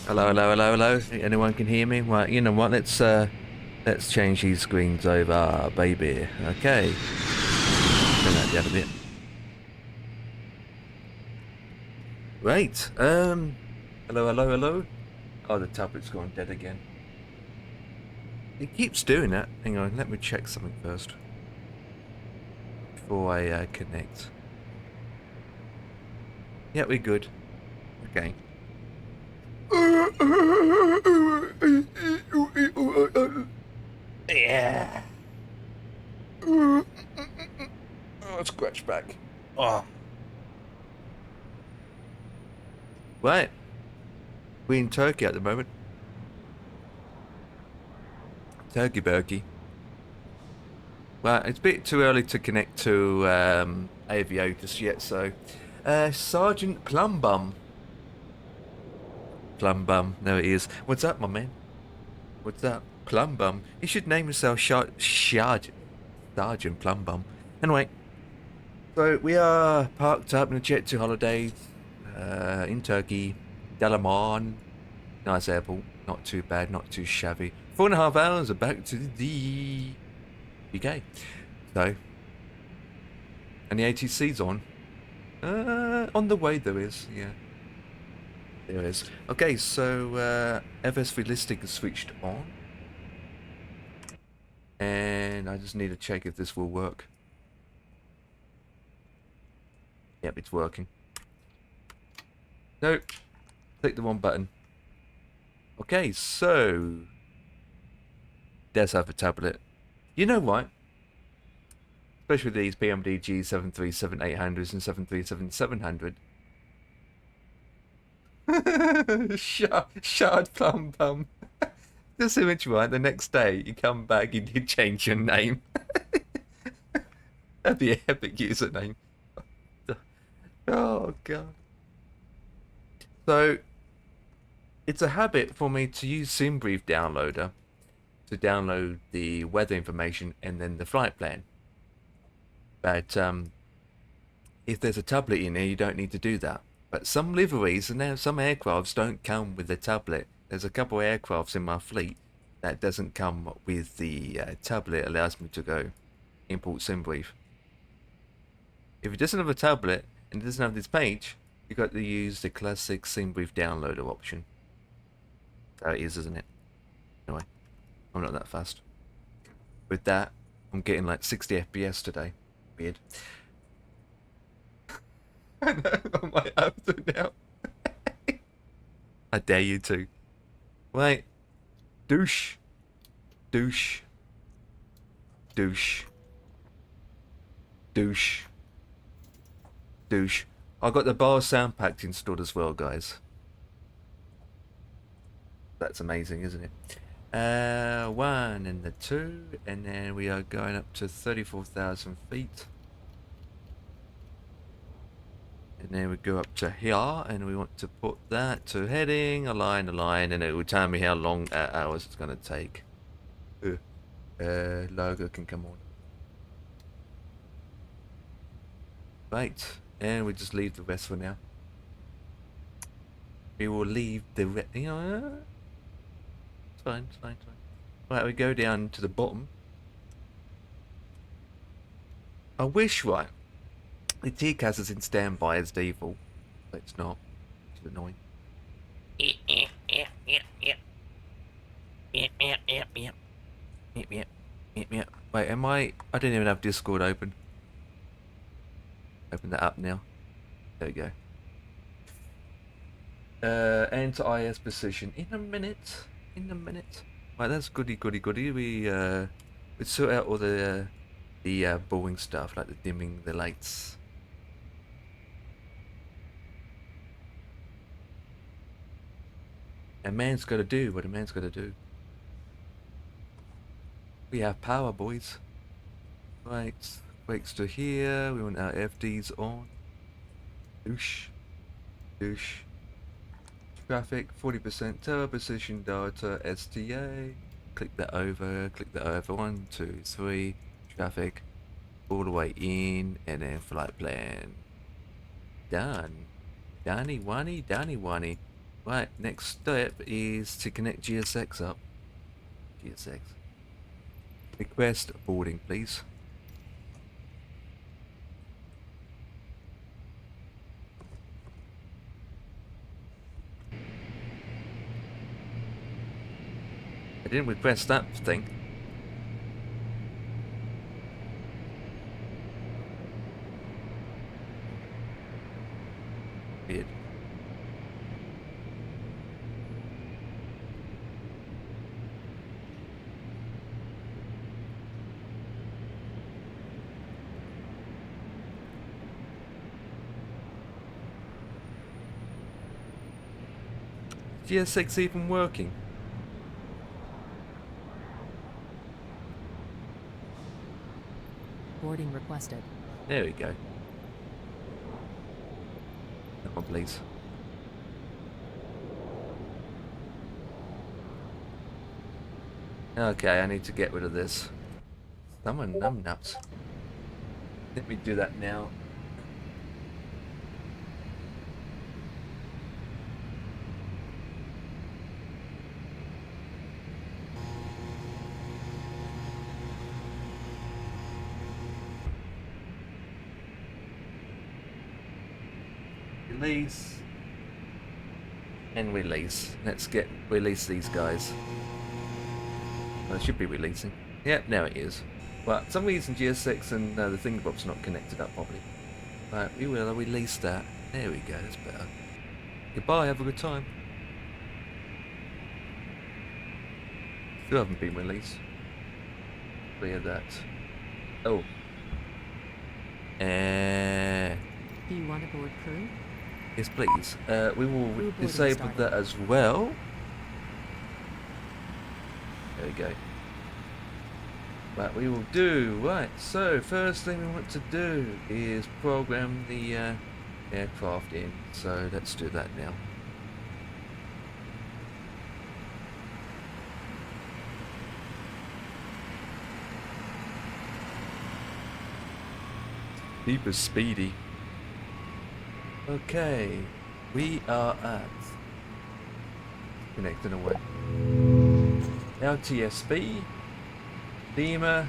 Hello, hello, hello, hello. Anyone can hear me? Well, you know what? Let's change these screens over, baby. Okay. Turn that down a bit. Right. Hello, hello, hello. Oh, the tablet's gone dead again. It keeps doing that. Hang on, let me check something first before I connect. Yeah, we're good. Okay. Yeah. Oh, scratch back. Oh. Right. We're in Turkey at the moment. Turkey Burkey. Well, it's a bit too early to connect to AVO just yet, so Sergeant Plumbum. Plumbum, there it is. What's up, my man? What's up? Plumbum. You should name yourself Sergeant Plumbum. Anyway, so we are parked up in a jet to holidays in Turkey, Dalaman. Nice airport, not too bad, not too shabby. 4.5 hours are back to the UK. So, and the ATC's on the way there is, yeah. There is. Okay, so FS listing is switched on. And I just need to check if this will work. Yep, it's working. Nope. Click the wrong button. Okay, so let's have a tablet. You know what? Especially these PMDG 737-800s and 737-700. Shard plum plum. Just image right. The next day you come back, you did change your name. That'd be an epic username. Oh god. So it's a habit for me to use SimBrief downloader to download the weather information and then the flight plan. But if there's a tablet in there, you don't need to do that. But some liveries and now some aircrafts don't come with a tablet. There's a couple of aircrafts in my fleet that doesn't come with the tablet. It allows me to go import SimBrief. If it doesn't have a tablet and it doesn't have this page, you've got to use the classic SimBrief downloader option. That is, isn't it? Anyway, I'm not that fast. With that, I'm getting like 60 FPS today. Weird. I know, I might have to now. I dare you to. Wait. Douche. Douche. Douche. Douche. Douche. I got the bar sound pack installed as well, guys. That's amazing, isn't it? One and the two, and then we are going up to 34,000 feet. And then we go up to here, and we want to put that to heading, align, and it will tell me how long hours it's going to take. Logo can come on. Right, and we just leave the rest for now. We will leave the rest, you know, it's fine, it's fine, it's fine. Right, we go down to the bottom. I wish, right, the TCAS is in standby as default, but it's not. It's annoying. Wait, am I don't even have Discord open. Open that up now. There we go. Enter IS position in a minute. In a minute. Right, that's goody. We sort out all the boring stuff like the dimming the lights. A man's got to do what a man's got to do. We have power, boys. Right, brakes to here. We want our FDs on. Douche. Douche. Traffic, 40% tower position data, STA. Click that over. 1, 2, 3. Traffic. All the way in, and then flight plan. Done. Danny Wanny. Right, next step is to connect GSX up. GSX. Request boarding, please. I didn't request that thing. Weird. GSX even working? Boarding requested. There we go. Come on, please. Okay, I need to get rid of this. Someone numbnuts. Let me do that now. Release. And release. Let's release these guys. Well, it should be releasing. Yep, now it is. But for some reason GS6 and the thingamabob's not connected up properly. Right, we will release that. There we go, that's better. Goodbye, have a good time. Still haven't been released. Clear that. Oh. Do you want a board crew? Yes, please. We will Crew boarding disable started. that as well. There we go. Right, we will do. Right, so first thing we want to do is program the aircraft in. So let's do that now. Super speedy. Okay, we are at connecting away. LTSB, Lima,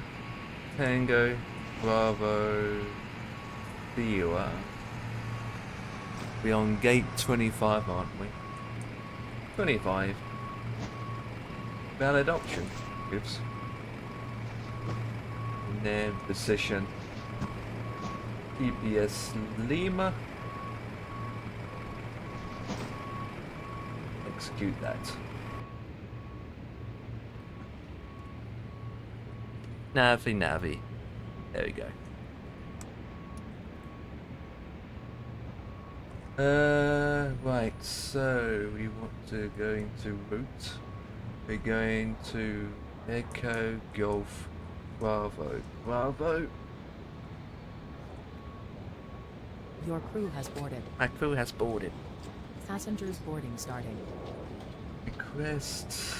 Tango, Bravo, Sierra. We're on gate 25, aren't we? 25. Valid option. Oops. And then position. EPS Lima. Execute that. Navi. There we go. Right, so we want to go into route. We're going to Echo Golf Bravo. Your crew has boarded. My crew has boarded. Passengers boarding starting. Request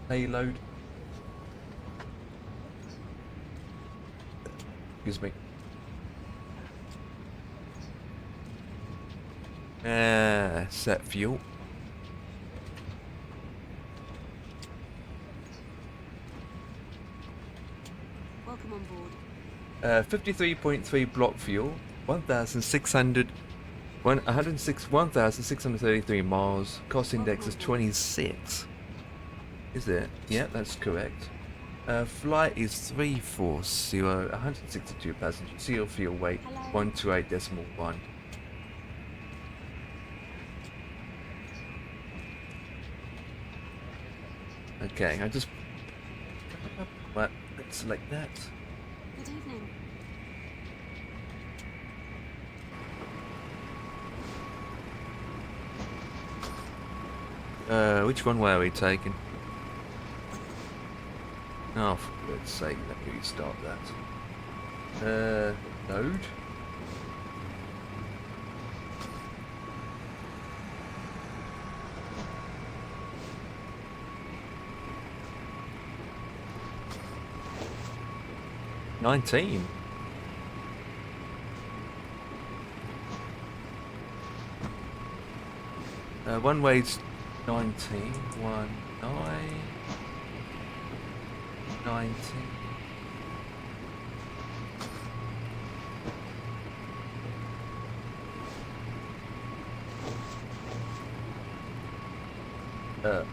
payload. Excuse me. Set fuel. Welcome on board. 53.3 block fuel. 1,633 miles. Cost index is 26. Is it? Yeah, that's correct. Flight is 340, 162 passengers. Seal fuel weight 128.1. Okay, I just. What? Let's select that. Good evening. Which one were we taking? Oh, for God's sake, let me restart that. Load. $19. One way's 19, 1, 9, 19.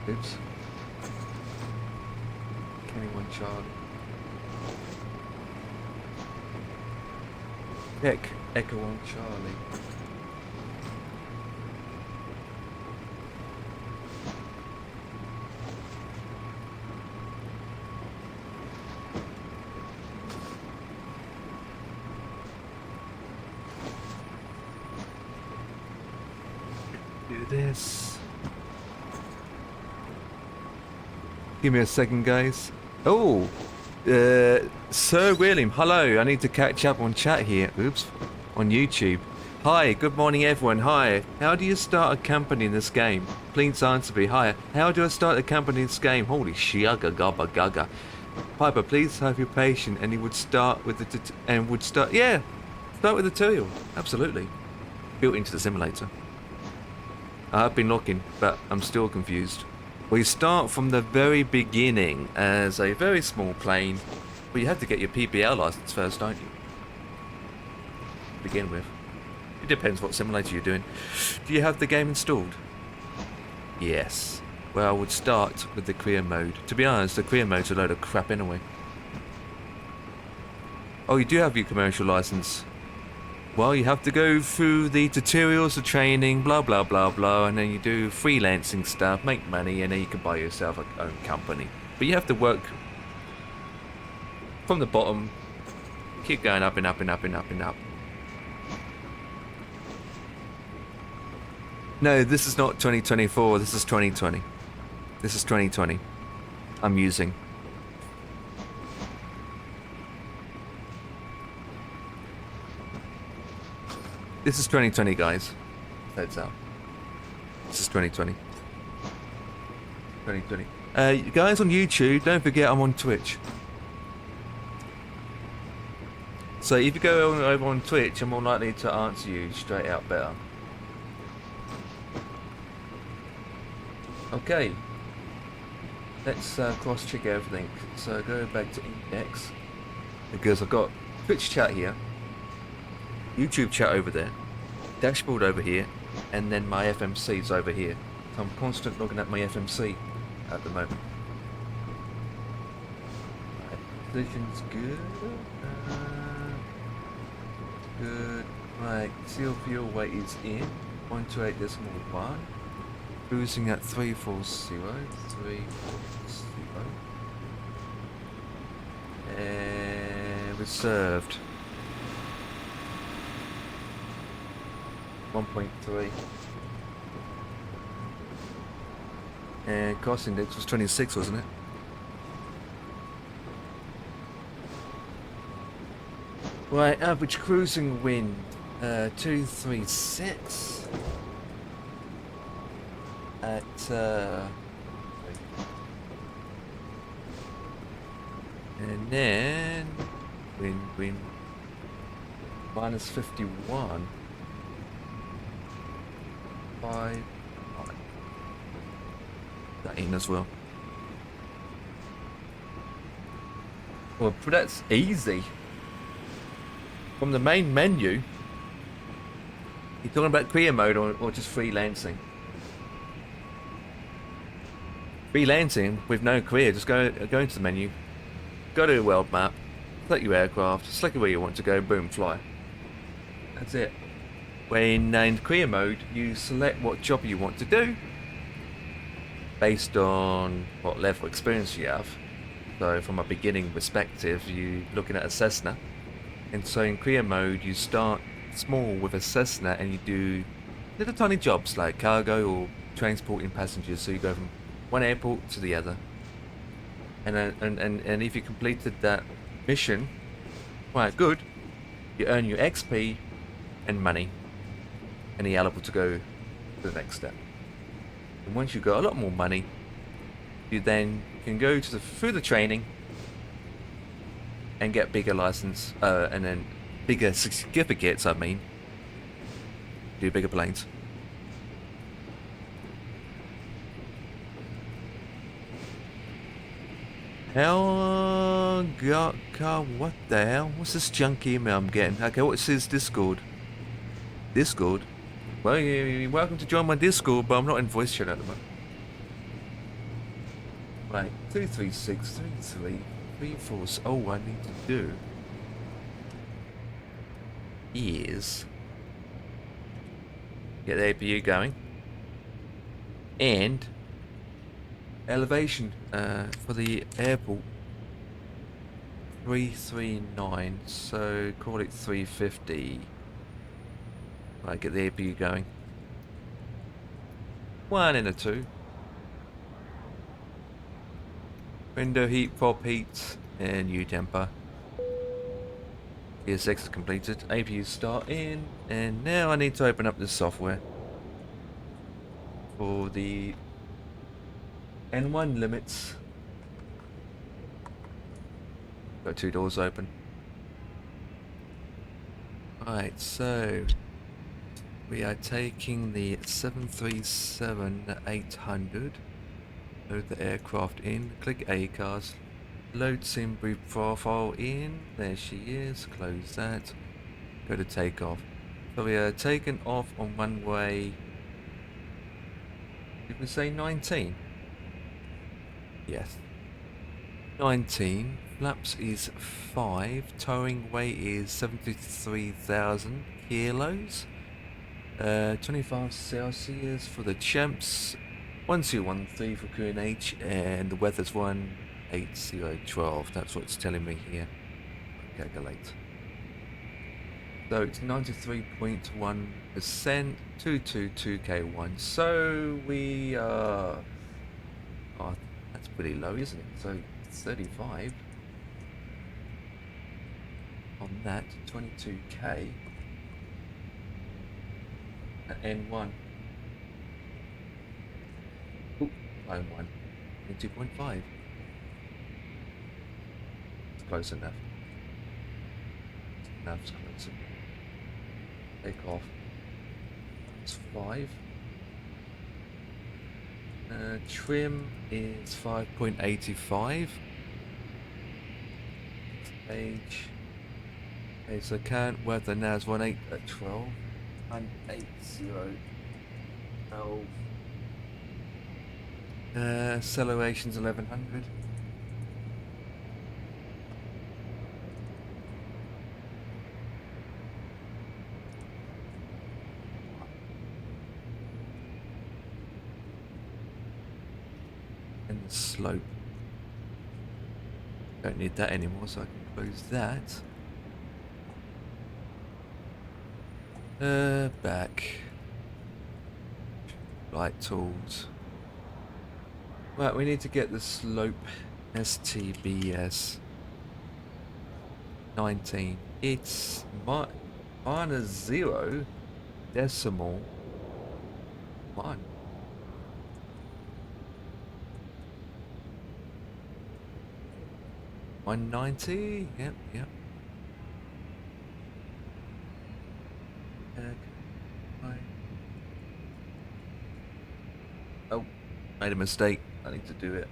Oops. Kenny 1 Charlie. Echo 1 Charlie. Do this. Give me a second, guys. Oh, Sir William, hello. I need to catch up on chat here. Oops, on YouTube. Hi, good morning, everyone. Hi. How do you start a company in this game? Please answer me. Hi. How do I start a company in this game? Holy shugga gubba gugga. Piper, please have your patient, and he would start with the start with the tutorial. Absolutely. Built into the simulator. I have been looking, but I'm still confused. We start from the very beginning as a very small plane, but you have to get your PPL license first, don't you? To begin with. It depends what simulator you're doing. Do you have the game installed? Yes. Well, I would start with the career mode. To be honest, the career mode's a load of crap anyway. Oh, you do have your commercial license. Well, you have to go through the tutorials, the training, blah, blah, blah, blah, and then you do freelancing stuff, make money, and then you can buy yourself a own company. But you have to work from the bottom, keep going up and up and up and up and up. No, this is not 2024, this is 2020. This is 2020. I'm using. This is 2020, guys. Heads up. This is 2020. 2020. You guys on YouTube, don't forget I'm on Twitch. So if you go over on Twitch, I'm more likely to answer you straight out better. Okay. Let's cross-check everything. So go back to index. Because I've got Twitch chat here. YouTube chat over there, dashboard over here, and then my FMC's over here. So I'm constantly looking at my FMC at the moment. Right, position's good. Good. Right, seal fuel weight is in. 128.1. Cruising at 340. 340. And reserved. 1.3 and cost index was 26, wasn't it? Right, average cruising wind 236 at and then wind minus 51. 5 that in as well. Well, that's easy. From the main menu, you're talking about career mode or just freelancing? Freelancing with no career, just go into the menu, go to the world map, select your aircraft, select where you want to go, boom, fly. That's it. When in career mode, you select what job you want to do based on what level of experience you have. So from a beginning perspective, you're looking at a Cessna. And so in career mode, you start small with a Cessna and you do little tiny jobs like cargo or transporting passengers. So you go from one airport to the other. And if you completed that mission, quite good, you earn your XP and money. And you're eligible to go to the next step. And once you've got a lot more money, you then can go to through the training and get bigger license, and then bigger certificates. I mean, do bigger planes. God, what the hell? What's this junk email I'm getting? Okay, what's his Discord? Discord? Well, you're welcome to join my Discord, but I'm not in voice chat at the moment. Right, 2363334. Oh, what I need to do is get the APU going and elevation for the airport 339, so call it 350. Right, get the APU going. 1 and a 2. Window heat, prop heat, and U temper. ESX is completed. APU start in, and now I need to open up the software for the N1 limits. Got 2 doors open. Right, so we are taking the 737-800. Load the aircraft in. Click ACARS. Load sim brief profile in. There she is. Close that. Go to takeoff. So we are taking off on runway. Did we say 19? Yes. 19. Flaps is 5. Towing weight is 73,000 kilos. 25 Celsius for the champs. 1213 for QNH, and the weather's 18012. That's what it's telling me here. Calculate. So it's 93.1%, 222K1. So we are. Oh, that's pretty low, isn't it? So 35 on that, 22K at N1. Oop, line 1, 2.5. It's close enough. Nav's close enough. Take off. It's 5. Trim is 5.85. Age. Okay, so current weather now is 18 at 12. 18012. Acceleration's 1100. And the slope. Don't need that anymore, so I can close that. Back. Flight tools. Right, we need to get the slope LTBS 19. It's minus 0 decimal 1. $190. Yep. Oh, made a mistake. I need to do it.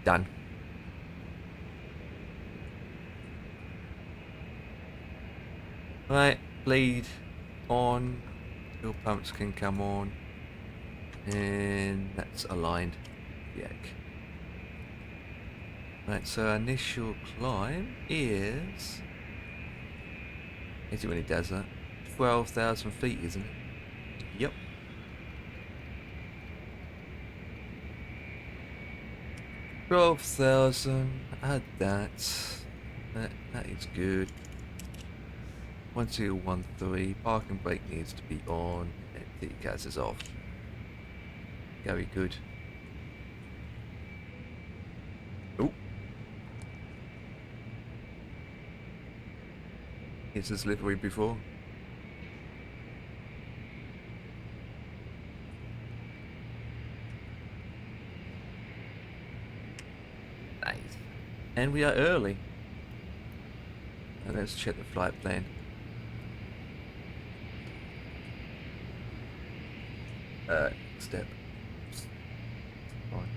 Done. Right, bleed on. Fuel pumps can come on. And that's aligned. Yuck. Right, so our initial climb is... Is it when it does that? 12,000 feet, isn't it? Yep. $12,000. Add that. That is good. 1213. Parking brake needs to be on. And the gas is off. Very good. Oh. Is this livery before? Nice. And we are early. Now let's check the flight plan. step. Fine.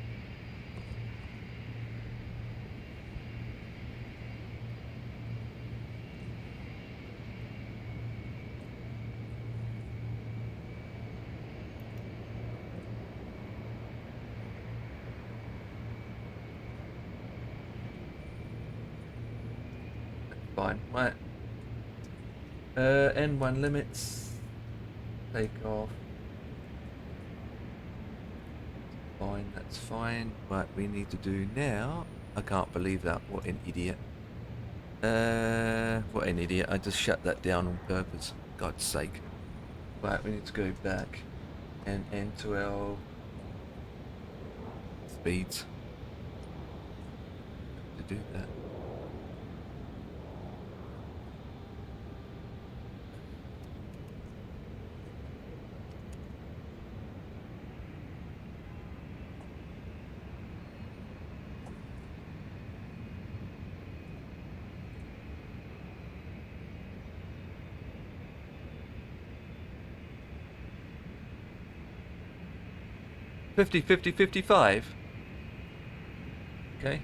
Fine. Right. N1 limits. Take off. Fine, that's fine. What we need to do now... I can't believe that. What an idiot. What an idiot. I just shut that down on purpose. God's sake. Right, we need to go back and enter our speeds to do that. Fifty, 50, 55. Okay.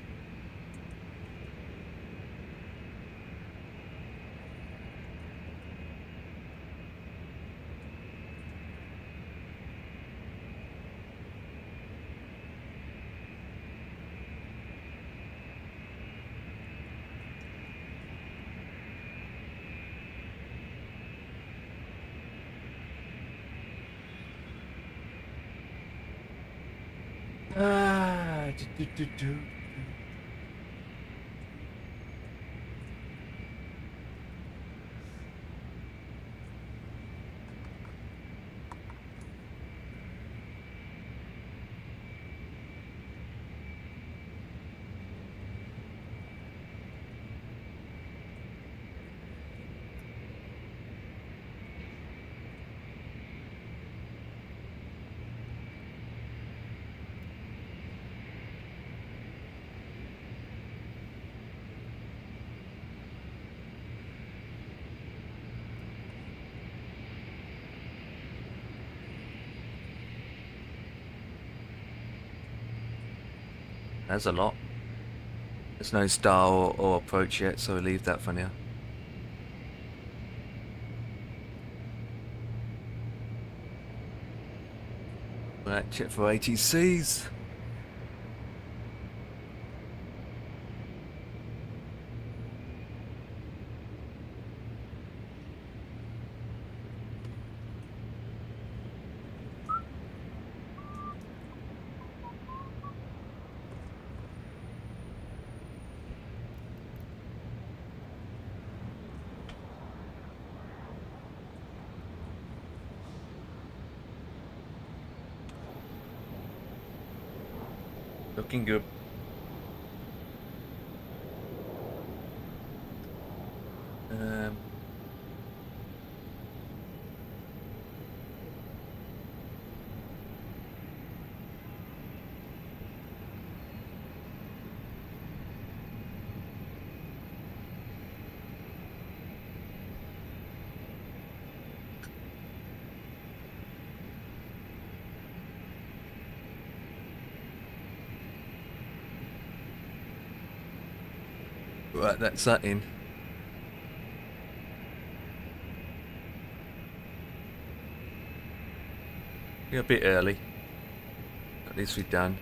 Do. 'That's a lot. There's no star or approach yet, so we'll leave that for now. Right, check for ATCs. Looking good. Um, right, that's that in. You're a bit early. At least we've done.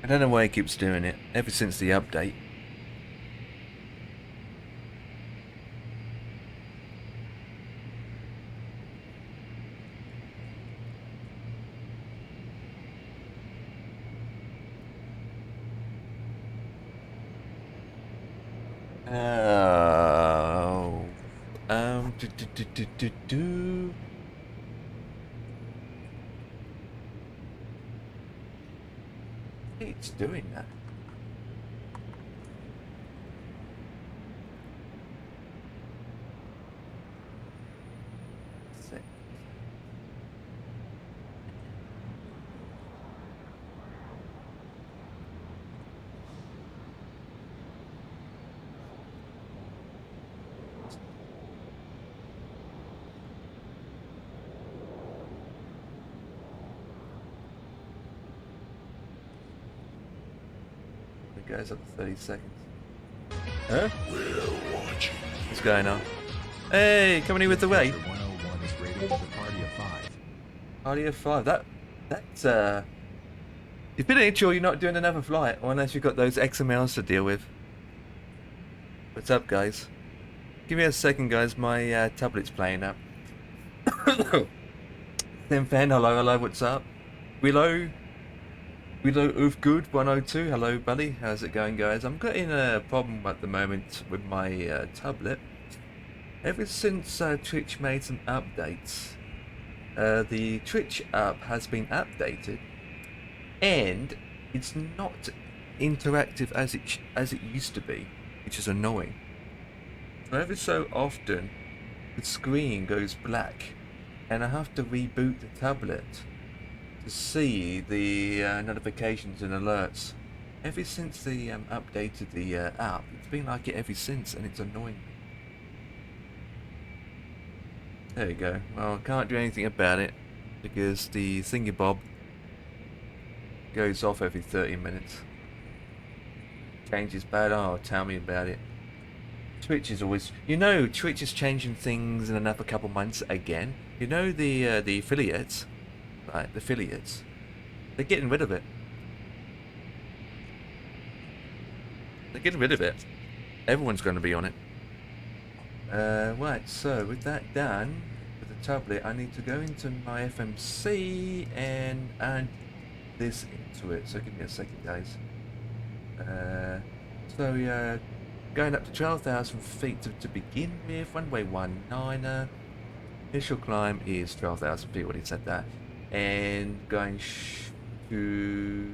I don't know why it keeps doing it, ever since the update. Oh, do. It's doing that. Sick. It goes up to 30 seconds. Huh? We're watching. What's going on? Hey, coming in with the weight. 101 is rated with a party of 5. Party of 5. That's you're pretty sure you're not doing another flight, or unless you've got those XMLs to deal with. What's up, guys? Give me a second, guys. My tablet's playing up. Then fan, hello, what's up? Willow Good 102, hello buddy, how's it going, guys? I'm getting a problem at the moment with my tablet. Ever since Twitch made some updates, the Twitch app has been updated, and it's not interactive as it used to be, which is annoying. So every so often, the screen goes black, and I have to reboot the tablet to see the notifications and alerts. Ever since they updated the app, it's been like it ever since, and it's annoying me. There you go. Well, I can't do anything about it because the thingy-bob goes off every 30 minutes. Changes bad. Oh, tell me about it. Twitch is always, Twitch is changing things in another couple months again. The affiliates, right? The affiliates, they're getting rid of it. They're getting rid of it. Everyone's going to be on it. Right. So with that done, with the tablet, I need to go into my FMC and add this into it. So give me a second, guys. Going up to 12,000 feet to begin with, runway 19er. Initial climb is 12,000 feet, already said that. And going to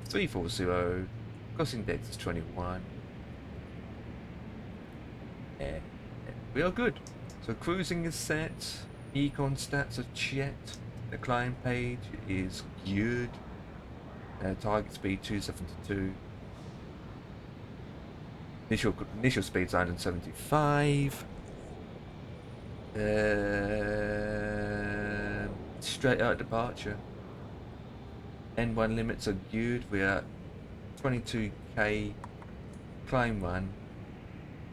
340, crossing depth is 21. And we are good. So cruising is set, econ stats are checked, the climb page is good, target speed 272. Initial speed's 175. Straight out departure. N1 limits are good. We are 22k. Climb run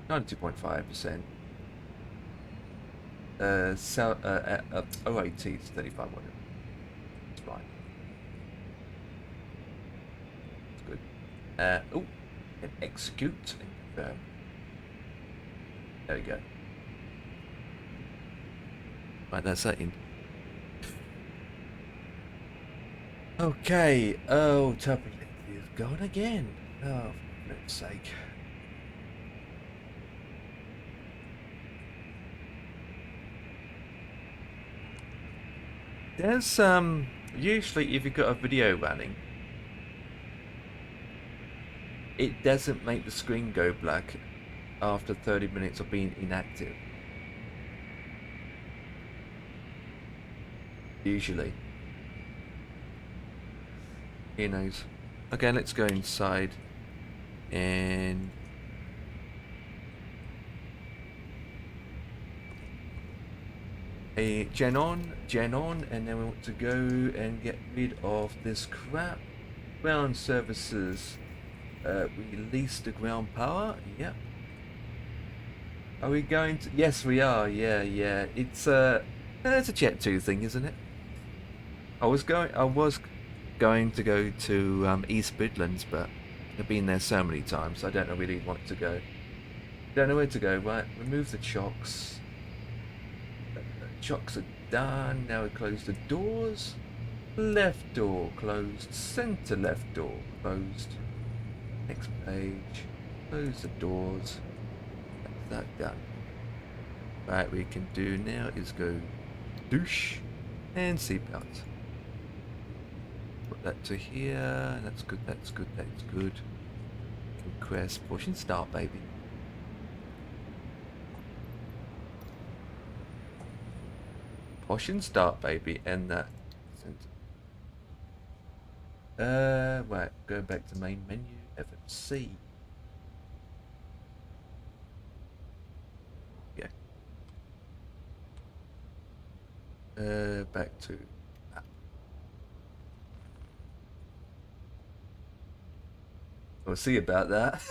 92.5%. OAT is 35. Whatever. It's fine. It's good. And execute. There we go. Right, that's that in. Okay. Oh, tablet is gone again. Oh, for flip's sake. There's usually if you've got a video running, it doesn't make the screen go black after 30 minutes of being inactive. Usually. Who knows? Okay, let's go inside and a gen on, and then we want to go and get rid of this crap. Ground services. Release the ground power. Yep. Are we going to? Yes, we are. Yeah. It's a Jet 2 thing, isn't it? I was going to go to East Midlands, but I've been there so many times, I don't really want to go. Don't know where to go. Right, remove the chocks. Chocks are done. Now we close the doors. Left door closed. Center left door closed. Next page. Close the doors. That's that done. Right, we can do now is go douche and seatbelt. Put that to here. That's good. That's good. That's good. Conquest push and start, baby. Push and start, baby, and that. Right, go back to main menu, FMC. Yeah. Back to app. We'll see about that.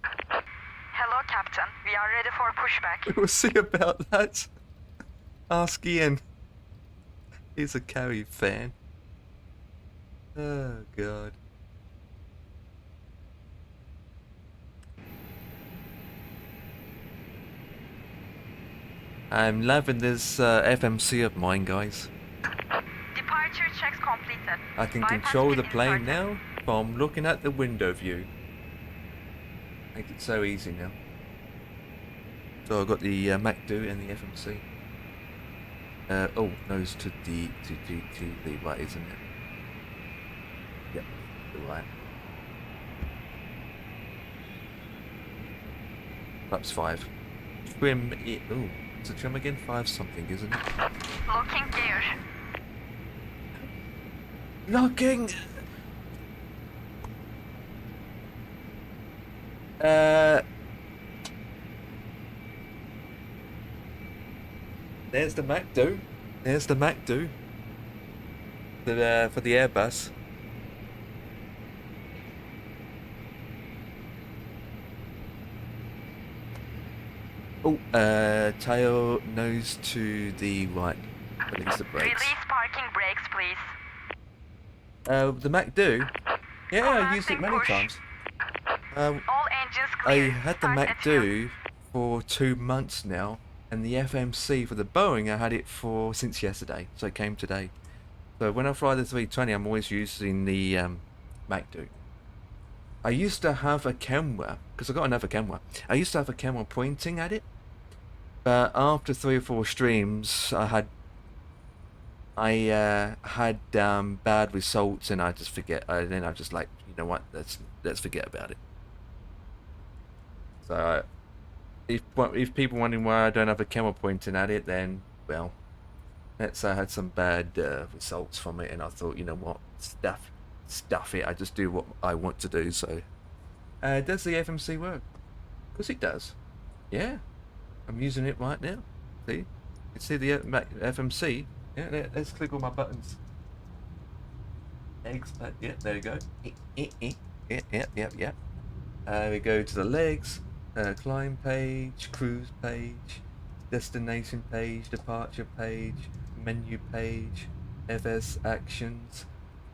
Hello, Captain. We are ready for pushback. We'll see about that. Ask Ian. He's a Carrie fan. Oh, God. I'm loving this FMC of mine, guys. Departure checks completed. I can Bypass control pin the plane inserted. now from looking at the window view. Make it so easy now. So I've got the MacDo and the FMC. Oh, no, it's to the right, isn't it? Yep, the right. Perhaps 5. Trim it. Oh, it's a trim again? 5 something, isn't it? Locking gear. Locking. There's the MacDo. There's the MacDo. For the Airbus. Oh, tail nose to the right. Release the brakes. Release parking brakes, please. The MacDo. Yeah, I used it many Push. times. All engines I clear. had the Start at you. MacDo for 2 months now, and the FMC for the Boeing I had it for since yesterday, so it came today. So when I fly the 320, I'm always using the MacDo. I used to have a camera, because I got another camera. I used to have a camera pointing at it, but after 3 or 4 streams, I had bad results, and I just forget. Then I just like, you know what? Let's forget about it. So if people wondering why I don't have a camera pointing at it, then well, let's say I had some bad results from it, and I thought, you know what, stuff it. I just do what I want to do. So does the FMC work? Because it does. Yeah, I'm using it right now. See, you can see the FMC. Yeah, let's click all my buttons. Eggs, yeah, there you go. Yeah. We go to the legs, climb page, cruise page, destination page, departure page, menu page, FS actions,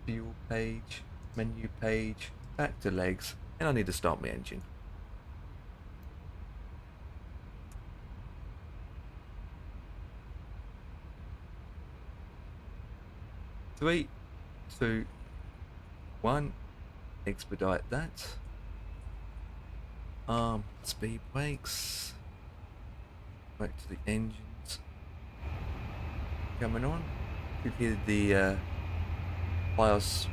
fuel page, menu page, back to legs, and I need to start my engine. Three, 2, 1, expedite that. Speed brakes. Back to the engines. Coming on. You can hear the BIOS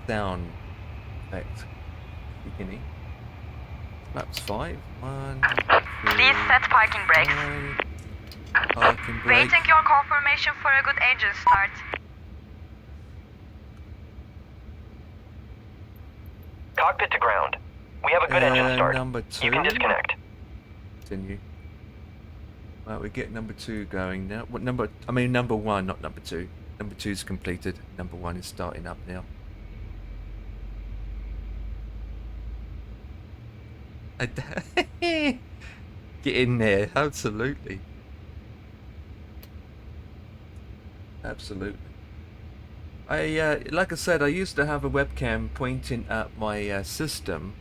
sound effect beginning. Laps 5. 1, 2, Please set parking brakes. 5. Parking brake. Waiting your confirmation for a good engine start. Cockpit to ground. We have a good engine start. Number 2. You can disconnect. Continue. Right, we get number 2 going now. What number? I mean number 1, not number 2. Number 2 is completed. Number 1 is starting up now. Get in there, absolutely. Absolutely. Like I said, I used to have a webcam pointing at my system,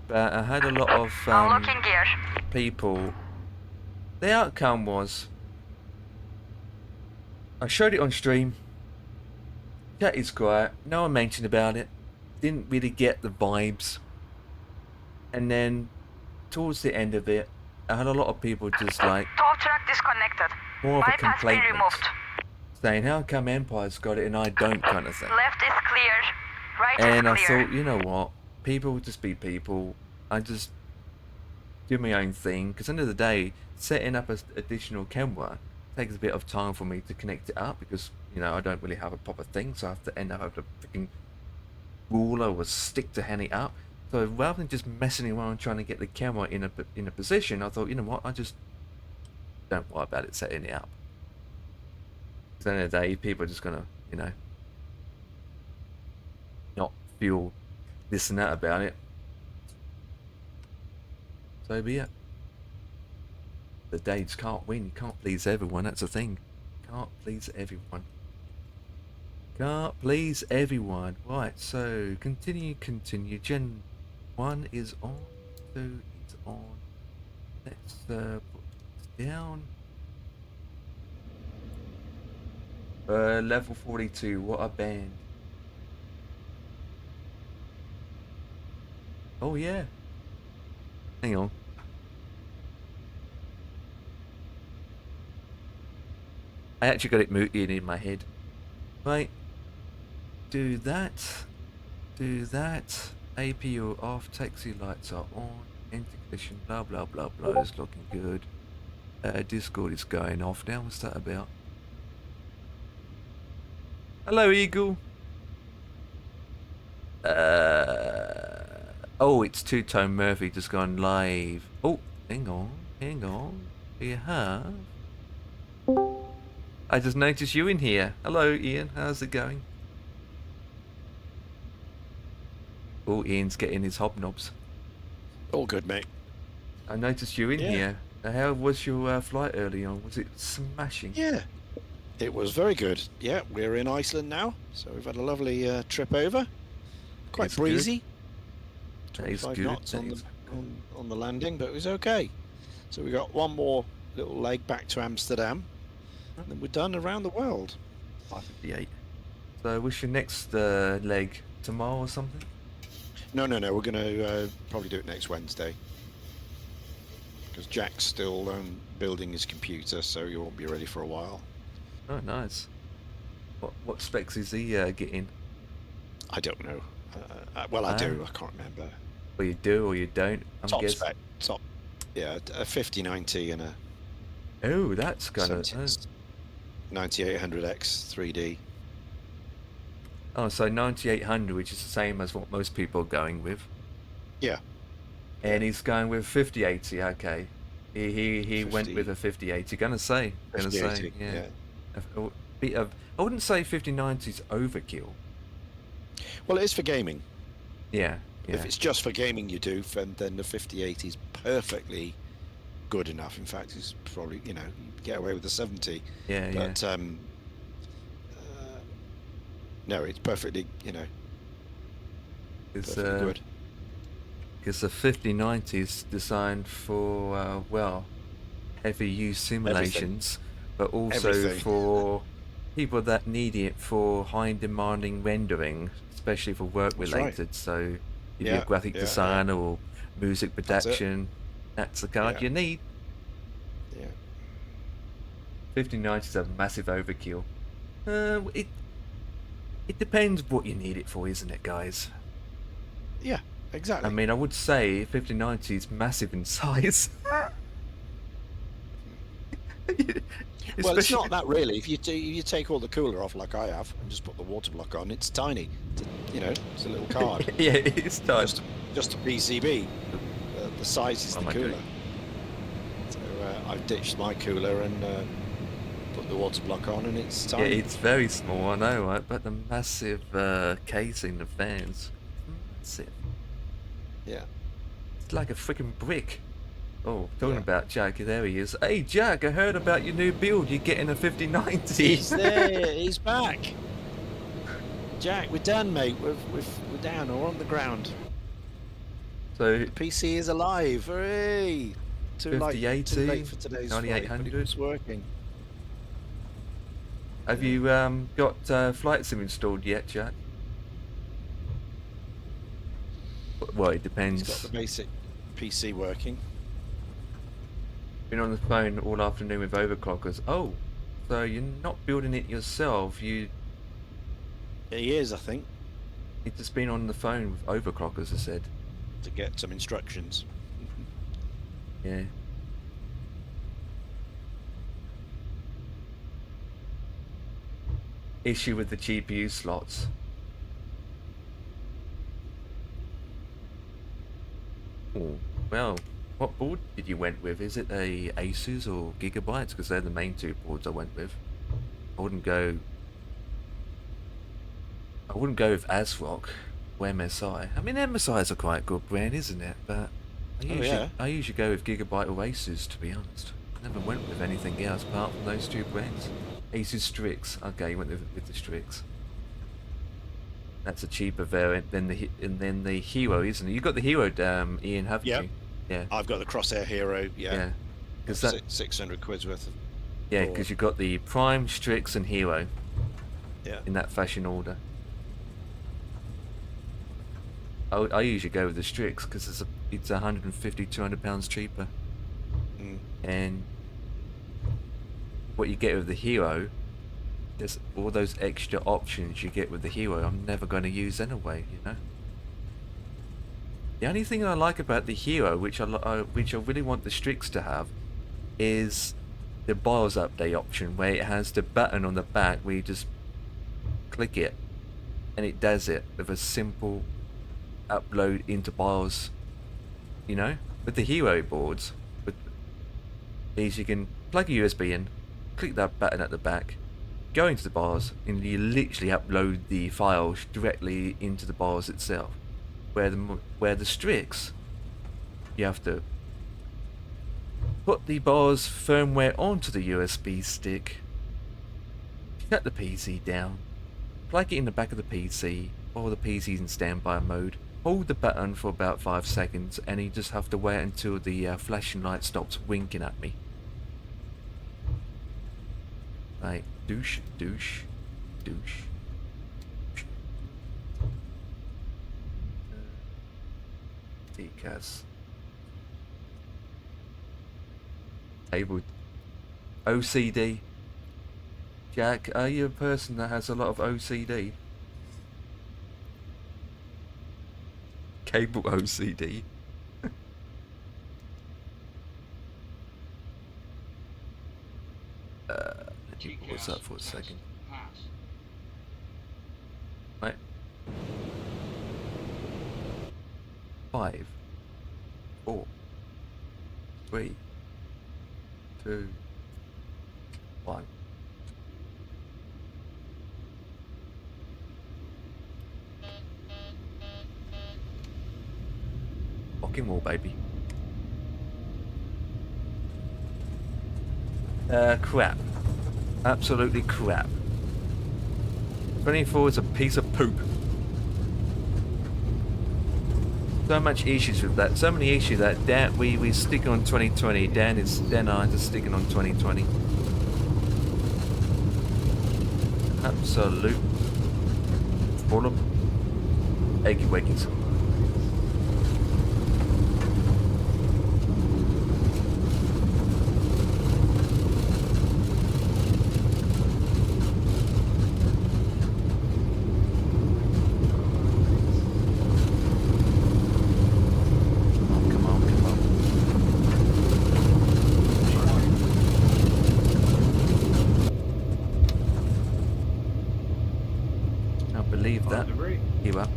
but I had a lot of Unlocking gear. people. The outcome was, I showed it on stream. Chat is quiet. No one mentioned about it. Didn't really get the vibes. And then, towards the end of it, I had a lot of people just like Talk track disconnected. more of a Pipe has been complaint, removed. saying how come Empire's got it and I don't, kind of thing. Left is clear. Right And I is clear. thought, you know what? People will just be people. I just do my own thing. Because at the end of the day, setting up an additional camera takes a bit of time for me to connect it up. Because, you know, I don't really have a proper thing. So I have to end up with a freaking ruler or a stick to hang it up. So rather than just messing around trying to get the camera in a position, I thought, you know what? I just don't worry about it setting it up. Because at the end of the day, people are just going to, you know, not feel this and that about it. So be it. The Dades can't win. You can't please everyone. That's the thing. Can't please everyone. Can't please everyone. Right, so continue. Gen 1 is on. 2 is on. Let's put this down. Level 42. What a band. Oh yeah. Hang on. I actually got it muted in my head. Right. Do that. Do that. APU off. Taxi lights are on. Integration. Blah blah blah blah. It's looking good. Discord is going off now. What's that about? Hello, Eagle. Oh, it's Two-Tone Murphy just gone live. Oh, hang on. We have... I just noticed you in here. Hello, Ian. How's it going? Oh, Ian's getting his hobnobs. All good, mate. I noticed you in Yeah. here. How was your flight early on? Was it smashing? Yeah, it was very good. Yeah, we're in Iceland now, so we've had a lovely trip over. Quite It's good. breezy. That is 25 good. knots That on is on the landing, but it was okay. So we got one more little leg back to Amsterdam, and then we're done around the world. 5:58. So what's your next leg? Tomorrow or something? No, we're going to probably do it next Wednesday. Because Jack's still building his computer, so he won't be ready for a while. Oh, nice. What specs is he getting? I don't know. Well, I do. I can't remember. Or you do or you don't? I'm Top guessing. spec. Top. Yeah, a 5090 and a Oh, that's kind of... 9800X 3D. Oh, so 9800, which is the same as what most people are going with. Yeah. And he's going with 5080, okay. He went 50. with a 5080. Gonna say, 5080, yeah. A bit of, I wouldn't say 5090's overkill. Well, it is for gaming. Yeah. If it's just for gaming you do, then the 5080 is perfectly good enough. In fact, it's probably, you get away with the 70. Yeah, But, no, it's perfectly, It's, perfectly good. Because the 5090 is designed for, well, heavy use simulations, but also Everything. for people that need it for high demanding rendering, especially for work That's right. related. So if Yeah, you're graphic yeah, designer or music That's it. production, that's the card Yeah. you need. Yeah. 5090 is a massive overkill. It depends what you need it for, isn't it, guys? Yeah, exactly. I mean, I would say 5090 is massive in size. Well, it's not that really. If you take all the cooler off like I have and just put the water block on, it's tiny. It's a little card. Yeah, it's tiny. Just a PCB. The size is Oh the my cooler. God. So I've ditched my cooler and put the water block on, and it's Yeah, tiny. it's very small, I know, right? But the massive casing, the fans, massive. Yeah. It's like a freaking brick. Oh, talking Yeah. about Jack, there he is. Hey, Jack, I heard about your new build. You're getting a 5090. He's there. He's back. Jack, we're done, mate. We're down. We're on the ground. So The PC is alive. Hooray! Too late for today's flight, but 9800. it's working. Have you got Flight Sim installed yet, Jack? Well, it It's depends. got the basic PC working. Been on the phone all afternoon with overclockers. Oh, so you're not building it yourself. You He is, I think, It's just been on the phone with overclockers, I said. to get some instructions. Yeah. Issue with the GPU slots. Oh, well, what board did you went with? Is it a Asus or Gigabytes? Because they're the main two boards I went with. I wouldn't go with ASRock or MSI. I mean, MSI is a quite good brand, isn't it? But I usually go with Gigabyte or Asus, to be honest. I never went with anything else apart from those two brands. Asus Strix. Okay, you went with the Strix. That's a cheaper variant than the Hero, isn't it? You got the Hero, Ian, haven't Yep. you? Yeah. I've got the Crosshair Hero. Yeah. Because That's 600 quid's worth of. Yeah, board. because you've got the Prime, Strix, and Hero Yeah. in that fashion order. I usually go with the Strix because it's 150, 200 pounds cheaper. Mm. And what you get with the Hero, there's all those extra options you get with the Hero I'm never going to use anyway, you know. The only thing I like about the Hero, which I really want the Strix to have, is the BIOS update option, where it has the button on the back where you just click it and it does it with a simple upload into BIOS. You know, with the Hero boards, with these you can plug a USB in, click that button at the back, go into the BIOS, and you literally upload the files directly into the BIOS itself. Where the Strix, you have to put the BIOS firmware onto the USB stick, shut the PC down, plug it in the back of the PC while the PC's in standby mode, hold the button for about 5 seconds, and you just have to wait until the flashing light stops winking at me. Like, douche, douche, douche. Decas. Table. OCD. Jack, are you a person that has a lot of OCD? Cable OCD. Let me pause that for a second. Right. 5, 4, 3, 2, 1. Fucking wall, baby. Crap. Absolutely crap. 24 is a piece of poop. So much issues with that. So many issues that Dan, we stick on 2020. Dan and I are just sticking on 2020. Absolute full of achy wakies. That you are.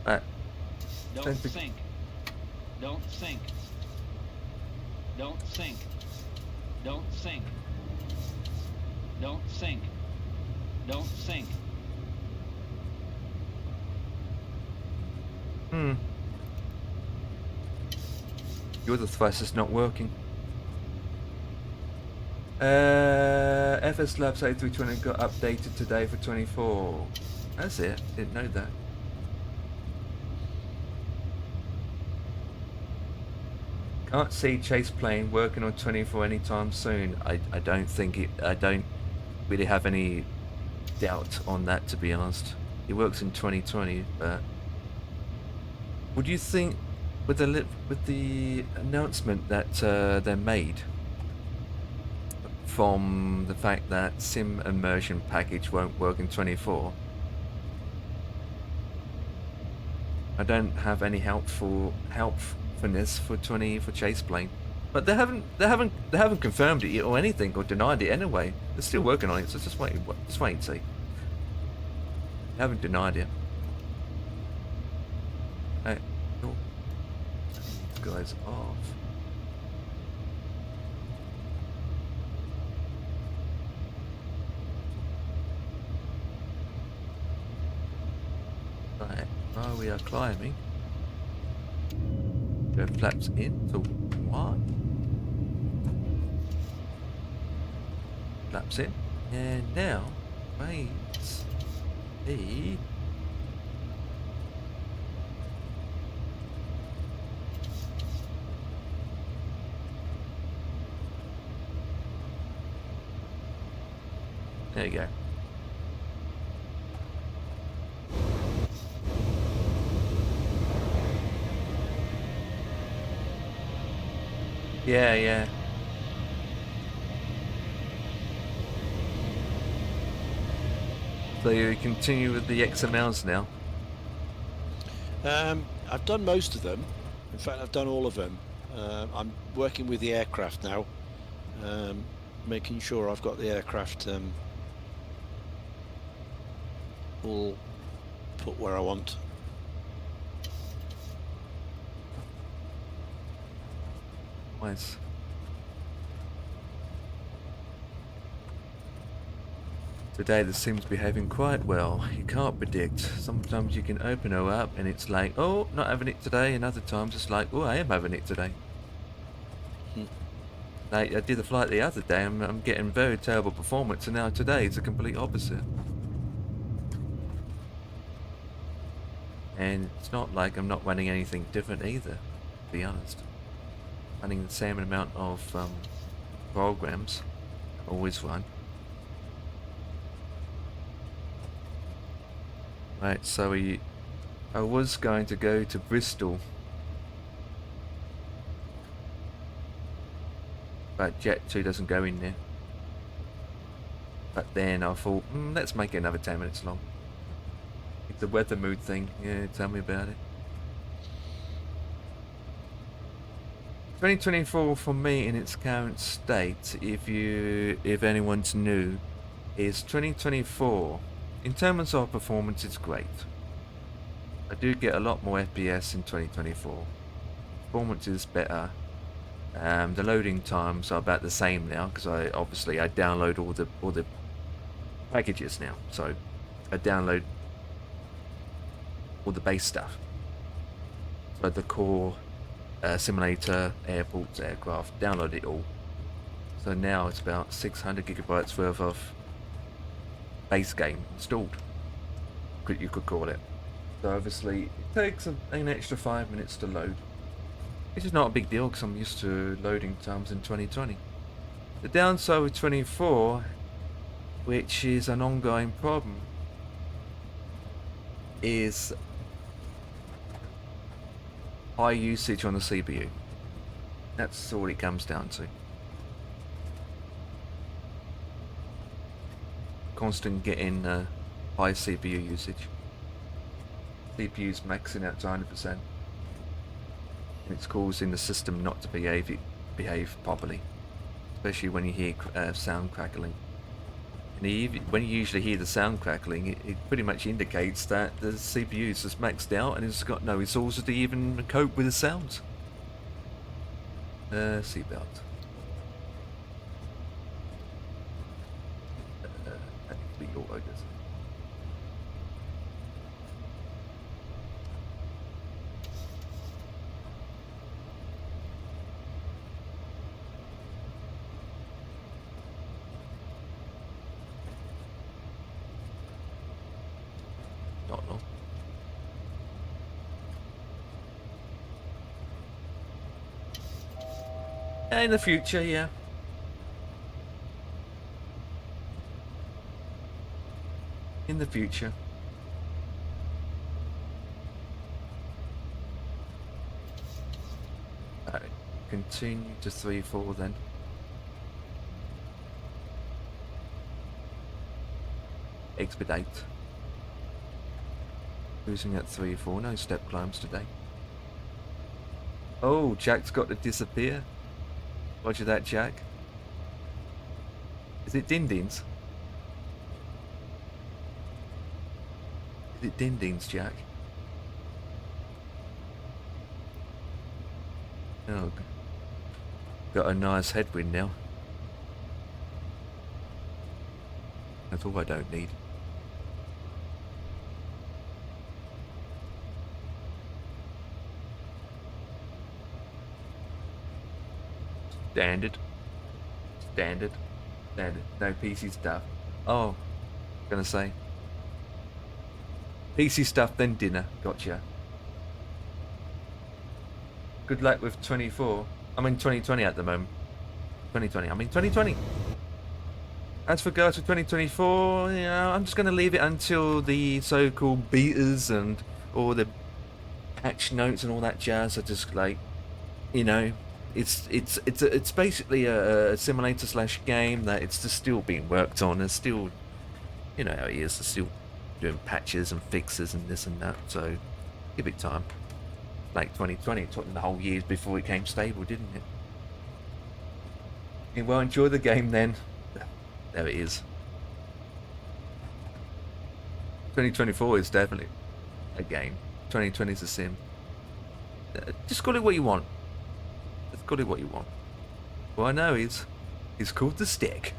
Right. Don't think. Don't sink. Don't sink. Don't sink. Don't sink. Don't sink. Your device is not working. FS Labs 8320 got updated today for 24. That's it. Didn't know that. Can't see Chase Plane working on 24 anytime soon. I don't think it. I don't really have any doubt on that, to be honest. It works in 2020, but would you think with the announcement that they made from the fact that Sim Immersion package won't work in 24? I don't have any helpfulness for 20 for Chase Plane, but they haven't confirmed it yet or anything or denied it anyway. They're still working on it, so just wait and see. They haven't denied it. Hey, oh, these guys off. Right, now we are climbing. Go flaps in to 1. Flaps in. And now, wait. E. There you go. Yeah. So you continue with the XMLs now? I've done most of them. In fact, I've done all of them. I'm working with the aircraft now, making sure I've got the aircraft all put where I want. Nice. Today the sim's behaving quite well. You can't predict. Sometimes you can open her up and it's like, oh, not having it today, and other times it's like, oh, I am having it today. Like, I did the flight the other day and I'm getting very terrible performance, and now today it's a complete opposite. And it's not like I'm not running anything different either, to be honest. Running the same amount of programs I always run. Right, so I was going to go to Bristol, but Jet 2 doesn't go in there. But then I thought, let's make it another 10 minutes long. It's a weather mood thing. Yeah, tell me about it. 2024 for me in its current state, if anyone's new, is 2024. In terms of performance, it's great. I do get a lot more FPS in 2024. Performance is better. The loading times are about the same now because I download all the packages now. So I download all the base stuff. So the core simulator, airports, aircraft, download it all. So now it's about 600 gigabytes worth of base game installed, you could call it. So obviously it takes an extra 5 minutes to load, which is not a big deal because I'm used to loading times in 2020. The downside with 24, which is an ongoing problem, is high usage on the CPU. That's all it comes down to. Constant getting high CPU usage. CPU's maxing out to 100%. And it's causing the system not to behave properly. Especially when you hear sound crackling. And when you usually hear the sound crackling, it pretty much indicates that the CPU is just maxed out and it's got no resources to even cope with the sounds. Seatbelt. That needs to be auto, does it? Not long. In the future, yeah. In the future. Alright, continue to 3-4 then. Expedite. Cruising at 3-4, no step climbs today. Oh, Jack's got to disappear. Roger that, Jack. Is it Dindins? Is it Dindins, Jack? Oh, got a nice headwind now. That's all I don't need. Standard. Standard. Standard. No PC stuff. Oh, gonna say. PC stuff, then dinner. Gotcha. Good luck with 24. I'm in 2020 at the moment. 2020. I'm in 2020. As for girls for 2024, yeah, I'm just gonna leave it until the so-called betas and all the patch notes and all that jazz are just like, you know. It's basically a simulator slash game that it's just still being worked on. It's still, you know how it is. It's still doing patches and fixes and this and that. So give it time. Like 2020, it took the whole years before it came stable, didn't it? Yeah, well, enjoy the game then. There it is. 2024 is definitely a game. 2020 is a sim. Just call it what you want. Just call it what you want. What I know is, it's called the stick.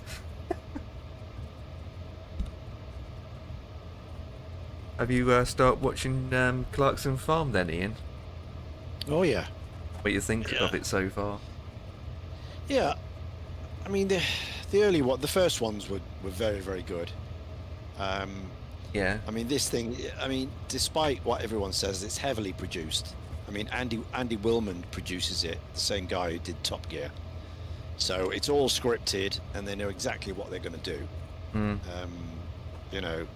Have you started watching Clarkson Farm then, Ian? Oh yeah. What you think of it so far? Yeah. I mean, the early the first ones were very, very good. Yeah. I mean, this thing, I mean, despite what everyone says, it's heavily produced. I mean, Andy Willman produces it, the same guy who did Top Gear. So it's all scripted, and they know exactly what they're going to do. Mm. You know,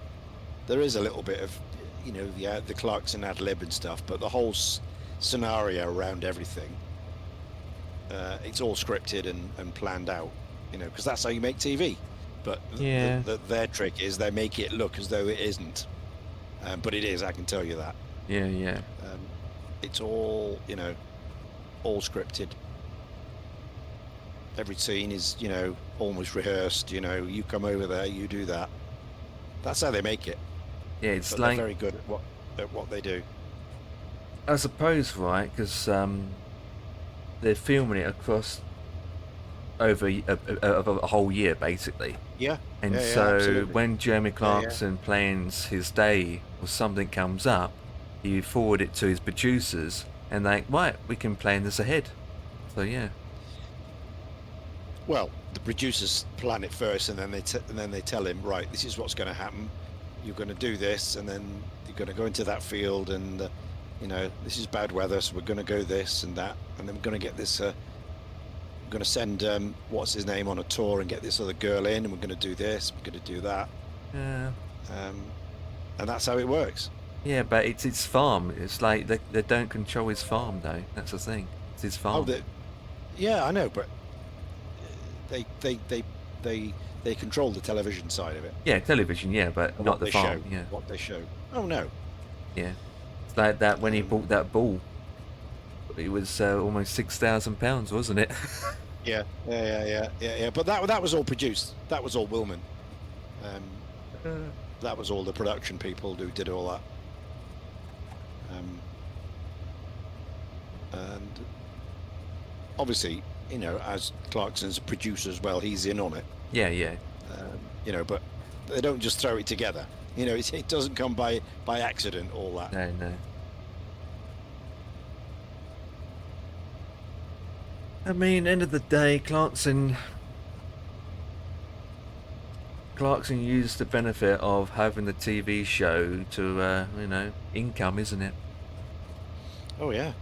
there is a little bit of, you know, the Clarkson ad lib and stuff, but the whole scenario around everything, it's all scripted and planned out. You know, because that's how you make TV. But Yeah. their trick is they make it look as though it isn't, but it is. I can tell you that. Yeah, yeah. It's all, you know, all scripted. Every scene is, you know, almost rehearsed. You know, you come over there, you do that. That's how they make it. Yeah, it's But like, they're very good at what they do. I suppose, right, because they're filming it across over a whole year, basically. Yeah. And yeah, so absolutely. when Jeremy yeah. Clarkson plans his day or something comes up, he forward it to his producers, and they, right, we can plan this ahead. So yeah. Well, the producers plan it first, and then they tell him, right, this is what's going to happen. You're going to do this, and then you're going to go into that field, and you know, this is bad weather, so we're going to go this and that, and then we're going to get this. We're going to send what's his name on a tour and get this other girl in, and we're going to do this, we're going to do that, Yeah. and that's how it works. Yeah, but it's his farm. It's like they don't control his farm, though. That's the thing. It's his farm. Yeah, I know, but they control the television side of it. Yeah, television, yeah, but What not the they farm. show, Yeah, what they show. Oh no. yeah. It's like that when he bought that bull. It was almost £6,000, wasn't it? Yeah. But that was all produced. That was all Willman. That was all the production people who did all that. And obviously, as Clarkson's a producer as well, he's in on it. Yeah, yeah. But they don't just throw it together. It doesn't come by accident. All that. No, no. I mean, end of the day, Clarkson used the benefit of having the TV show to, income, isn't it? Oh yeah.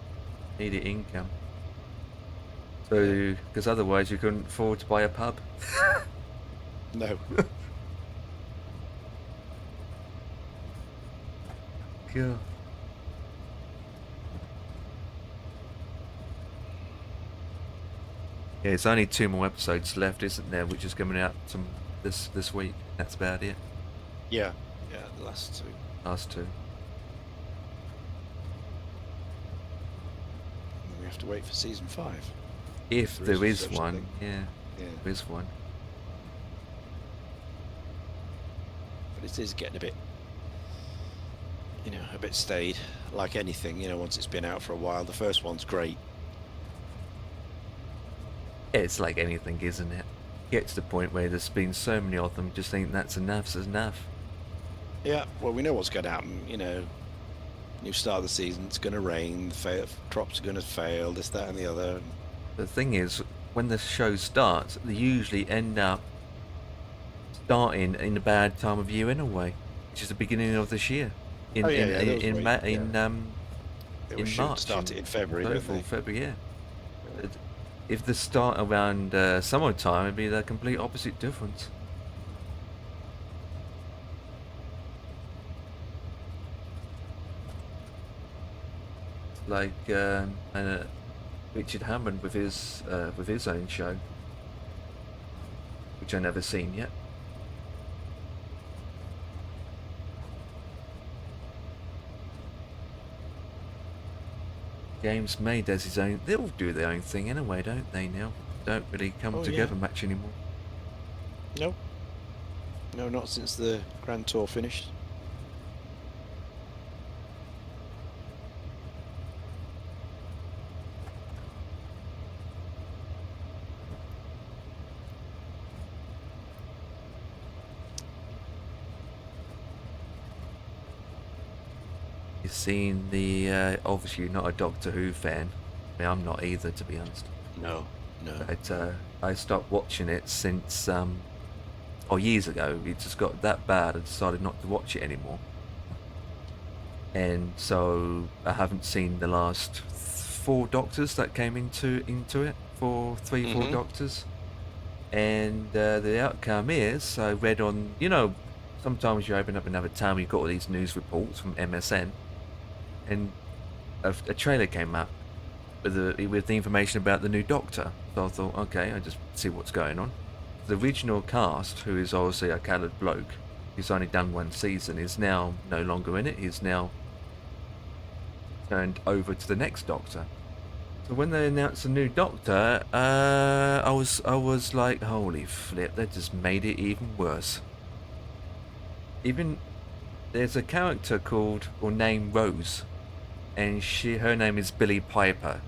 Needed income. So, because otherwise you couldn't afford to buy a pub. No. Cool. Yeah, it's only 2 more episodes left, isn't there? Which is coming out this week. That's about it. Yeah. Yeah. The last 2. Last 2. We have to wait for season 5. If There there is is such a one, thing. yeah, Yeah. there is one. But it is getting a bit, a bit stayed. Like anything, once it's been out for a while. The first one's great. It's like anything, isn't it? Get to the point where there's been so many of them, you just think that's enough's enough. Yeah. Well, we know what's going to happen. New start of the season. It's going to rain. Crops are going to fail. This, that, and the other. The thing is, when the show starts, they usually end up starting in a bad time of year anyway, which is the beginning of this year. In Oh, yeah, yeah, they in always Ma- wait, in They in were March, start it in February, don't April, they? February, yeah. If they start around summertime, it'd be the complete opposite difference. Like Richard Hammond with his own show, which I never seen yet. James May does his own. They all do their own thing anyway, don't they? Now don't really come Oh, together yeah. much anymore. No. No, not since the Grand Tour finished. You've seen the obviously you're not a Doctor Who fan. I mean, I'm not either, to be honest. No. No. But I stopped watching it since years ago. It just got that bad. I decided not to watch it anymore. And so I haven't seen the last 4 Doctors that came into it. 4 Mhm. Doctors. And the outcome is, I read on, sometimes you open up another tab, you've got all these news reports from MSN, and a trailer came up with the information about the new Doctor. So I thought, okay, I just see what's going on. The original cast, who is obviously a coloured bloke, who's only done 1 season, is now no longer in it. He's now turned over to the next Doctor. So when they announced the new Doctor, I was like, holy flip, they just made it even worse. Even there's a character called or named Rose, and her name is Billie Piper.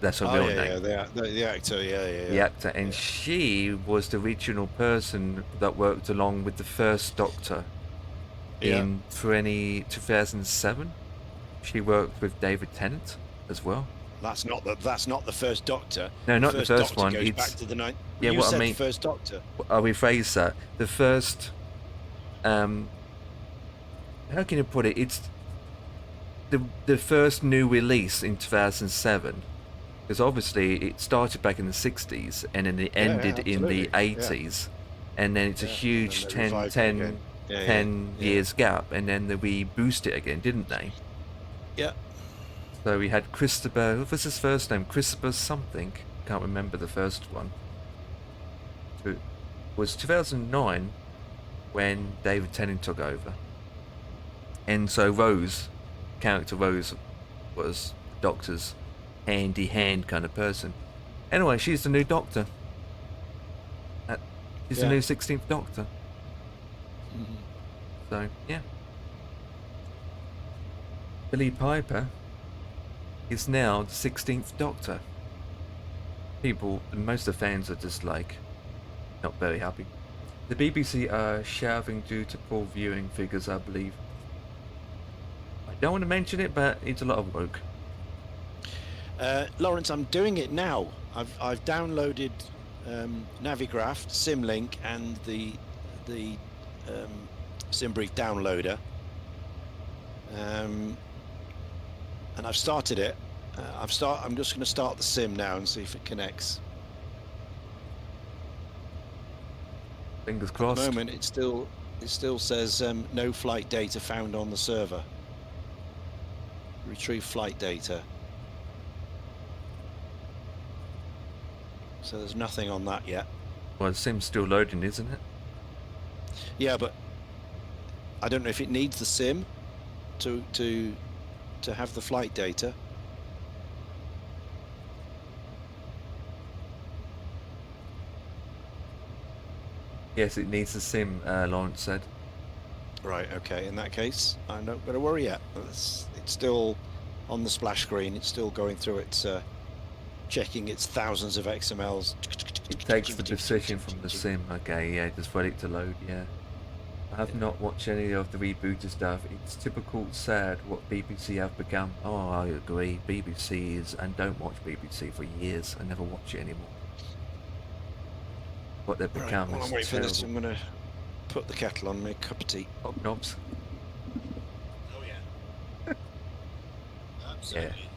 That's her real name. Yeah, the actor, yeah. The actor, and she was the original person that worked along with the first Doctor in 2007. She worked with David Tennant as well. That's not the first Doctor. No, not the first Doctor one. Goes It's back to the night. yeah, You what I said mean- the first Doctor. I'll rephrase that. The first, how can you put it? It's the first new release in 2007, because obviously it started back in the 60s and then it ended in the absolutely. 80s, and then it's a Yeah, huge and then they 10, revived it 10, again. Yeah, 10 yeah. years gap, and then they reboosted it again, didn't they? Yeah. So we had Christopher, what was his first name? Christopher something. Can't remember the first one. It was 2009 when David Tennant took over. And so character Rose, was Doctor's handy-hand kind of person. Anyway, she's the new Doctor. She's the Yeah. new 16th Doctor. Mhm. So, yeah. Billie Piper is now the 16th Doctor. people, most of the fans are just like not very happy. The BBC are shelving due to poor viewing figures, I believe. I don't want to mention it, but it's a lot of work. Lawrence, I'm doing it now. I've downloaded Navigraph, Simlink, and the SimBrief downloader, and I've started it. I'm just going to start the sim now and see if it connects. Fingers At crossed. the moment, it still says no flight data found on the server. Retrieve flight data. So there's nothing on that yet. Well, the sim's still loading, isn't it? Yeah, but I don't know if it needs the sim to have the flight data. Yes, it needs the sim, Lawrence said. Right, okay, in that case, I'm not going to worry yet. It's still on the splash screen, it's still going through its, checking its thousands of XMLs. It takes the decision from the sim. Okay, yeah, just ready to load, yeah. I have not watched any of the rebooted stuff. It's typical sad what BBC have become. Oh, I agree. BBC is, and don't watch BBC for years. I never watch it anymore. What they've become While is I'm waiting for this, terrible. I'm going to put the kettle on, make a cup of tea. Hot knobs. Oh yeah. Absolutely.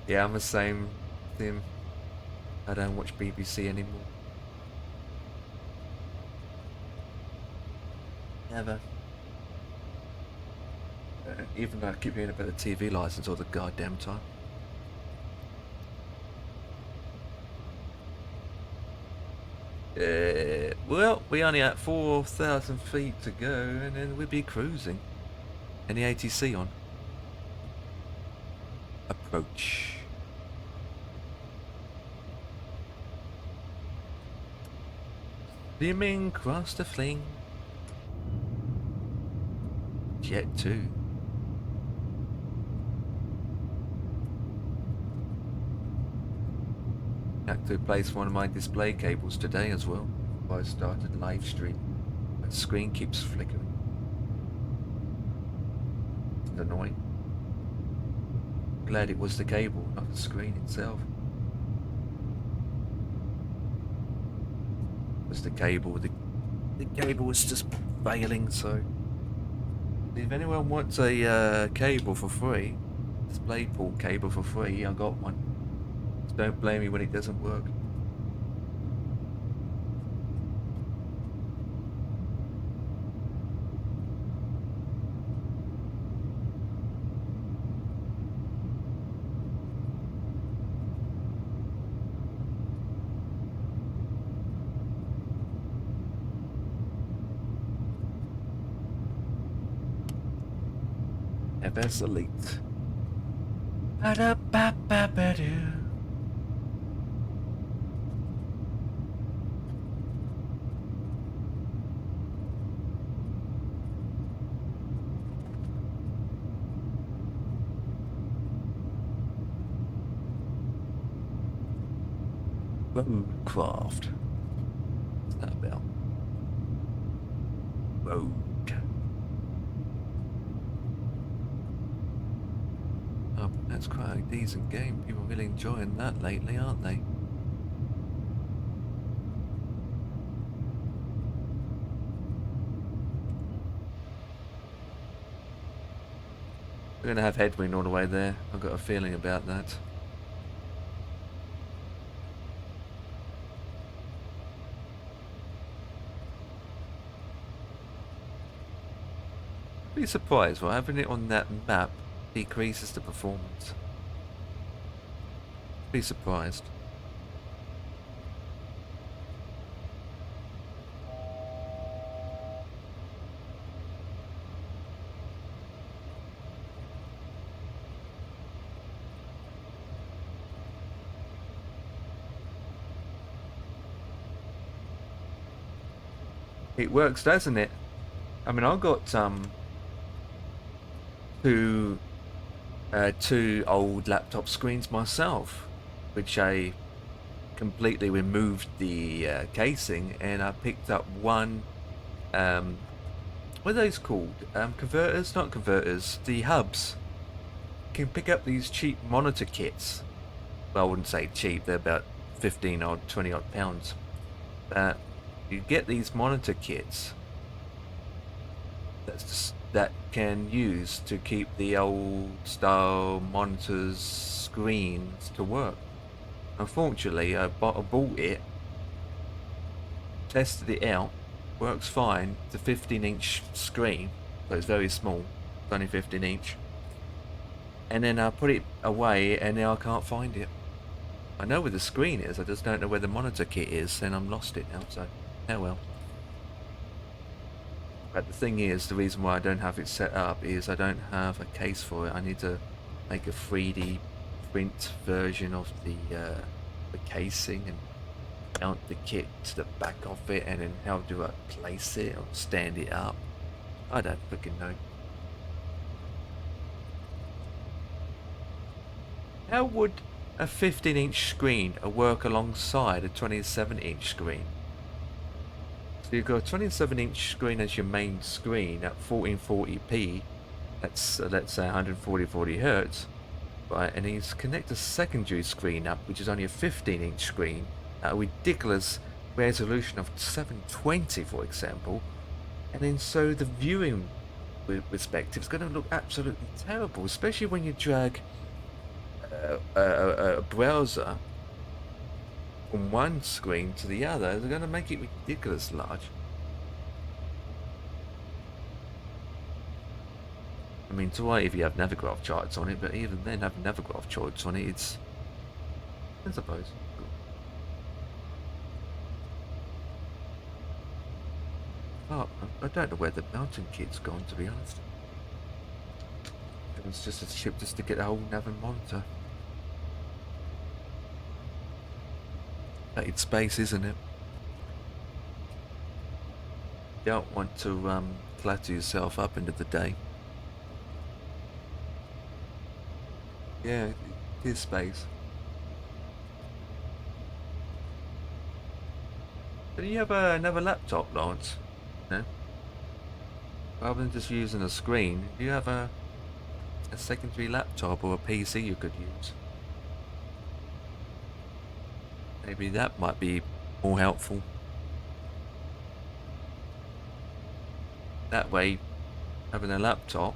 Yeah, I'm the same. Sim. I don't watch BBC anymore. Never. Even though I keep hearing about the TV license all the goddamn time. Well, we only at 4,000 feet to go, and then we'll be cruising. Any ATC on? Approach. Steaming across the fling. Jet 2. Had to replace one of my display cables today as well. Before I started live stream. My screen keeps flickering. It's annoying. Glad it was the cable, not the screen itself. It was the cable. The cable was just failing, so if anyone wants a cable for free, DisplayPort cable for free, I got one. So don't blame me when it doesn't work. FS Elite. Ba-da-ba-ba-ba-doo. Roadcraft. What's that about? Road. Oh, that's quite a decent game. People are really enjoying that lately, aren't they? We're going to have headwind all the way there. I've got a feeling about that. Be surprised, well, having it on that map decreases the performance. Be surprised. It works, doesn't it? I mean, I got to two old laptop screens myself, which I completely removed the casing, and I picked up one. What are those called? Converters? Not converters. The hubs. You can pick up these cheap monitor kits. Well, I wouldn't say cheap. They're about 15 odd, 20 odd pounds. You get these monitor kits that can use to keep the old style monitors screens to work. Unfortunately, I bought it, tested it out, works fine. It's a 15-inch screen, so it's very small. It's only 15-inch. And then I put it away, and now I can't find it. I know where the screen is, I just don't know where the monitor kit is, and I'm lost it now, so oh well. But the thing is, the reason why I don't have it set up is I don't have a case for it. I need to make a 3D print version of the casing and mount the kit to the back of it, and then how do I place it or stand it up? I don't freaking know. How would a 15-inch screen work alongside a 27-inch screen? So you've got a 27-inch screen as your main screen at 1440p. That's let's say 140 hertz, right? And he's connect a secondary screen up, which is only a 15-inch screen at a ridiculous resolution of 720, for example. And then so the viewing perspective is going to look absolutely terrible, especially when you drag a browser from one screen to the other. They're going to make it ridiculous large. I mean, it's alright if you have Navigraph charts on it, but even then, having Navigraph charts on it, it's, I suppose. Oh, I don't know where the mountain kit's gone, to be honest. It was just a chip just to get the whole nav and monitor. It's space, isn't it? You don't want to clutter yourself up into the day. Yeah, it is space. Do you have another laptop, Lawrence? No? Rather than just using a screen, do you have a secondary laptop or a PC you could use? Maybe that might be more helpful. That way, having a laptop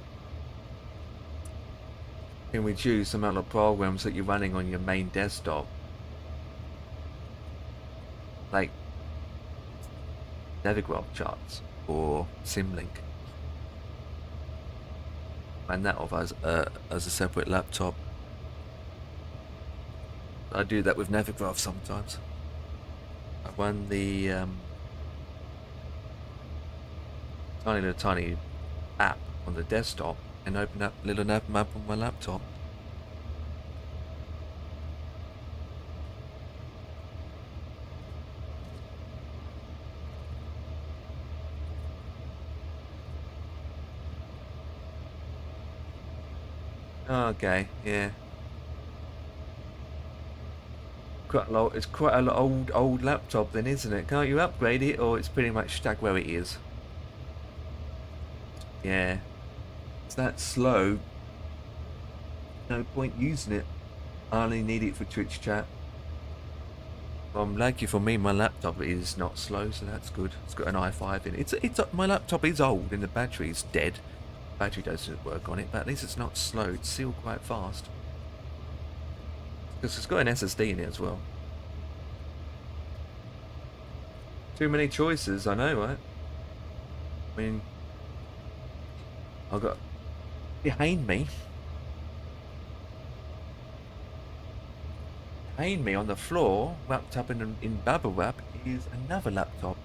can reduce the amount of programs that you're running on your main desktop. Like Navigraph charts or Symlink. And that off as a separate laptop. I do that with Navigraph sometimes. I run the tiny app on the desktop and open up little nav map on my laptop. Okay, yeah. It's quite a lot old laptop then, isn't it? Can't you upgrade it, or it's pretty much stuck where it is? Yeah. It's that slow. No point using it. I only need it for Twitch chat. Well, lucky for me, my laptop is not slow, so that's good. It's got an i5 in it. My laptop is old and the battery's dead. Battery doesn't work on it, but at least it's not slow. It's still quite fast. Because it's got an SSD in it as well. Too many choices, I know, right? I mean, I've got behind me on the floor, wrapped up in bubble wrap, is another laptop,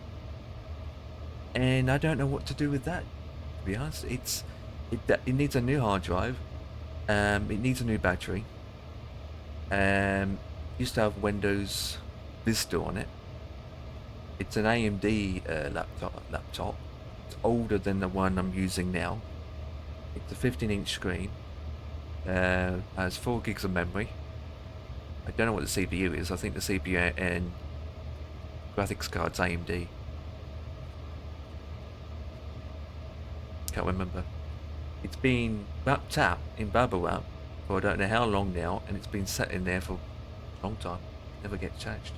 and I don't know what to do with that. To be honest, it needs a new hard drive. It needs a new battery. Used to have Windows Vista on it. It's an AMD laptop. It's older than the one I'm using now. It's a 15-inch screen. Has 4 gigs of memory. I don't know what the CPU is. I think the CPU and graphics card's AMD. Can't remember. It's been wrapped up in bubble wrap for I don't know how long now, and it's been sat in there for a long time. Never gets changed.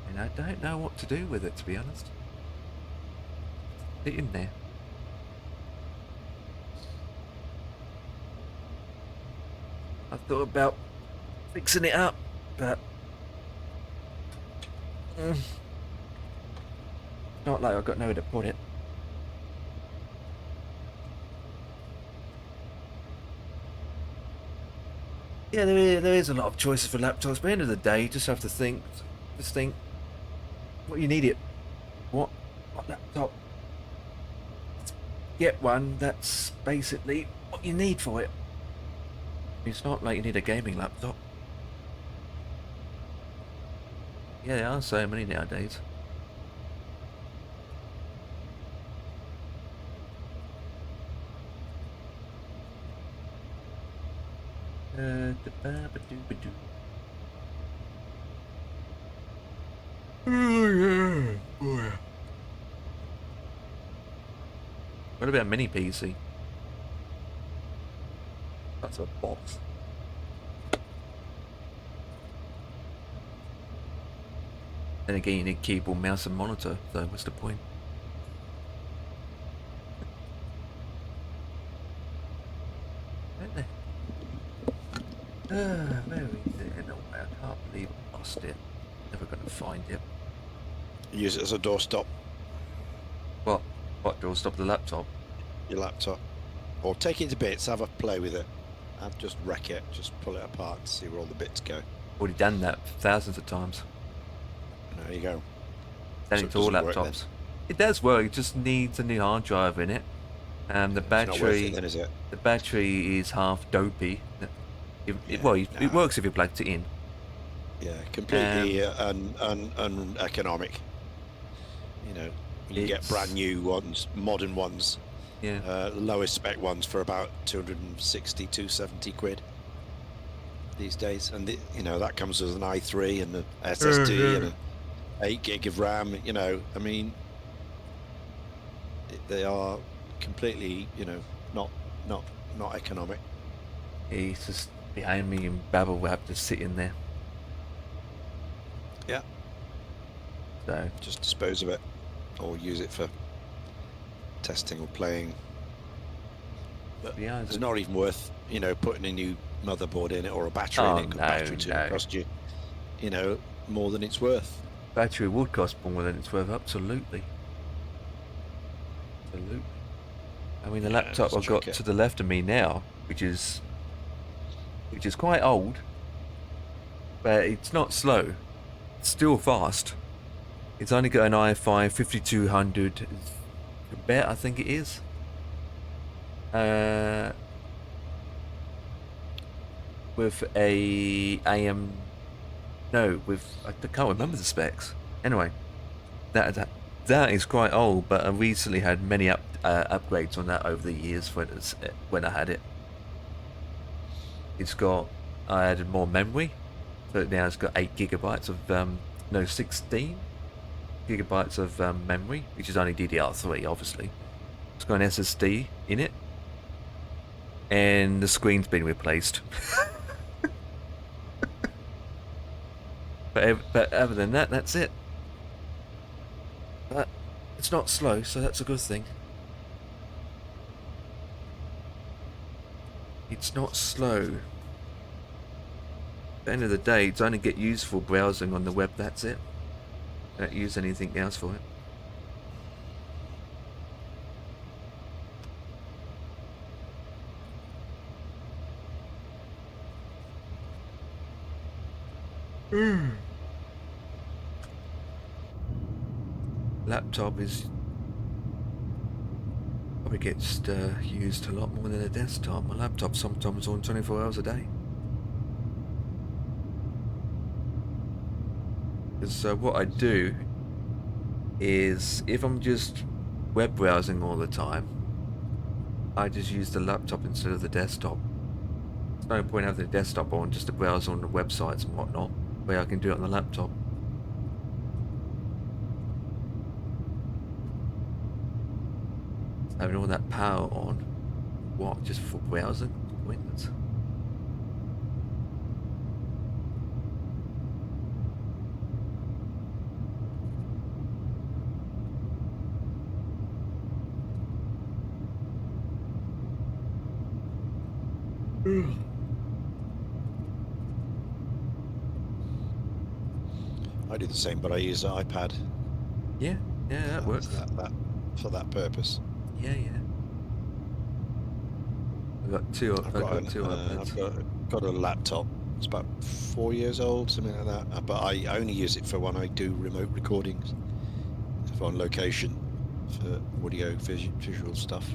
And I don't know what to do with it, to be honest. It's in there. I thought about fixing it up, but not like I've got nowhere to put it. Yeah, there is a lot of choices for laptops, but at the end of the day, you just have to think, what you need it. What laptop? Get one that's basically what you need for it. It's not like you need a gaming laptop. Yeah, there are so many nowadays. What about mini PC? That's a box. Then again, you need keyboard, mouse, and monitor. So what's the point? Where is it? No way, I can't believe I lost it. Never gonna find it. Use it as a doorstop, What? What? Do I stop the laptop? your laptop. Or take it to bits, have a play with it. And just wreck it, just pull it apart and see where all the bits go. Already done that thousands of times. There you go. Done So it it to all doesn't work then? laptops. It does work. It just needs a new hard drive in it. And the It's not worth battery. it then, is it? The battery is half dopey. Yeah, Well, it nah. works if you plugged it in. Yeah, completely uneconomic. You know, you get It's- brand new ones, modern ones, Yeah. lowest spec ones for about 260, 270 quid these days. And, you know, that comes with an i3 and an SSD and an 8 gig of RAM. You know, I mean, they are completely, you know, not economic. He's just behind me in bubble wrap, just sitting there. Yeah. So Just dispose of it or use it for testing or playing. But yeah, it's not even worth, you know, putting a new motherboard in it or a battery Oh, in it. 'Cause no, battery to no. cost you, you know, more than it's worth. battery would cost more than it's worth. Absolutely. Absolutely. I mean, the Yeah, laptop just I've got chuck it. to the left of me now, which is quite old, but it's not slow. It's still fast. It's only got an i5 5200 bet, I think it is. With a AM, no, with I can't remember the specs. Anyway, that is quite old, but I recently had many upgrades on that over the years when I had it. I added more memory, so now it's got 8 gigabytes of 16 gigabytes of memory, which is only DDR3, obviously. It's got an SSD in it, and the screen's been replaced. But other than that, that's it. But it's not slow, so that's a good thing. It's not slow. At the end of the day, it's only get used for browsing on the web, that's it. Don't use anything else for it. Laptop is probably gets used a lot more than a desktop. My laptop sometimes on 24 hours a day. Because what I do is, if I'm just web browsing all the time, I just use the laptop instead of the desktop. There's no point having the desktop on just to browse on the websites and whatnot, where I can do it on the laptop. Having all that power on, what, just for browsing? Pointless. I do the same, but I use an iPad. Yeah, that works. That for that purpose. Yeah. I've got two iPads. I've got a laptop. It's about 4 years old, something like that. But I only use it for when I do remote recordings, if on location, for audio visual stuff.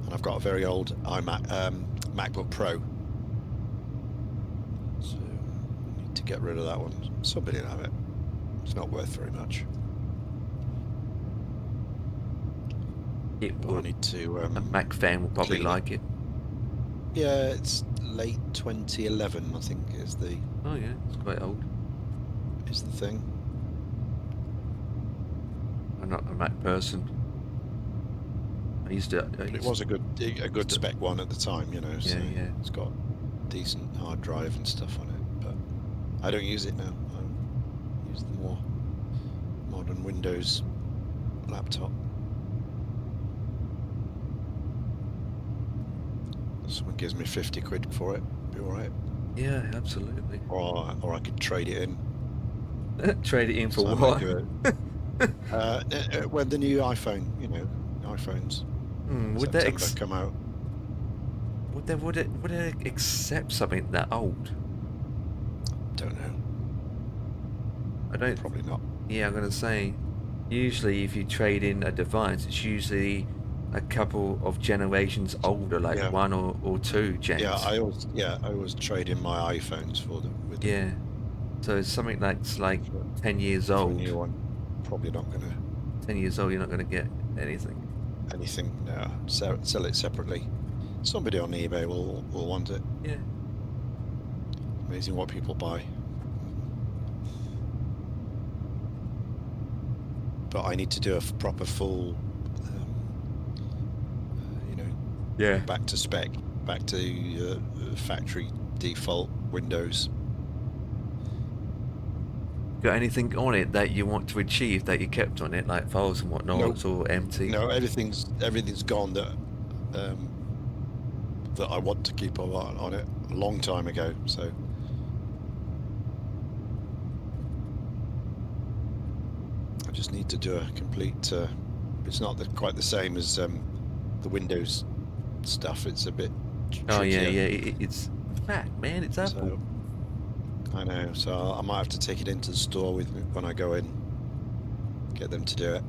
And I've got a very old MacBook Pro. So I need to get rid of that one. Somebody will have it. It's not worth very much. It But I would. need to. A Mac fan will probably clean it. like it. Yeah, it's late 2011, I think, is the Oh yeah, it's quite old. thing. I'm not a Mac person. I used to. But it was a good spec one at the time, you know. So Yeah. it's got decent hard drive and stuff on it, but I don't use it now. I use the more modern Windows laptop. Someone gives me 50 quid for it, be all right. Yeah, absolutely. Or I could trade it in. Trade it in for So I what? do it. When the new iPhone, iPhones Would they September come out. would they accept something that old? Don't know. I don't. Probably not. Yeah, I'm gonna say. Usually, if you trade in a device, it's usually a couple of generations older, like Yeah. one or two gens. Yeah, I always trade in my iPhones for them. With Yeah. So it's something that's like 10 years for a old. new one. Probably not gonna 10 years old, you're not gonna get anything. anything. No, sell it separately. Somebody on eBay will want it. Yeah. Amazing what people buy. But I need to do a proper full, Yeah. back to spec, back to factory default Windows. Got anything on it that you want to achieve that you kept on it, like files and whatnot, Nope. it's all empty? No, everything's gone that that I want to keep on it a long time ago. So I just need to do a complete. It's not quite the same as the Windows stuff. It's a bit. Oh yeah, trickier. it's Mac, man, it's Apple. So, I know. So I might have to take it into the store with me when I go in. Get them to do it.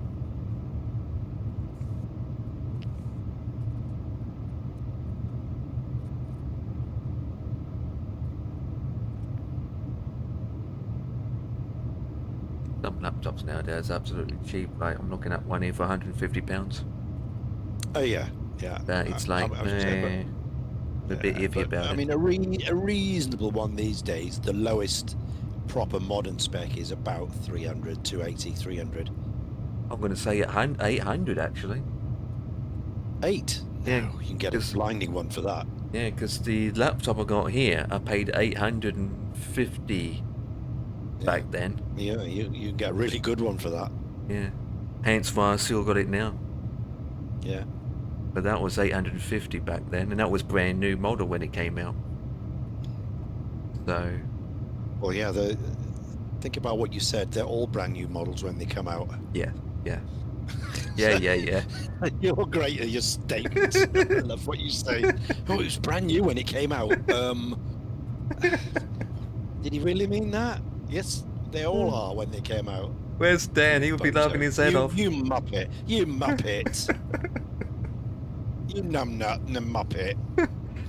Some laptops nowadays are absolutely cheap. Like I'm looking at one here for £150. Oh yeah, yeah. But it's like I was gonna say, a bit iffy but, about I it. mean, a reasonable one these days, the lowest proper modern spec is about 300, 280, 300. I'm going to say 800 actually. 8? Yeah, No, you can get a because- blinding one for that. Yeah, because the laptop I got here, I paid 850 back then. Yeah, you can get a really good one for that. Yeah, hence why I still got it now. Yeah. But that was 850 back then, and that was brand new model when it came out. So Well, yeah. Think about what you said. They're all brand new models when they come out. yeah. You're great at your statements. I love what you say. Oh, it was brand new when it came out. Did he really mean that? Yes, they all are when they came out. Where's Dan? He would be laughing his head off. You muppet. You muppet. You numbnut muppet. For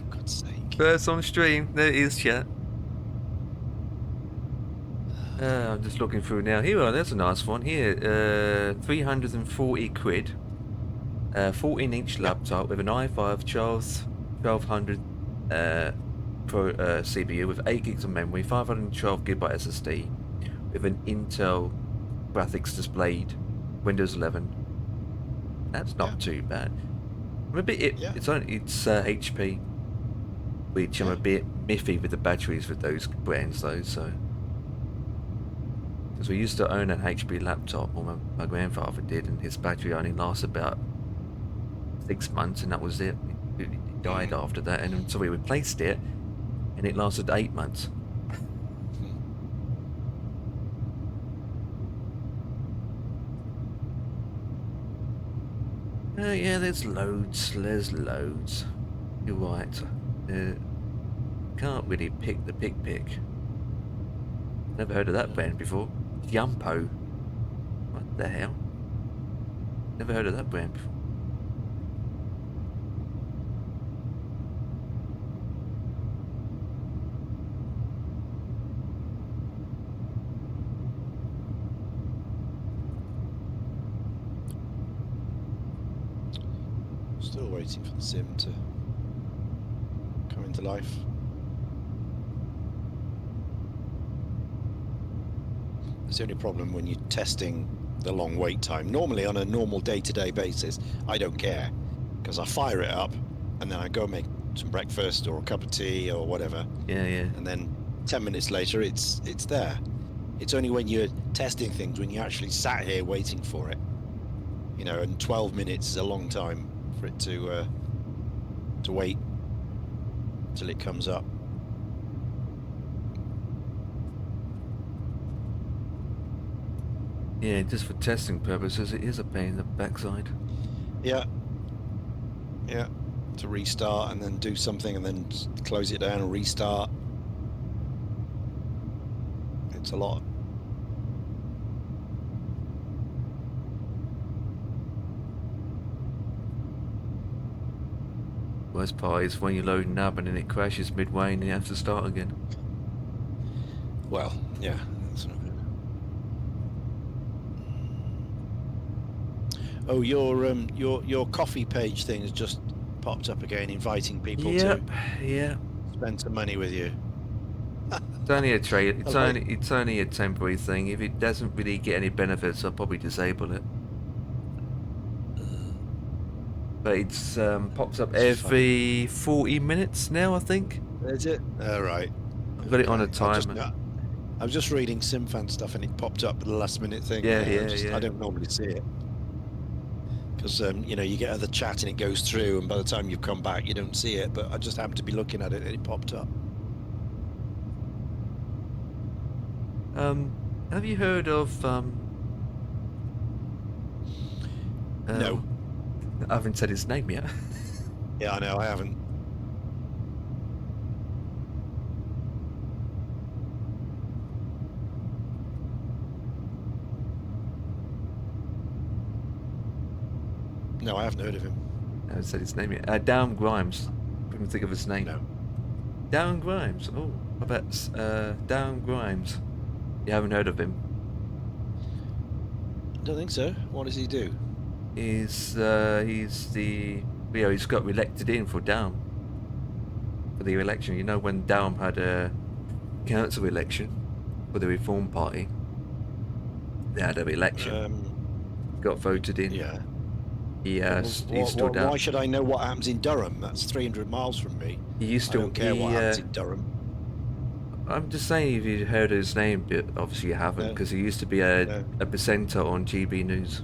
God's sake. First on stream, there it is, chat. I'm just looking through now. Here, there's a nice one here. 340 quid. A 14-inch laptop with an i5 1200 Pro CPU with 8 gigs of memory, 512GB SSD, with an Intel graphics displayed, Windows 11. That's not too bad. I'm a bit. It's HP, which I'm a bit miffy with the batteries with those brands though. So, because we used to own an HP laptop, or my grandfather did, and his battery only lasts about 6 months, and that was it. It died after that, and so we replaced it, and it lasted 8 months. Yeah, there's loads. You're right. Can't really pick the pick. Never heard of that brand before. Yumpo. What the hell? Never heard of that brand before. Still waiting for the sim to come into life. It's the only problem when you're testing the long wait time. Normally on a normal day-to-day basis, I don't care, because I fire it up and then I go make some breakfast or a cup of tea or whatever. Yeah. And then 10 minutes later, it's there. It's only when you're testing things, when you actually sat here waiting for it, you know, and 12 minutes is a long time for it to wait till it comes up. Yeah, just for testing purposes, it is a pain in the backside. Yeah. To restart and then do something and then close it down and restart. It's a lot. Worst part is when you're loading up and then it crashes midway and you have to start again. Well, yeah, that's not good. Oh, your coffee page thing has just popped up again, inviting people to spend some money with you. It's only a trade. Okay. It's only a temporary thing. If it doesn't really get any benefits, I'll probably disable it. But it's pops up every 40 minutes now, I think. Is it? All right. I've got it on a timer. I was just reading SimFan stuff and it popped up with the last minute thing. Yeah. I don't normally see it. Because, you know, you get other chat and it goes through and by the time you've come back, you don't see it. But I just happened to be looking at it and it popped up. Have you heard of No. I haven't said his name yet. Yeah, I know, I haven't. No, I haven't heard of him. I haven't said his name yet. Darren Grimes. Couldn't think of his name. No. Darren Grimes. Oh, I bet Darren Grimes. You haven't heard of him? I don't think so. What does he do? He's got elected in for Down for the election. You know, when Down had a council election for the Reform Party, they had an election. Got voted in. Yeah. He stood out. Why should I know what happens in Durham? That's 300 miles from me. He used to. I don't care what happens in Durham. I'm just saying, if you heard his name, but obviously you haven't, because he used to be a presenter on GB News.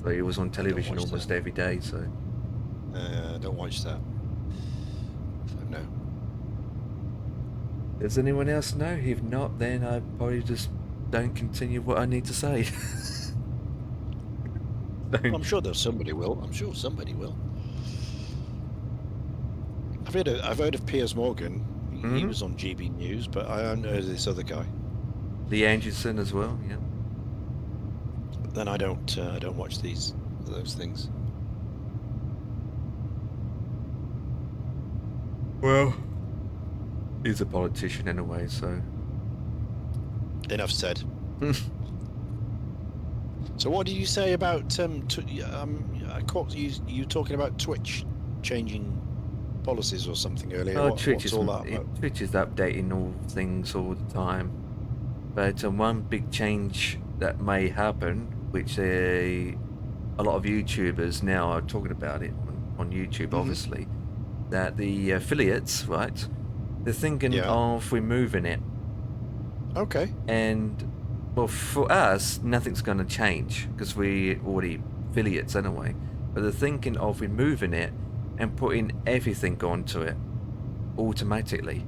So he was on television almost every day. So. I don't watch that. So no. Does anyone else know? If not, then I probably just don't continue what I need to say. I'm sure there's somebody will. I'm sure somebody will. I've heard of Piers Morgan. He was on GB News, but I haven't heard of this other guy. Lee Anderson as well, yeah. Then I don't watch those things. Well, he's a politician anyway, so. Enough said. So what did you say about I caught you talking about Twitch changing policies or something earlier. Oh, What's all that about? Twitch is updating all things all the time. But one big change that may happen, which a lot of YouTubers now are talking about it on YouTube, obviously, that the affiliates, right, they're thinking Yeah. of removing it. Okay. And, well, for us, nothing's going to change because we already affiliates anyway. But they're thinking of removing it and putting everything onto it automatically.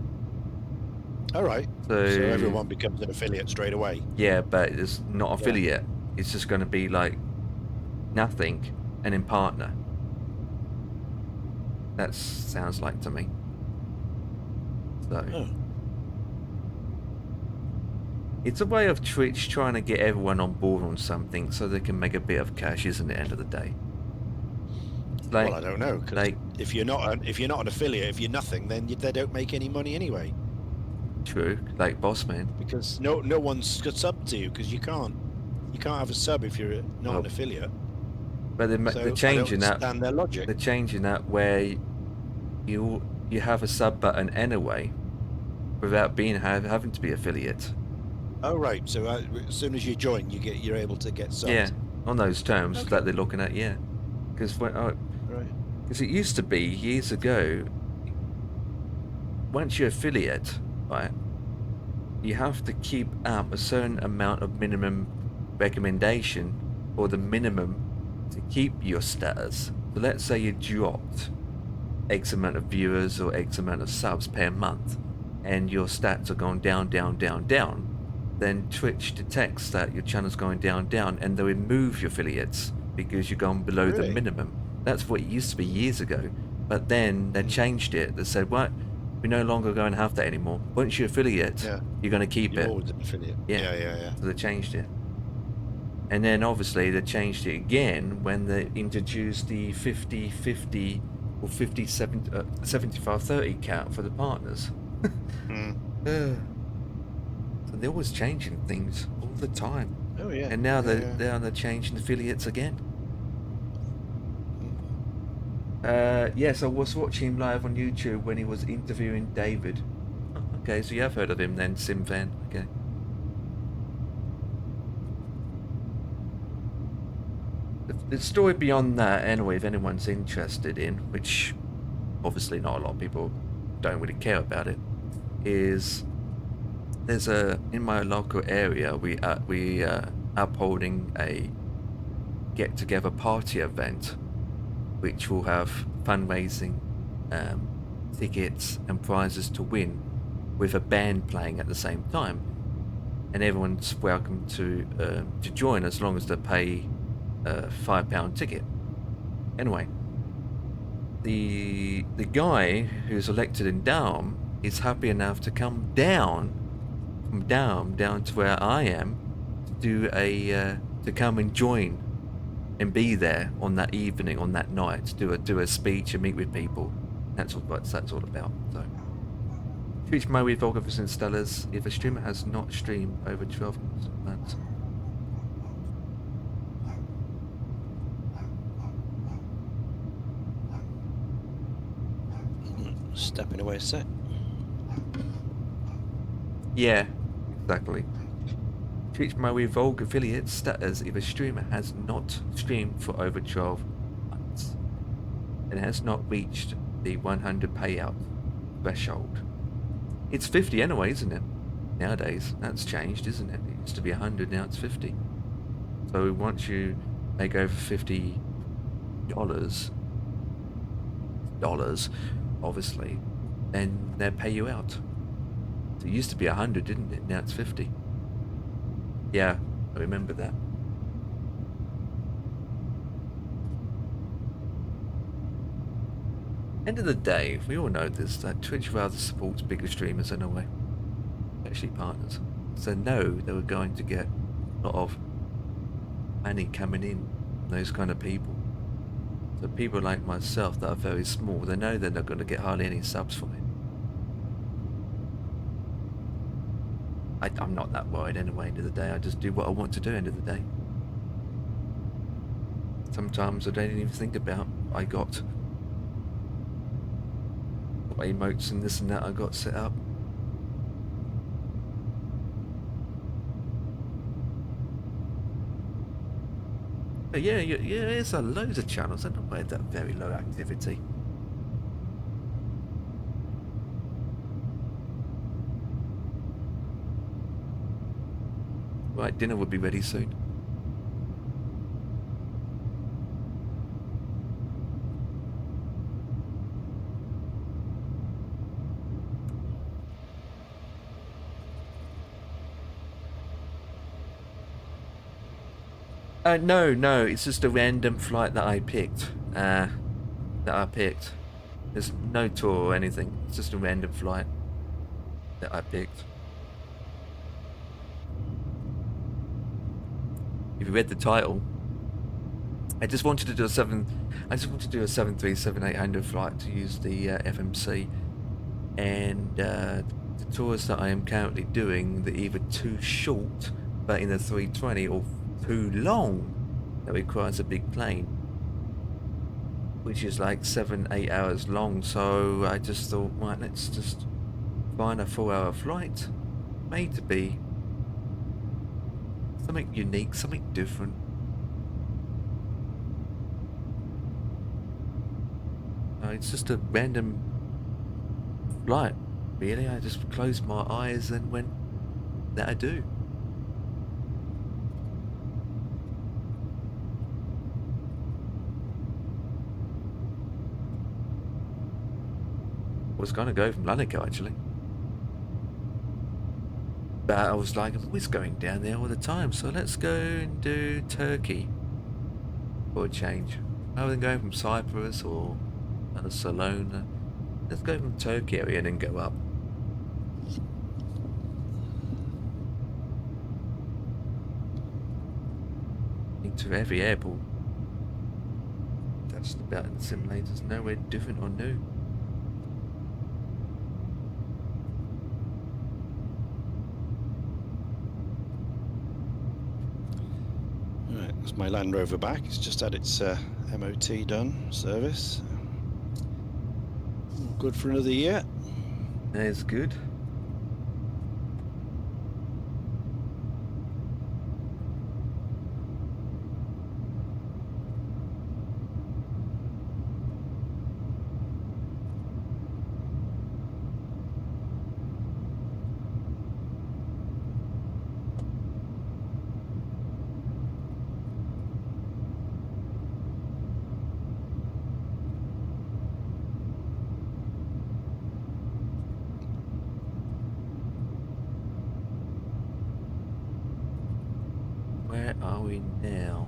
All right. So everyone becomes an affiliate straight away. yeah, but it's not affiliate. It's just going to be like nothing and then partner. That sounds like to me. So Oh. it's a way of Twitch trying to get everyone on board on something so they can make a bit of cash, isn't it? End of the day. Like, Well, I don't know. 'Cause like if you're not an affiliate, if you're nothing, then they don't make any money anyway. true, like Bossman. Because no one's got sub to you because you can't have a sub if you're not Well, an affiliate. But they're So changing I don't that. understand their logic. They're changing that where you have a sub button anyway, without being having to be affiliate. Oh right. So as soon as you join, you're able to get subs. Yeah, on those terms Okay. that they're looking at. Yeah, because Right. it used to be years ago. Once you're affiliate, right, you have to keep up a certain amount of minimum recommendation or the minimum to keep your status. So let's say you dropped X amount of viewers or X amount of subs per month and your stats are going down, down, down, down, then Twitch detects that your channel's going down, down, and they remove your affiliates because you're going below the Really? minimum. That's what it used to be years ago. But then they changed it. They said, what? We're no longer going to have that anymore. Once you're affiliate, Yeah. you're going to keep You're it. always an affiliate. Yeah. Yeah. So they changed it. And then obviously they changed it again when they introduced the 50-50 or 75-30 count for the partners. Mm. So they're always changing things all the time. Oh yeah. And now yeah. they're changing affiliates again. Yes, I was watching him live on YouTube when he was interviewing David. Okay, so you have heard of him then, Sim fan. Okay. The story beyond that, anyway, if anyone's interested in, which obviously not a lot of people don't really care about it, is there's in my local area we upholding a get-together party event, which will have fundraising, tickets and prizes to win, with a band playing at the same time, and everyone's welcome to join as long as they pay a £5 ticket. Anyway, the guy who's elected in Down is happy enough to come down from down to where I am to do to come and join and be there on that evening, on that night, do a speech and meet with people. That's what that's all about. So, Twitch my with Volgovis and Stellars. If a streamer has not streamed over 12 months. Stepping away a sec. Yeah, exactly. Twitch my with Volg affiliate status if a streamer has not streamed for over 12 months and has not reached the 100 payout threshold. It's 50 anyway, isn't it? Nowadays, that's changed, isn't it? It used to be 100, now it's 50. So once you make over $50, obviously, then they'll pay you out. So it used to be 100, didn't it? Now it's 50. Yeah, I remember that. End of the day, we all know this, that Twitch rather supports bigger streamers in a way. Actually partners. So know they were going to get a lot of money coming in from those kind of people. So people like myself that are very small, they know they're not going to get hardly any subs from it. I'm not that worried anyway, end of the day. I just do what I want to do, end of the day. Sometimes I don't even think about I got what emotes and this and that I got set up. But yeah, there's loads of channels. I don't know why that very low activity. Right, dinner will be ready soon. No, it's just a random flight that I picked. There's no tour or anything. It's just a random flight that I picked. If you read the title, I just wanted to do a 737-800 flight to use the FMC, and the tours that I am currently doing, they're either too short, but in the 320, or too long, that requires a big plane, which is like 7-8 hours long. So I just thought, right, let's just find a 4-hour flight made to be something unique, something different. It's just a random flight, really. I just closed my eyes and went, that I do. I was going to go from Lanico actually, but I was like, I'm always going down there all the time, so let's go and do Turkey for a change. Rather than going from Cyprus or Salona, let's go from Turkey area and then go up. Into every airport. That's about in the simulators, nowhere different or new. Right, that's my Land Rover back. It's just had its MOT done, service. All good for another year. That's good. Where are we now?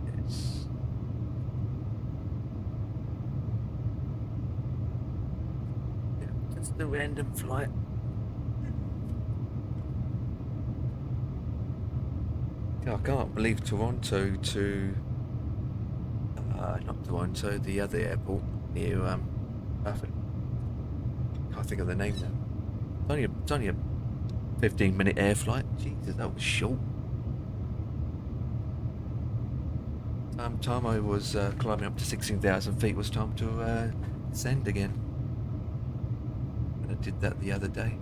Yes. Yeah, just a random flight. I can't believe Toronto to not Toronto, the other airport near Baffin. Can't think of the name now. It's only a 15-minute air flight. Jesus, that was short. Time I was climbing up to 16,000 feet was time to descend again. And I did that the other day.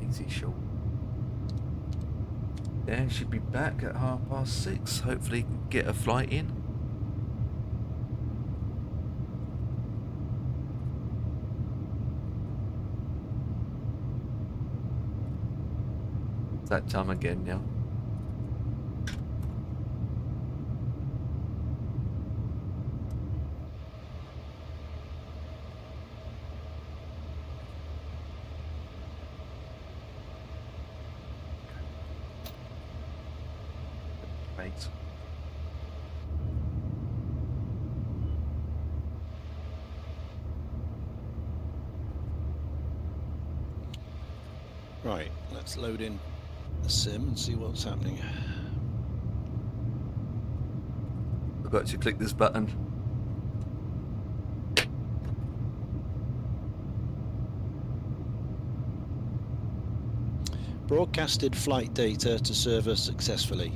Easy short. Yeah, should be back at 6:30. Hopefully get a flight in. It's that time again now. Right. Right, let's load in the sim and see what's happening. Forgot to click this button. Broadcasted flight data to server successfully.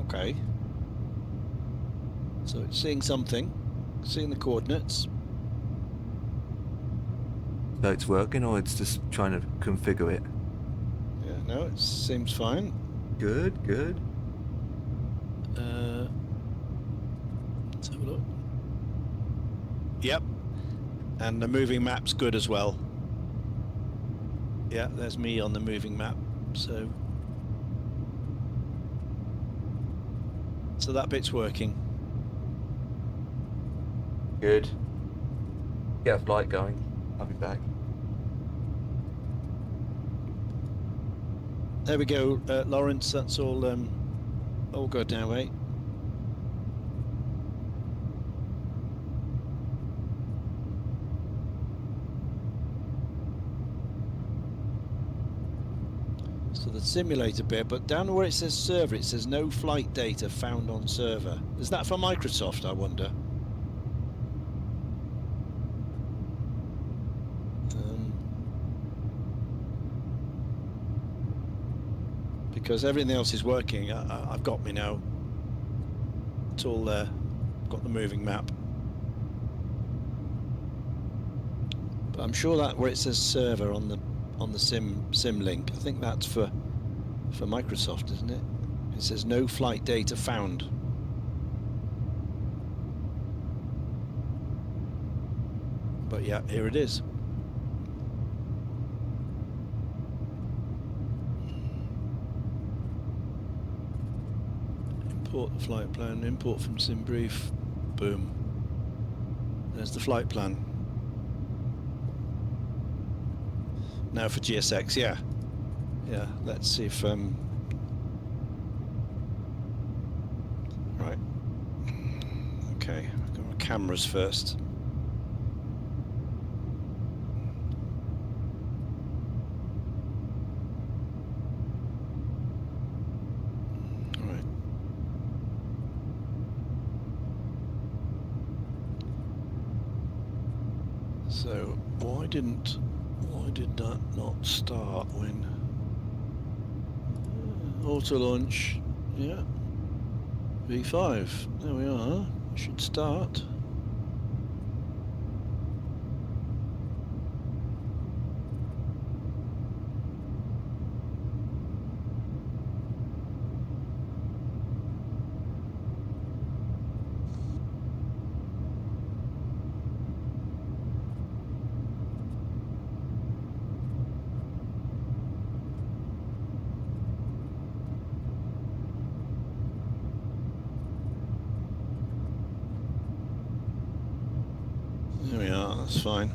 Okay. So it's seeing something, seeing the coordinates. So it's working, or it's just trying to configure it? Yeah, no, it seems fine. Good, good. Let's have a look. Yep. And the moving map's good as well. Yeah, there's me on the moving map. So that bit's working. Good. Get a flight going. I'll be back. There we go, Lawrence. That's all good now, eh? So the simulator bit, but down where it says server, it says no flight data found on server. Is that for Microsoft, I wonder? Because everything else is working. I've got me now. It's all there. Got the moving map. But I'm sure that where it says server on the sim link, I think that's for Microsoft, isn't it? It says no flight data found. But yeah, here it is. Import the flight plan, import from SimBrief, boom. There's the flight plan. Now for GSX, yeah. Yeah, let's see if, right. Okay, go on cameras first. So why did that not start when auto launch? Yeah, V5. There we are. Should start. There we are, that's fine.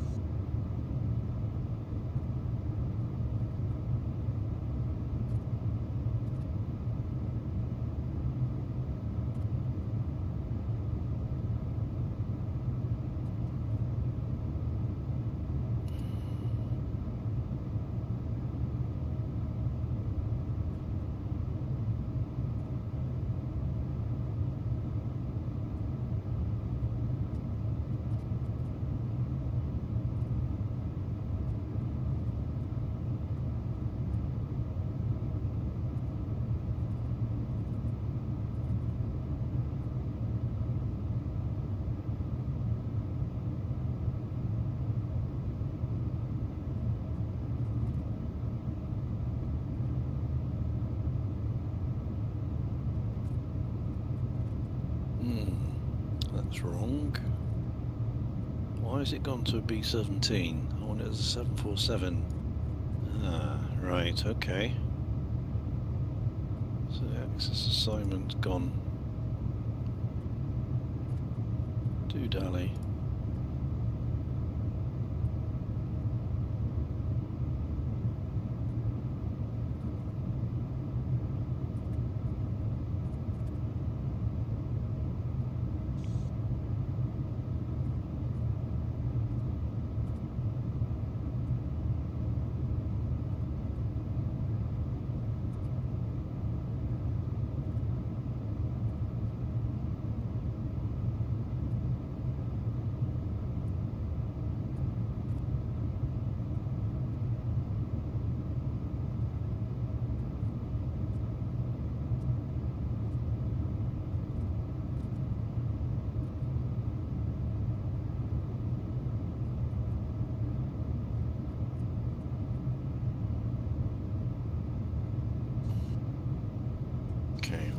That's wrong. Why has it gone to a B-17? I want it as a 747. Ah, right, okay. So the access assignment gone. Do-dally.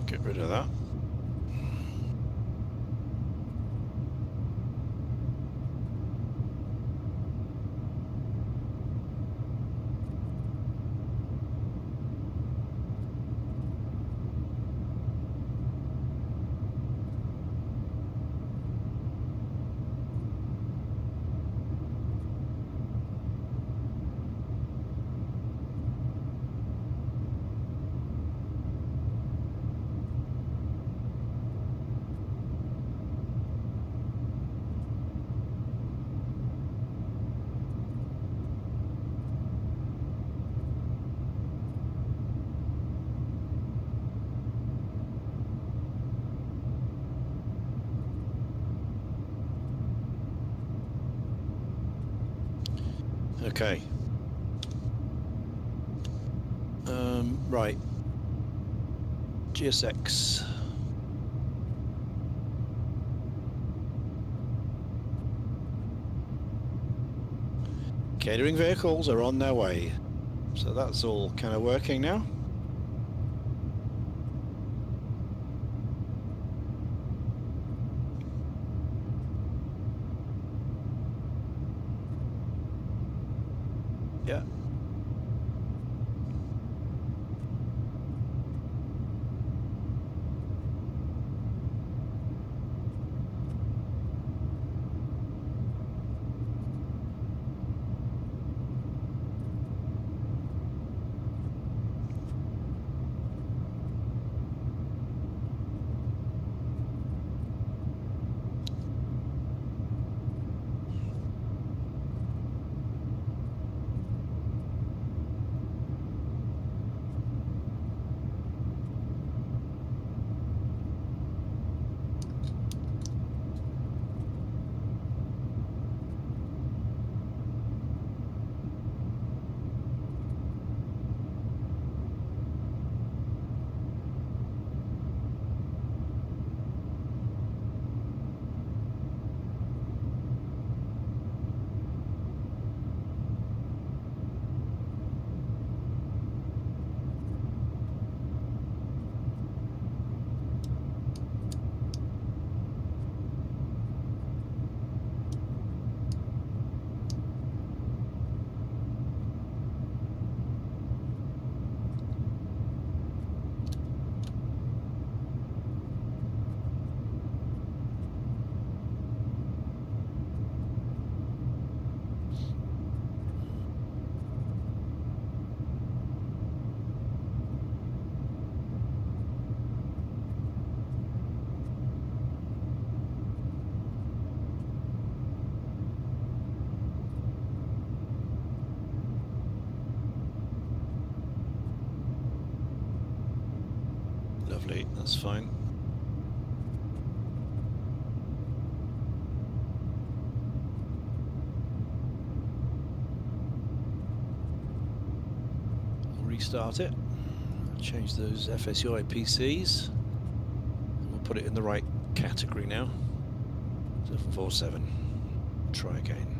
Get rid of that. Okay. Right. GSX. Catering vehicles are on their way. So that's all kind of working now. Yeah. Lovely, that's fine. I'll restart it. Change those FSUI PCs. We'll put it in the right category now. 747. Try again.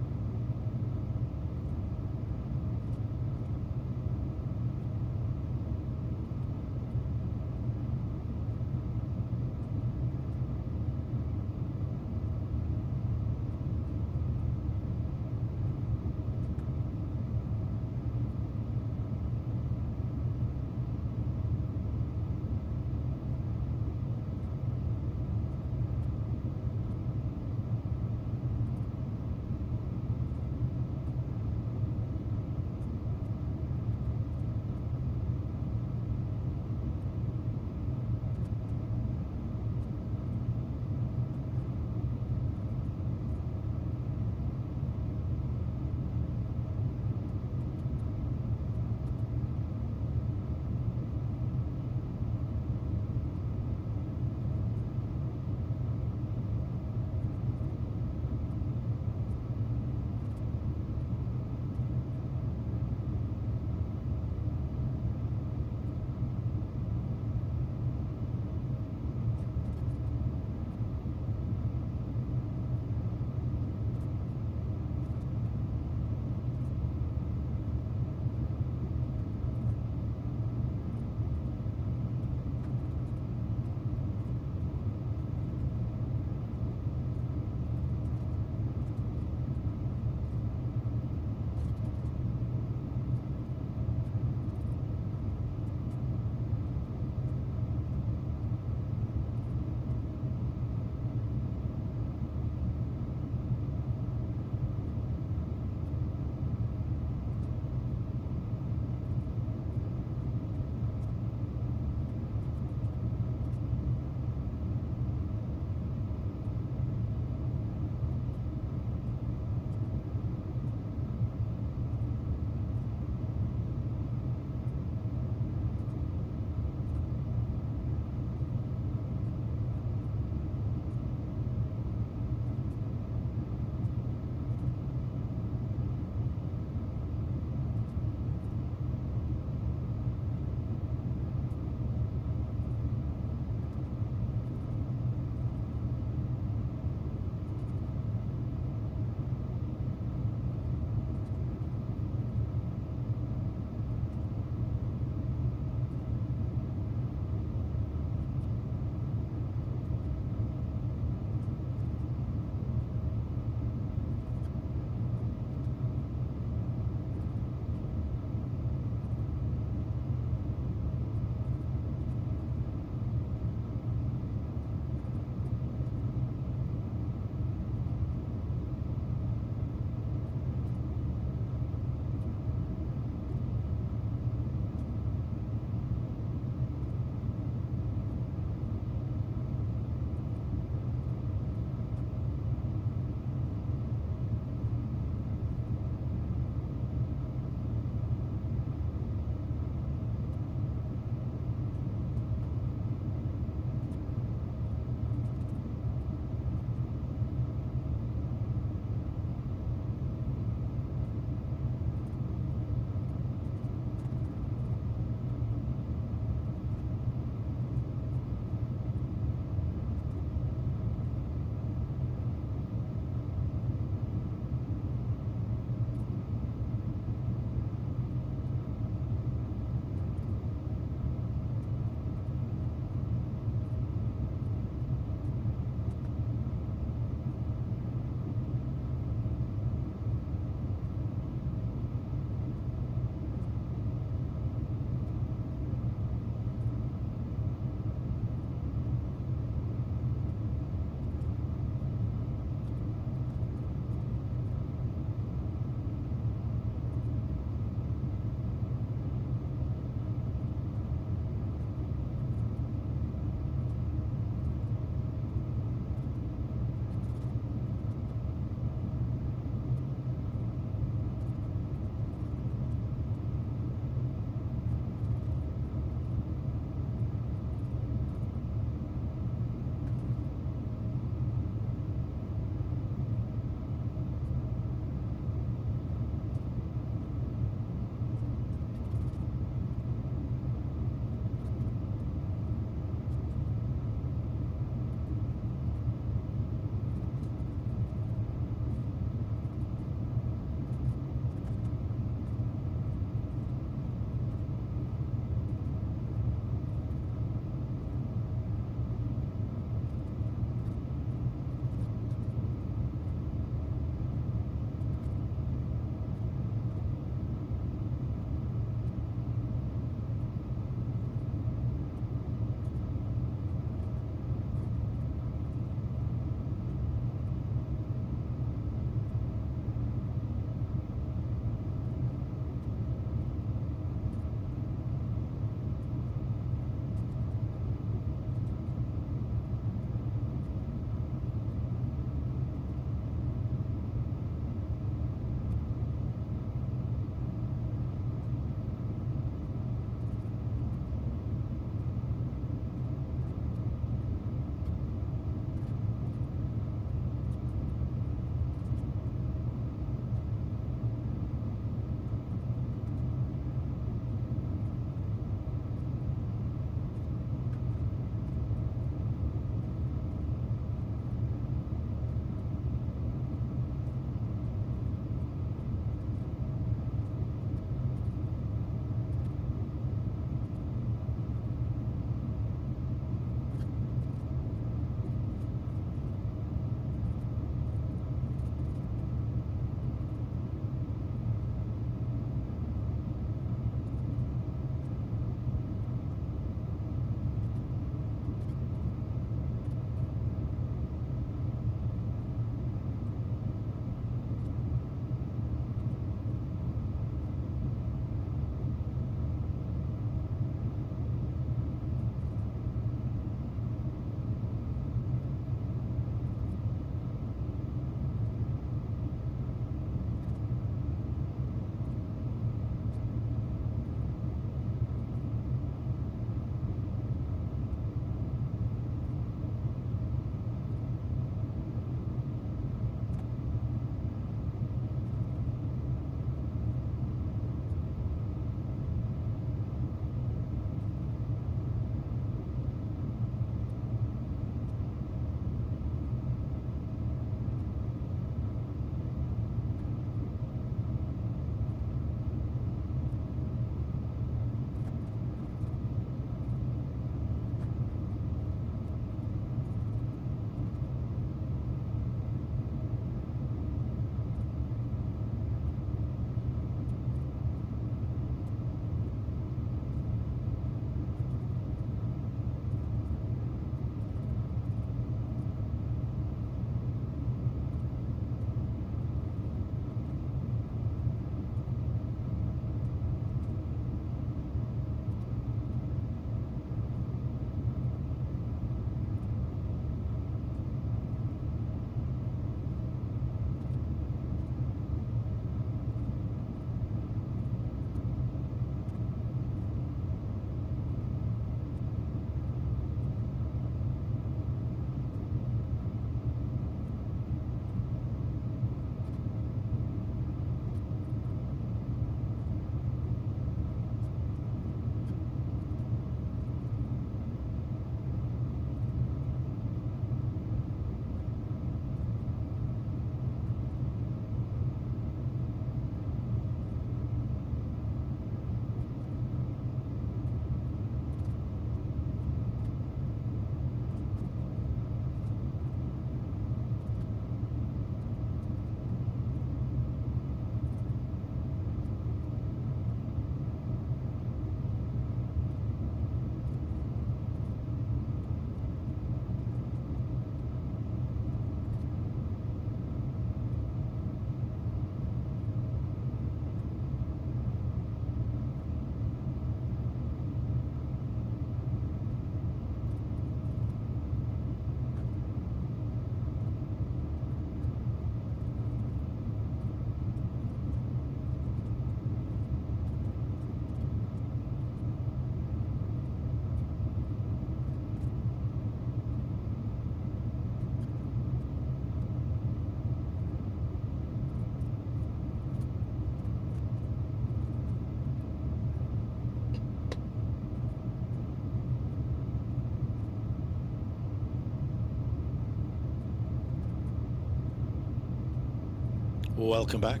Welcome back.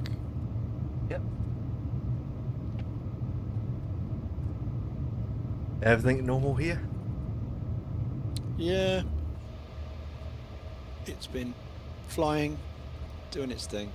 Yep. Everything normal here? Yeah. It's been flying, doing its thing.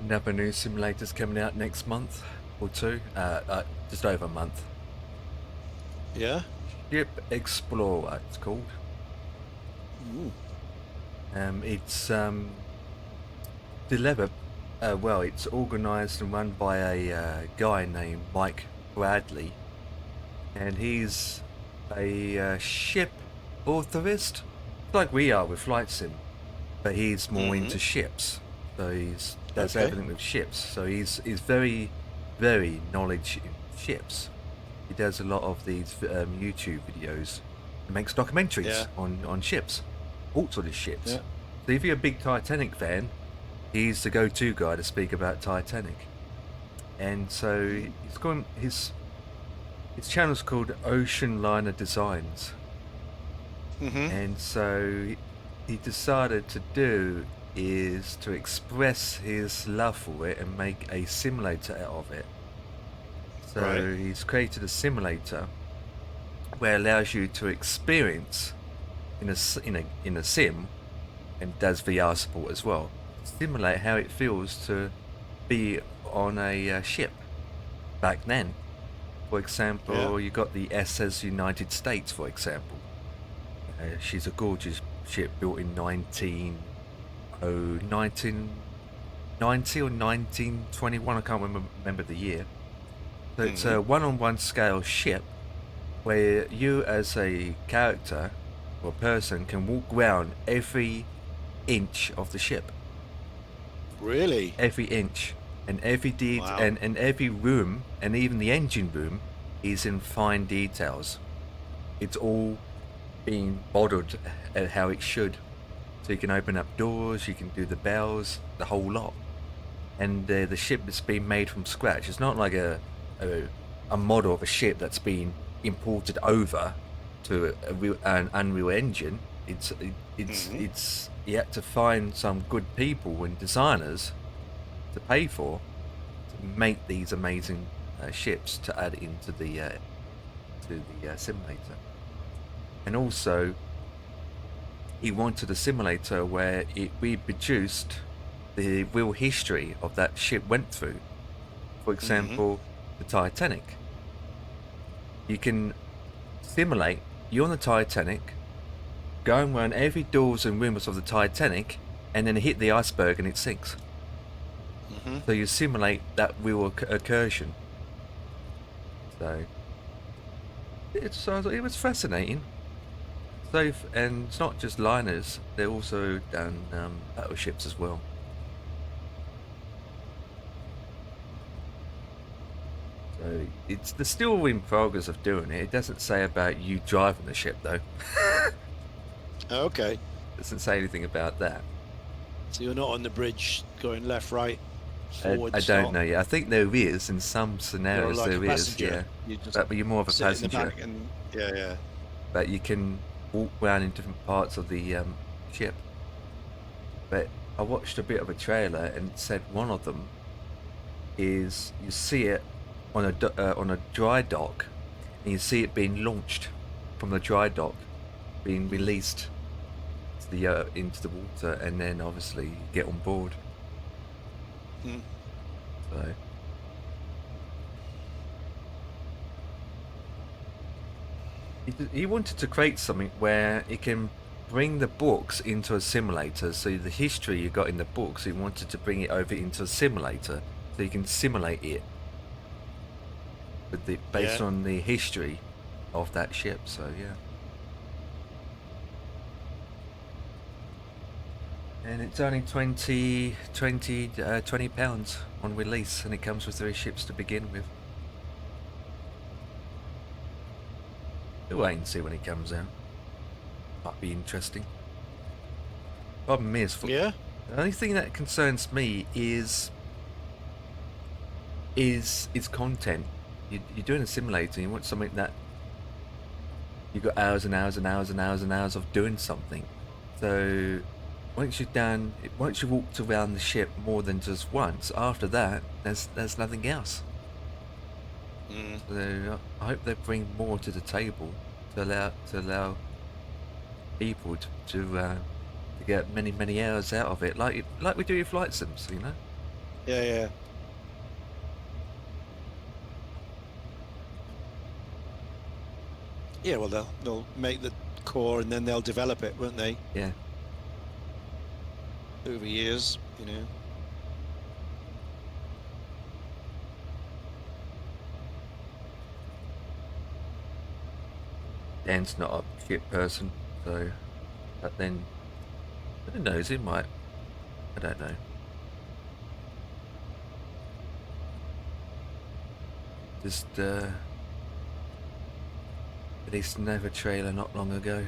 Another new simulator's coming out next month or two. Just over a month. Yeah. Ship Explorer, it's called. Ooh. It's developed. Well, it's organised and run by a guy named Mike Bradley, and he's a ship authorist, like we are with Flight Sim, but he's more into ships. So he's does everything with ships. So he's very, very knowledge in ships. He does a lot of these YouTube videos. He makes documentaries on ships, all sorts of ships. Yeah. So if you're a big Titanic fan, he's the go-to guy to speak about Titanic. And so he's gone. His channel's called Ocean Liner Designs. And so he decided to do is to express his love for it and make a simulator out of it. So he's created a simulator where it allows you to experience in a sim, and does VR support as well, simulate how it feels to be on a ship back then. For example, you got the SS United States, for example. She's a gorgeous ship built in 1990 or 1921, I can't remember the year. So it's a one-on-one scale ship where you as a character or person can walk around every inch of the ship. Really? Every inch. And every and every room, and even the engine room, is in fine details. It's all being modeled at how it should. So you can open up doors, you can do the bells, the whole lot. And the ship is being made from scratch. It's not like a model of a ship that's been imported over to an Unreal Engine. It's you had to find some good people and designers to pay for to make these amazing ships to add into the simulator. And also, he wanted a simulator where it reproduced the real history of that ship went through. For example, the Titanic. You can simulate you're on the Titanic, going around every doors and windows of the Titanic, and then hit the iceberg and it sinks. So you simulate that real incursion. So it was fascinating. So, and it's not just liners; they're also done battleships as well. So they're still in progress of doing it. It doesn't say about you driving the ship though. Okay. Doesn't say anything about that. So you're not on the bridge going left, right, forward, I don't know yet. I think there is in some scenarios. Like there a is, passenger. yeah. You just But you're more of a sit in the passenger. back and yeah. But you can walk around in different parts of the ship. But I watched a bit of a trailer and it said one of them is you see it on a dry dock, and you see it being launched from the dry dock, being released to the into the water, and then obviously you get on board. So. He wanted to create something where it can bring the books into a simulator. So the history you got in the books, he wanted to bring it over into a simulator, so you can simulate it with based on the history of that ship. So yeah. And it's only 20 pounds on release, and it comes with 3 ships to begin with. We'll wait and see when it comes out. Might be interesting. Problem is, Yeah. the only thing that concerns me is its content. You're doing a simulator, you want something that you've got hours and hours and hours and hours and hours of doing something. So once you've walked around the ship more than just once, after that there's nothing else. So I hope they bring more to the table to allow people to get many hours out of it, like we do with flight sims, you know. Yeah. Yeah, well, they'll make the core and then they'll develop it, won't they? Yeah. Over years, you know. Dan's not a ship person, so but then who knows, he might. I don't know. Just released another trailer not long ago.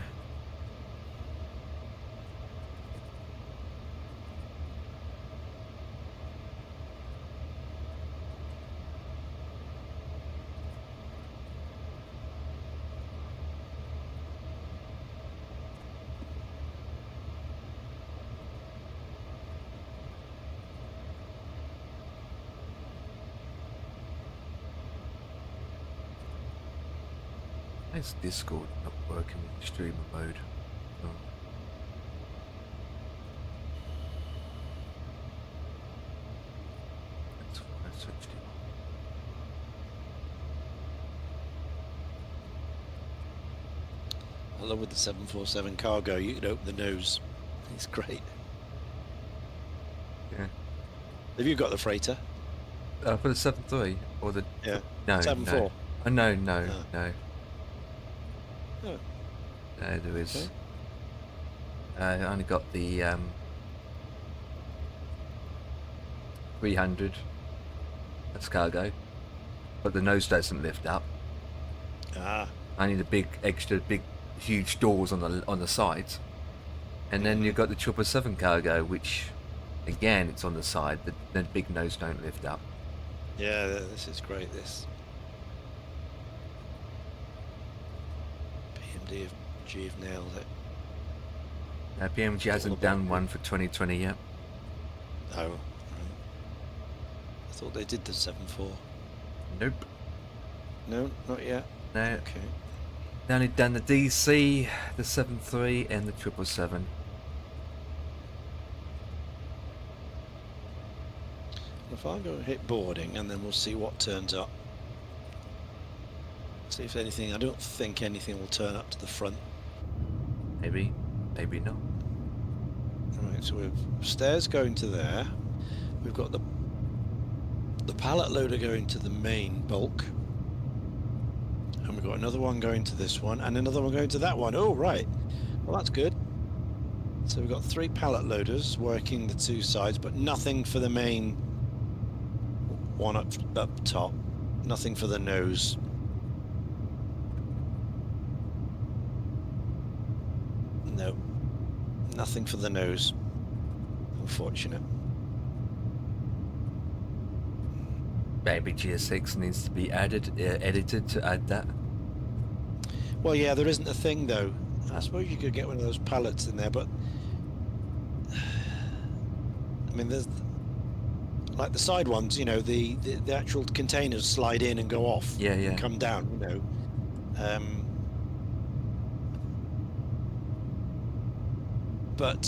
Why is Discord not working in streamer mode? Oh. That's why I switched it on. I love with the 747 cargo, you can open the nose. It's great. Yeah. Have you got the freighter? For the 7.3 or the Yeah. no 7.4? Oh, no. Oh. No, there is. Okay. I only got the 300. That's cargo, but the nose doesn't lift up. Ah. I need a big, huge doors on the sides, and then you've got the 777 cargo, which, again, it's on the side. The big nose don't lift up. Yeah, this is great, this. PMG have nailed it. PMG hasn't done one for 2020 yet. Oh, right. I thought they did the 7.4. Nope. No, not yet. No. Okay. They only done the DC, the 7.3, and the 777. If I go and hit boarding, and then we'll see what turns up. See if anything. I don't think anything will turn up to the front. Maybe not. Alright, so we've stairs going to there. We've got the pallet loader going to the main bulk. And we've got another one going to this one, and another one going to that one. Oh, right. Well, that's good. So we've got 3 pallet loaders working the 2 sides, but nothing for the main one up top. Nothing for the nose. No. Nothing for the nose. Unfortunate. Maybe GS6 needs to be edited to add that. Well, yeah, there isn't a thing though. I suppose you could get one of those pallets in there, but I mean, there's like the side ones. You know, the actual containers slide in and go off. Yeah. And come down. You know. But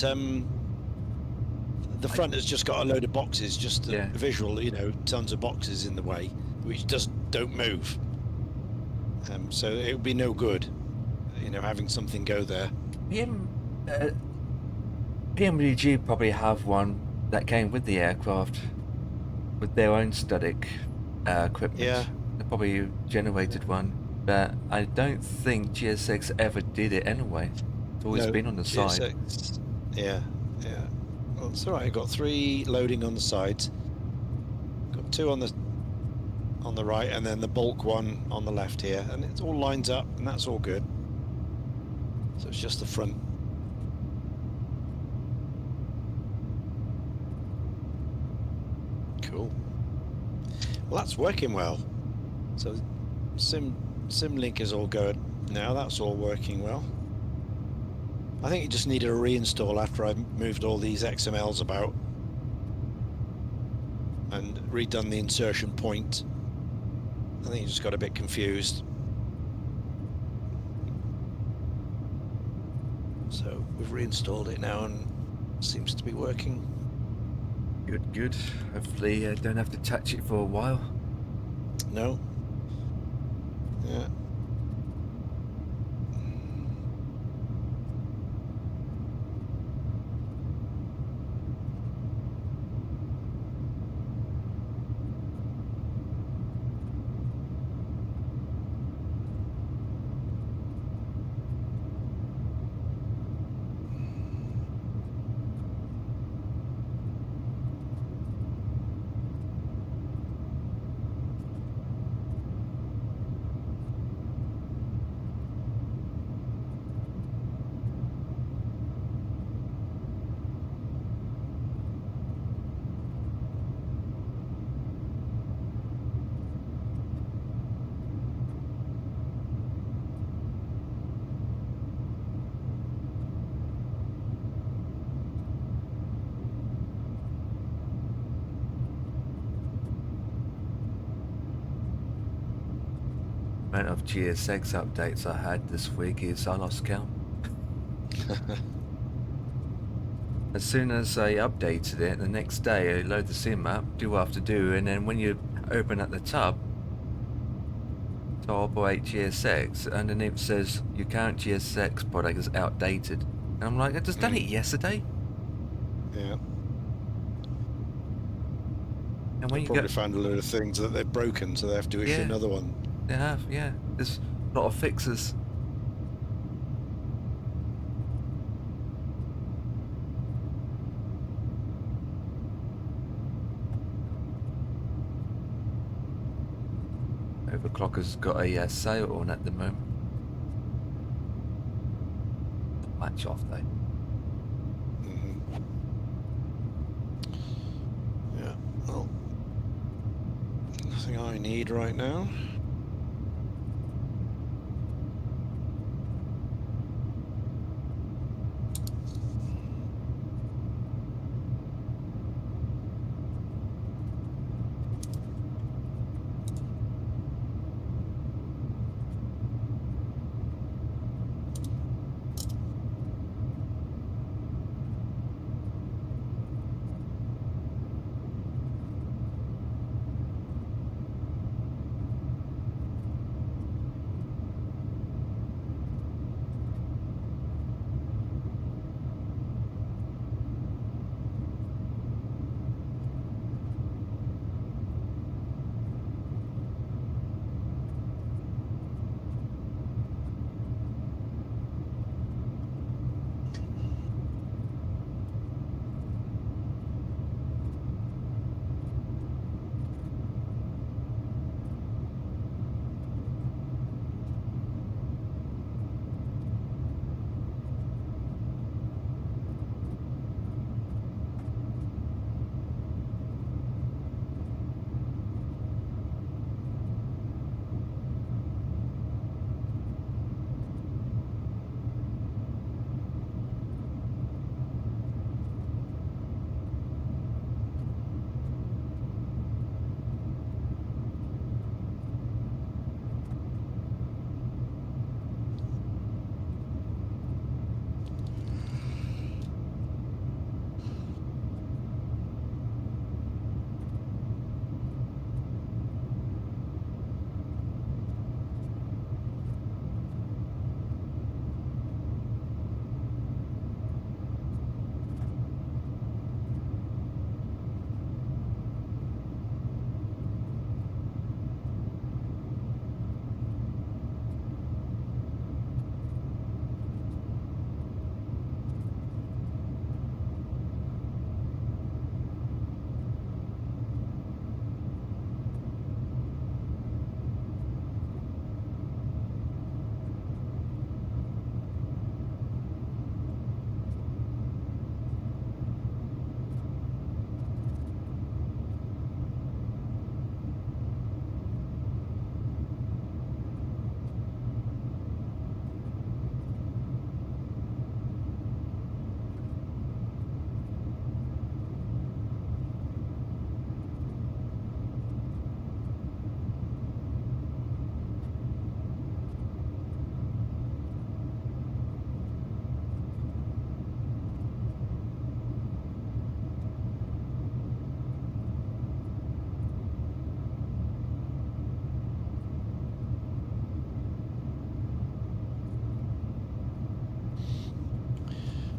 the front has just got a load of boxes, just a visual, you know, tons of boxes in the way, which just don't move. So it would be no good, you know, having something go there. PMDG probably have one that came with the aircraft, with their own static equipment. Yeah. They probably generated one, but I don't think GS6 ever did it anyway. It's always been on the side. GS6, yeah. Well, it's all right. I've got 3 loading on the sides. Got 2 on the right, and then the bulk one on the left here, and it all lines up, and that's all good. So it's just the front. Cool. Well, that's working well. So Symlink is all good now. That's all working well. I think it just needed a reinstall after I moved all these XMLs about and redone the insertion point. I think it just got a bit confused. So we've reinstalled it now and it seems to be working. Good, good. Hopefully don't have to touch it for a while. No. Yeah. Amount of GSX updates I had this week is I lost count. As soon as I updated it, the next day I load the sim app, do what I have to do, and then when you open at the tab to operate GSX, underneath says your current GSX product is outdated. And I'm like, I just done it yesterday. Yeah. And when They you probably go, found a load of things that they've broken, so they have to issue Yeah. another one. they have, yeah. There's a lot of fixes. Overclocker's got a sale on at the moment. Not much off though. Yeah. Well, nothing I need right now.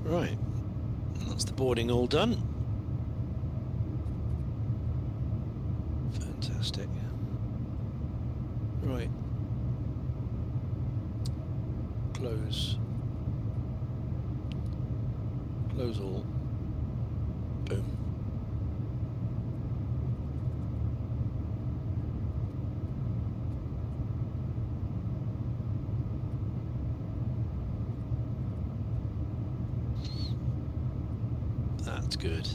Right. That's the boarding all done. Fantastic. Right. Close. Close all. Boom. That's good.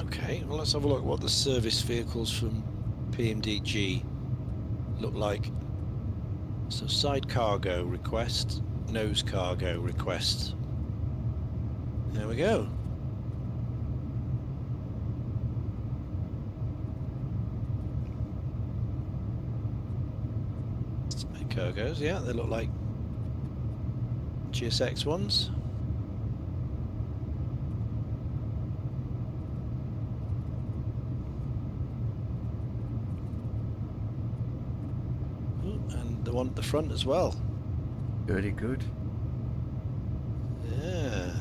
Okay, well, let's have a look what the service vehicles from PMDG look like. So side cargo request, nose cargo request. There we go. Side cargos, yeah, they look like GSX ones. And the one at the front as well. Very good. Yeah,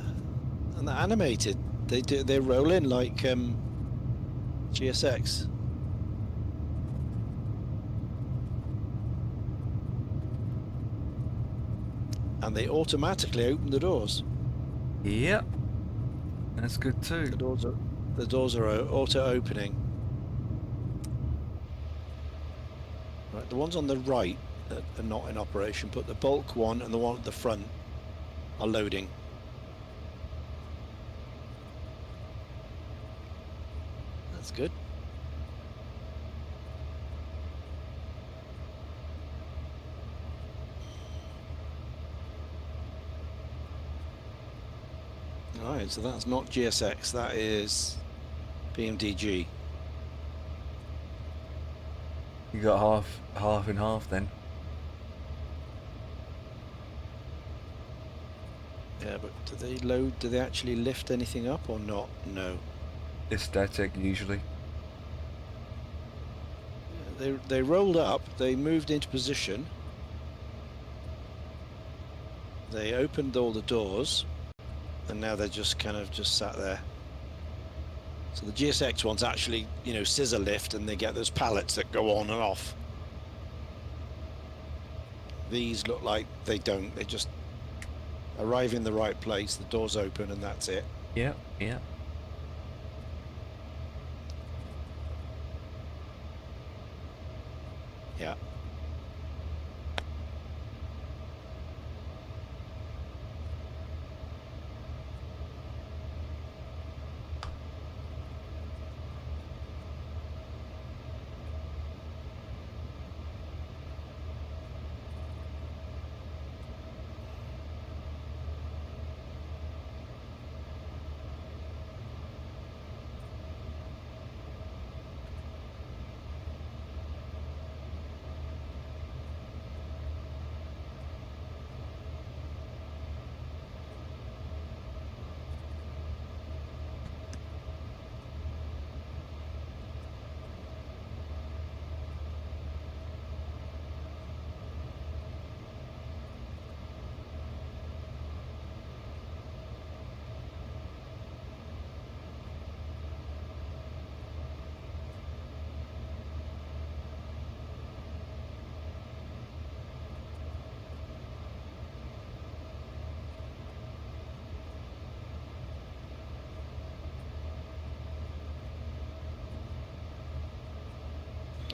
and they're animated. They roll in like GSX. And they automatically open the doors. Yep. That's good too. The doors are auto opening. Right, the ones on the right that are not in operation, but the bulk one and the one at the front are loading. That's good. Alright, so that's not GSX, that is PMDG. You got half and half then. Yeah, but do they actually lift anything up or not? No. It's static usually. They rolled up, they moved into position. They opened all the doors, and now they're just kind of just sat there. So the GSX ones actually, you know, scissor lift, and they get those pallets that go on and off. These look like they don't. They just arrive in the right place, the doors open, and that's it. Yeah, yeah. Yeah.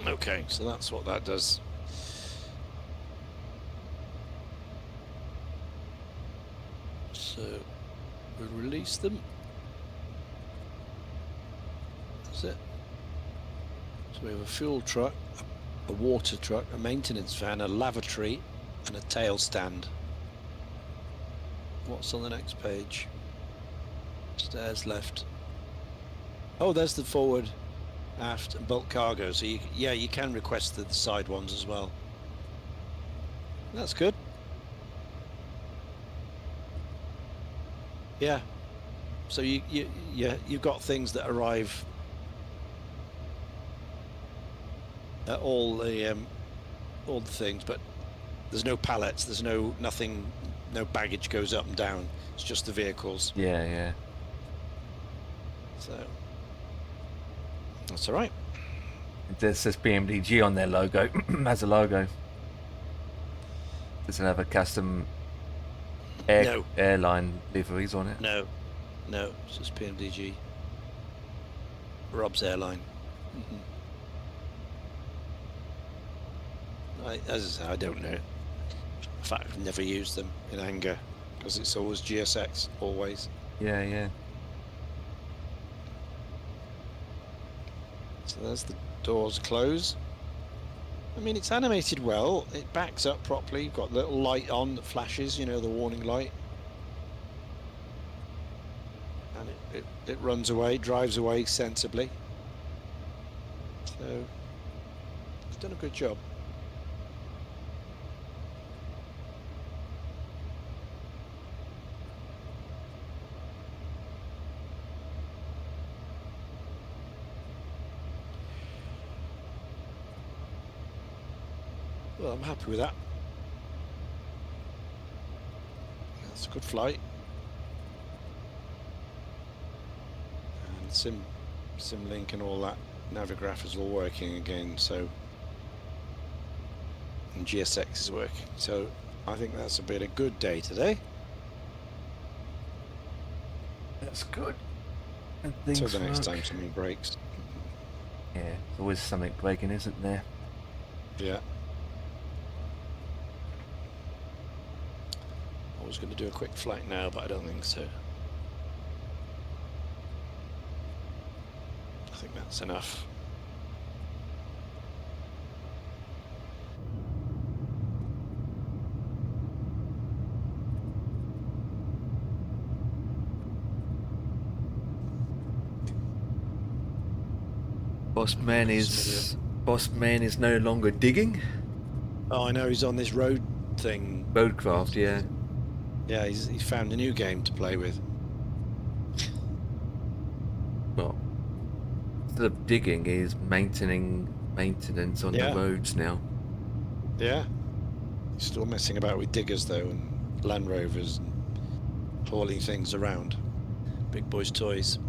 Okay, so that's what that does. So we'll release them. That's it. So we have a fuel truck, a water truck, a maintenance van, a lavatory, and a tail stand. What's on the next page? Stairs left. Oh, there's the forward, aft, and bulk cargo. So you can request the side ones as well. That's good. Yeah. So you've got things that arrive at all the things, but there's no pallets. There's nothing. No baggage goes up and down. It's just the vehicles. Yeah. So that's all right. It says BMDG on their logo. As a logo. Doesn't have a custom airline liveries on it. No, it's just PMDG. Rob's airline. As I say, I don't know. In fact, I've never used them in anger because it's always GSX, always. Yeah. So there's the doors close. I mean, it's animated well. It backs up properly. You've got little light on that flashes, you know, the warning light. And it runs away, drives away sensibly. So it's done a good job. Well, I'm happy with that. That's a good flight. And SimLink and all that Navigraph is all working again, so and GSX is working. So I think that's been a good day today. That's good. So the next time something breaks. Yeah, there's always something breaking, isn't there? Yeah. I was going to do a quick flight now, but I don't think so. I think that's enough. Boss man is no longer digging. Oh, I know, he's on this road thing. Roadcraft, yeah. Yeah, he's found a new game to play with. Well, instead of digging, he's maintenance on Yeah. the roads now. Yeah. He's still messing about with diggers though, and Land Rovers, and hauling things around. Big boys' toys.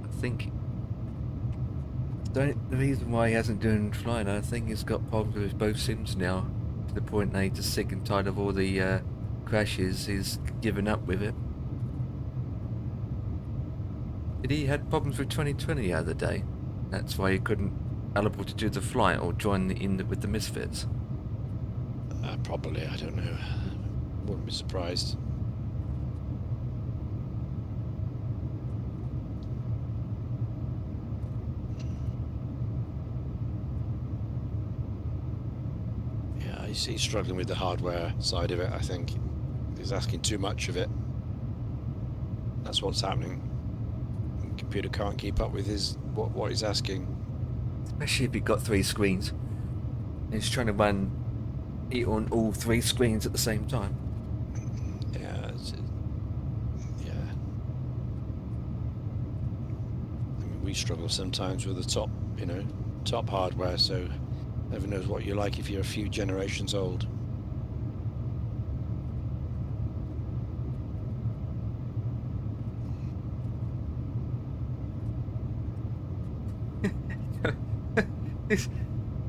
I think the reason why he hasn't done flying, I think he's got problems with both sims now, to the point that he's just sick and tired of all the crashes. He's given up with it. Did he had problems with 2020 the other day? That's why he couldn't eligible to do the flight or join with the Misfits. Probably, I don't know. Wouldn't be surprised. Yeah, he's struggling with the hardware side of it, I think. He's asking too much of it. That's what's happening. The computer can't keep up with what he's asking. Especially if you've got 3 screens. And he's trying to run it on all 3 screens at the same time. Yeah, yeah. I mean, we struggle sometimes with the top hardware, so never knows what you're like if you're a few generations old.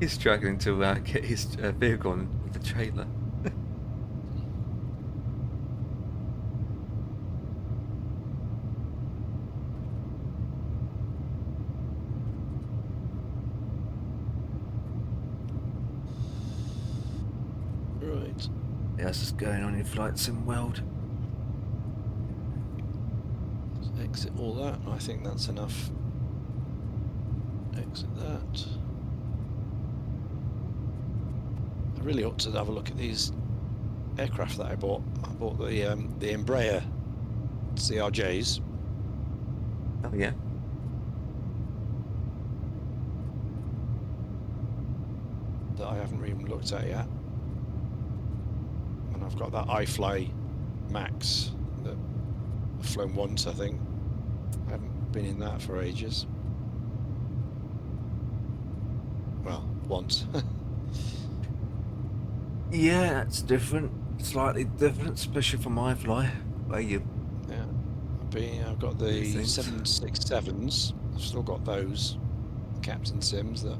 He's struggling to get his vehicle on the trailer. Right. Yeah, this is going on in Flight Sim World. Let's exit all that. I think that's enough. Exit that. I really ought to have a look at these aircraft that I bought. I bought the Embraer CRJs. Oh yeah. That I haven't even looked at yet. And I've got that iFly Max that I've flown once, I think. I haven't been in that for ages. Well, once. Yeah, that's different. Slightly different, especially for my fly. Where you Yeah. I've got the Things. 767s. I've still got those. Captain Sims that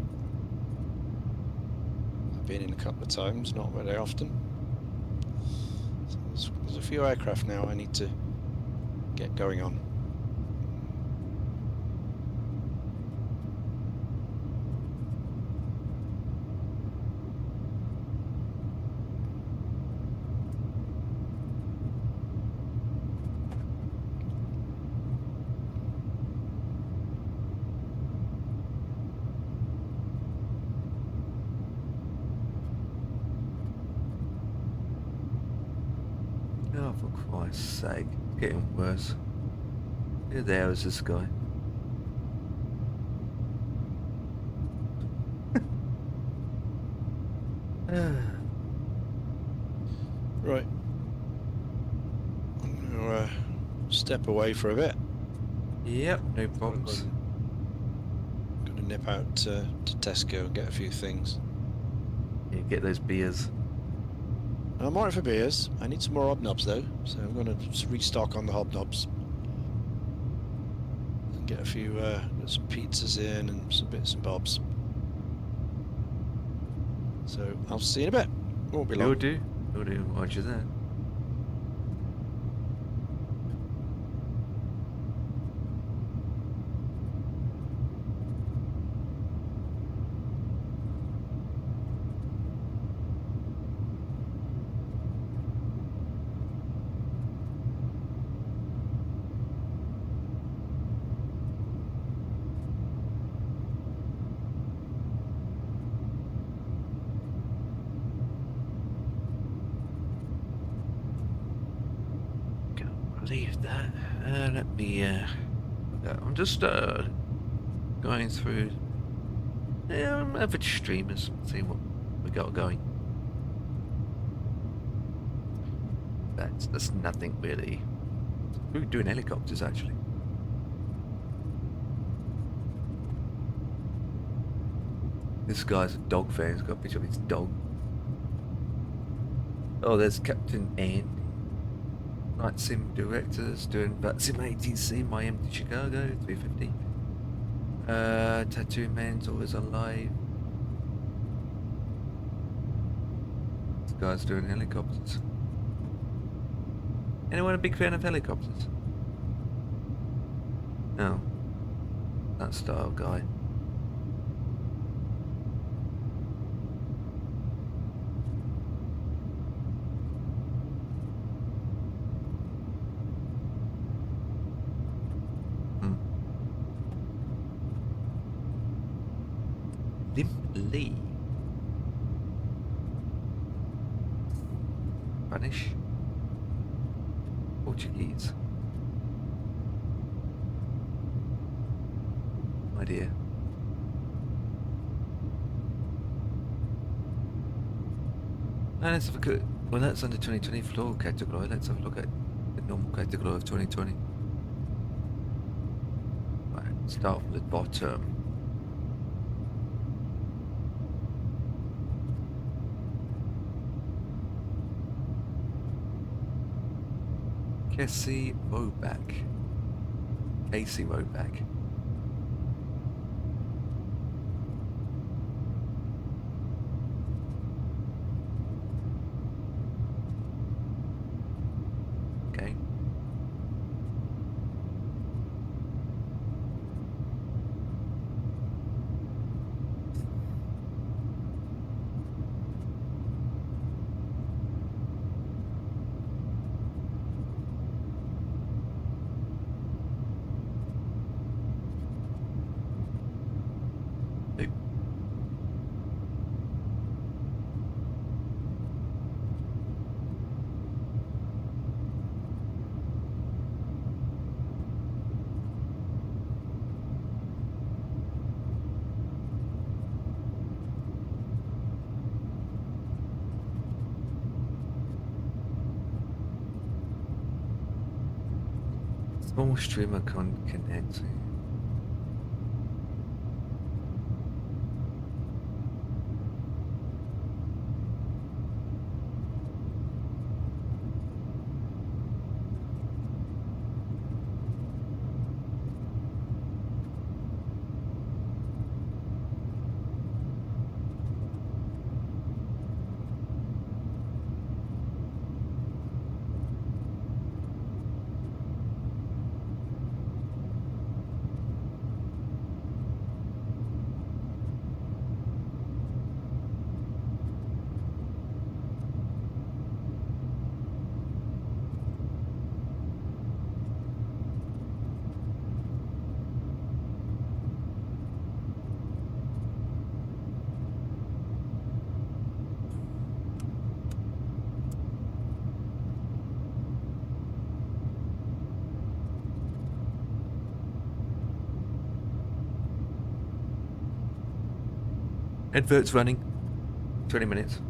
I've been in a couple of times, not very often. So there's a few aircraft now I need to get going on. Oh, for Christ's sake, it's getting worse. Who the hell is this guy? Right. I'm going to step away for a bit. Yep, no problems. I'm going to nip out to Tesco and get a few things. Yeah, get those beers. I'm alright for beers. I need some more hobnobs though, so I'm going to restock on the hobnobs. And get a few, get some pizzas in and some bits and bobs. So I'll see you in a bit. Won't be long. You'll do. You'll do. Roger that. Believe that. Let me. I'm just going through average streamers. See what we got going. That's nothing really. We're doing helicopters actually. This guy's a dog fan. He's got a picture of his dog. Oh, there's Captain Andy. Night Sim Directors doing that Sim ATC, Miami to Chicago, 350. Tattoo Man's always alive. This guy's doing helicopters. Anyone a big fan of helicopters? No. That style guy. Lee. Spanish. Portuguese. My dear. And let's have a look. Well, that's under 2020 floor category. Let's have a look at the normal category of 2020. Right, start from the bottom. Casey Woback. Casey Woback. Okay. Small streamer connecting. Adverts running. 20 minutes.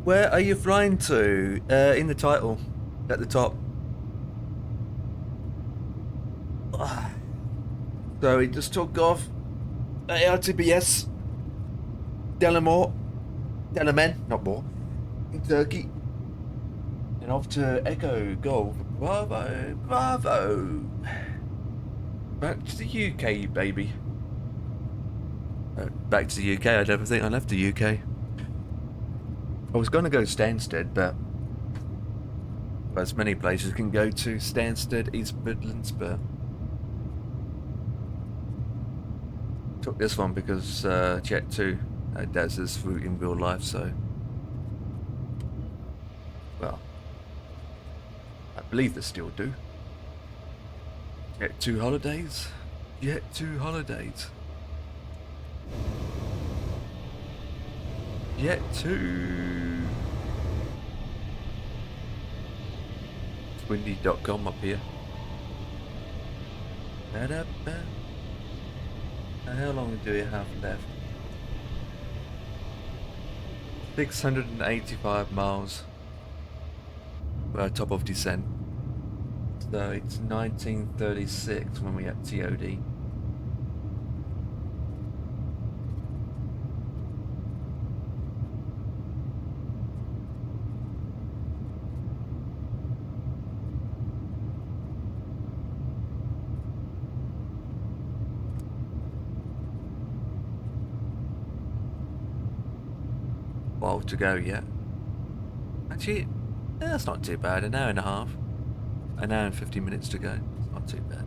Where are you flying to? In the title, at the top. So we just took off at LTBS, Delamen, not more, in Turkey, and off to Echo Golf Bravo, Bravo. Back to the UK, baby. Back to the UK. I never think I left the UK. I was going to go to Stansted, but there's many places you can go to. Stansted, East Midlands, but took this one because Jet 2 does this route in real life, so well, I believe they still do. Jet 2 holidays, Jet 2 holidays, Jet 2. It's windy.com up here. Da-da-ba. How long do we have left? 685 miles. We're top of descent. So it's 1936 when we at TOD. While to go yet. Actually, that's not too bad. An hour and a half. An hour and 50 minutes to go. It's not too bad.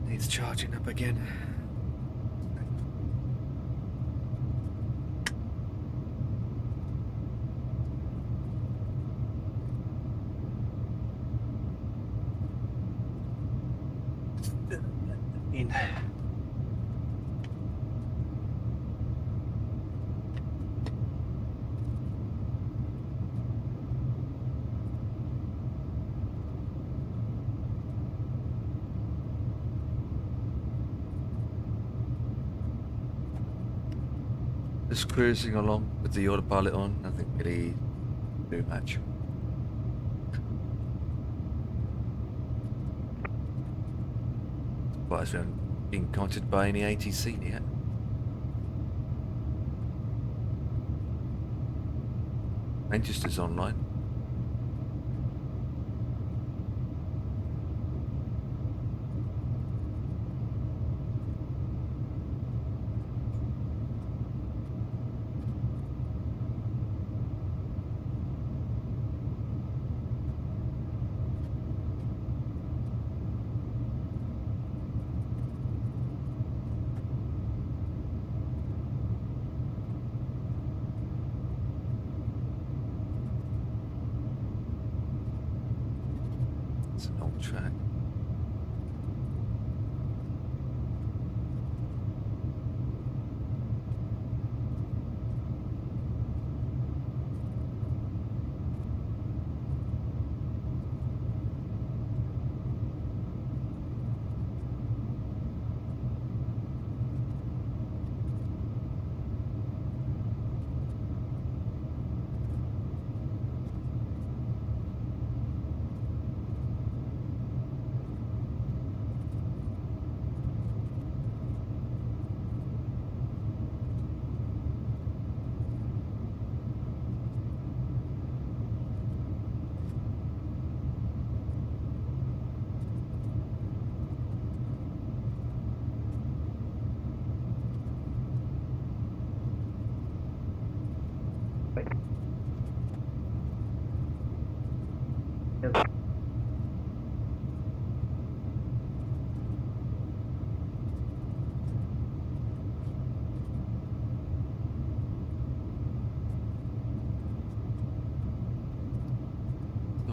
Needs charging up again. Just cruising along with the autopilot on, nothing really too much. Surprised we haven't been contacted by any ATC yet. Manchester's online. It's an old track.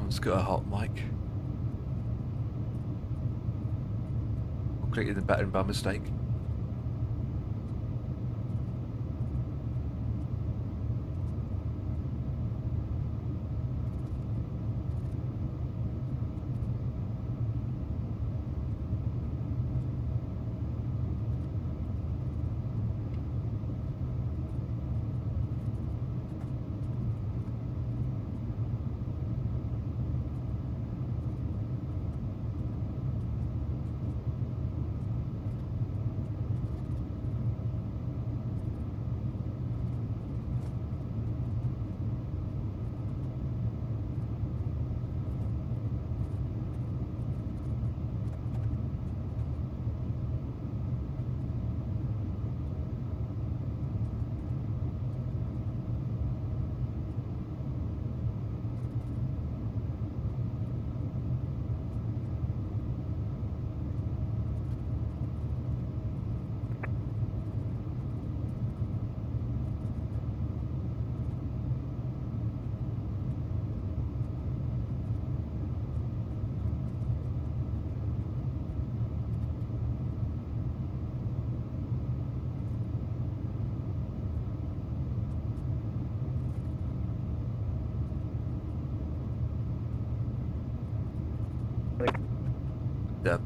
Someone's got a hot mic. Or clicking the button by mistake. the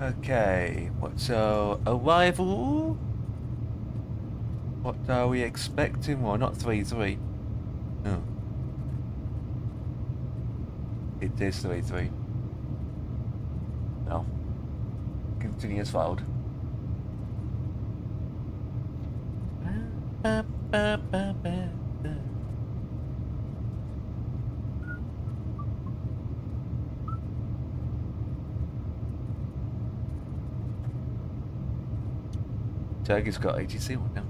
Okay, what's our arrival? What are we expecting? Well, not 3-3. Oh. It is 3-3. No. Continue as filed. Turkey's got ATC one now.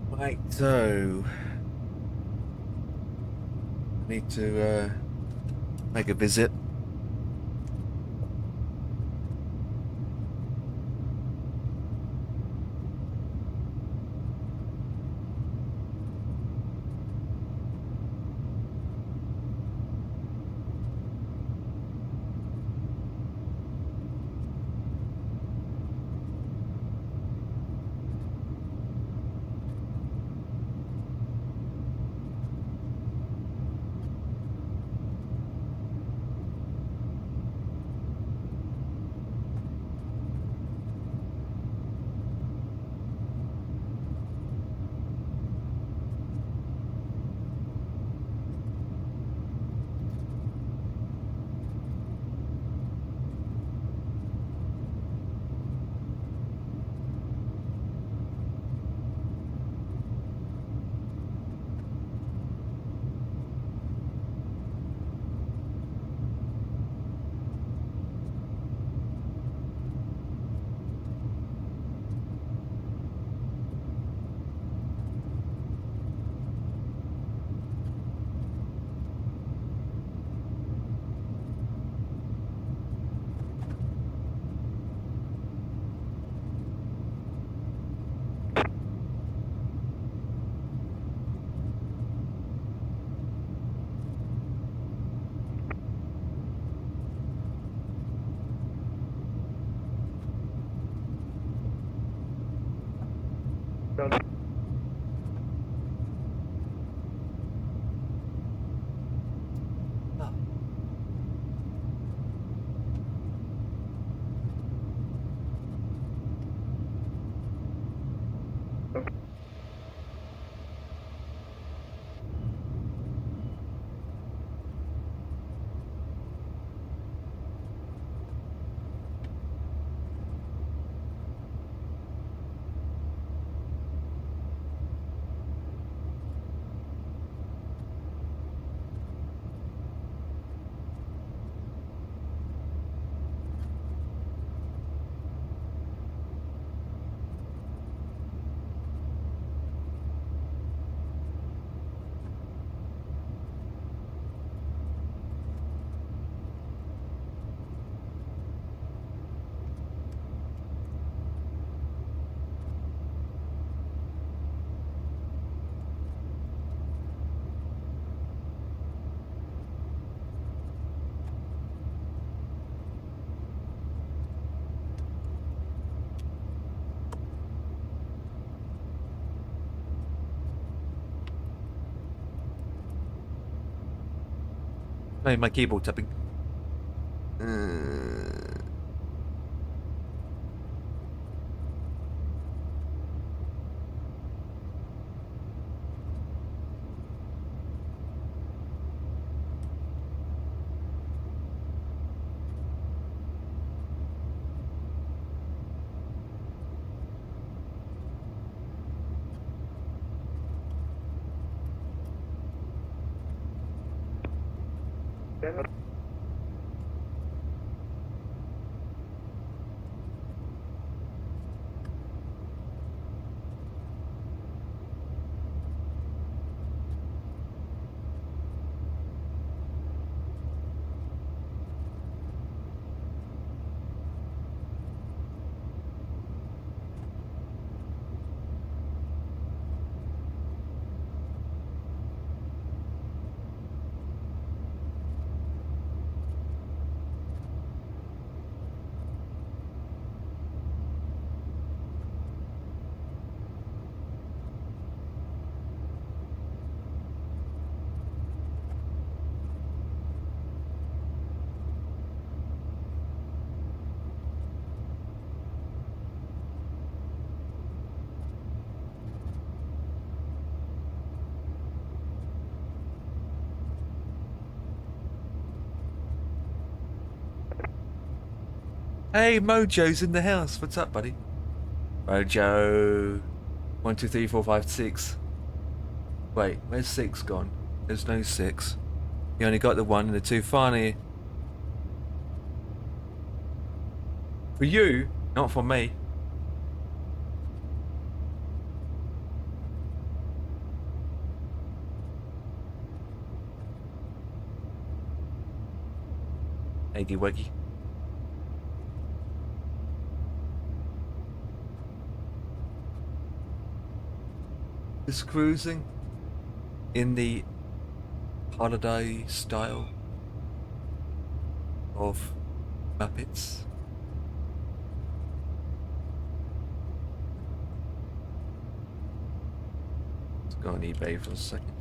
Right, so I need to make a visit. Playing my keyboard tapping. Hey, Mojo's in the house. What's up, buddy? Mojo. 1, 2, 3, 4, 5, 6. Wait, where's 6 gone? There's no 6. You only got the 1 and the 2 finally. For you, not for me. Eggy weggy. Just cruising in the holiday style of Muppets. Let's go on eBay for a second.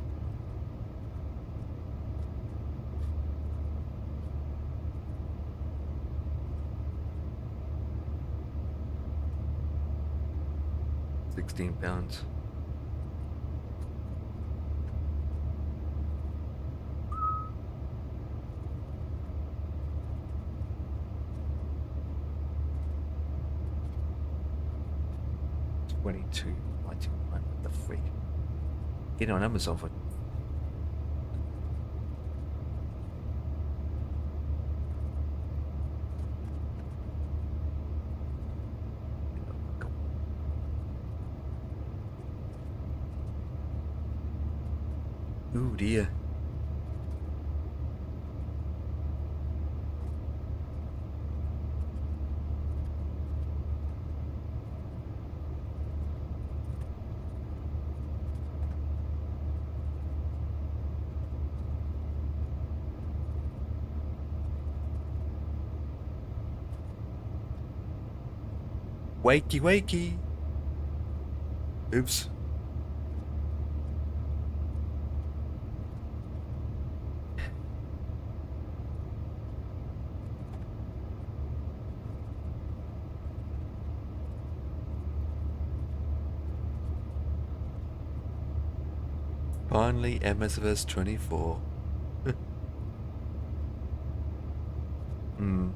£16. £22.99. What the freak? Get it on Amazon for. Ooh dear. Wakey wakey. Oops. Finally, MSFS24. Hmm.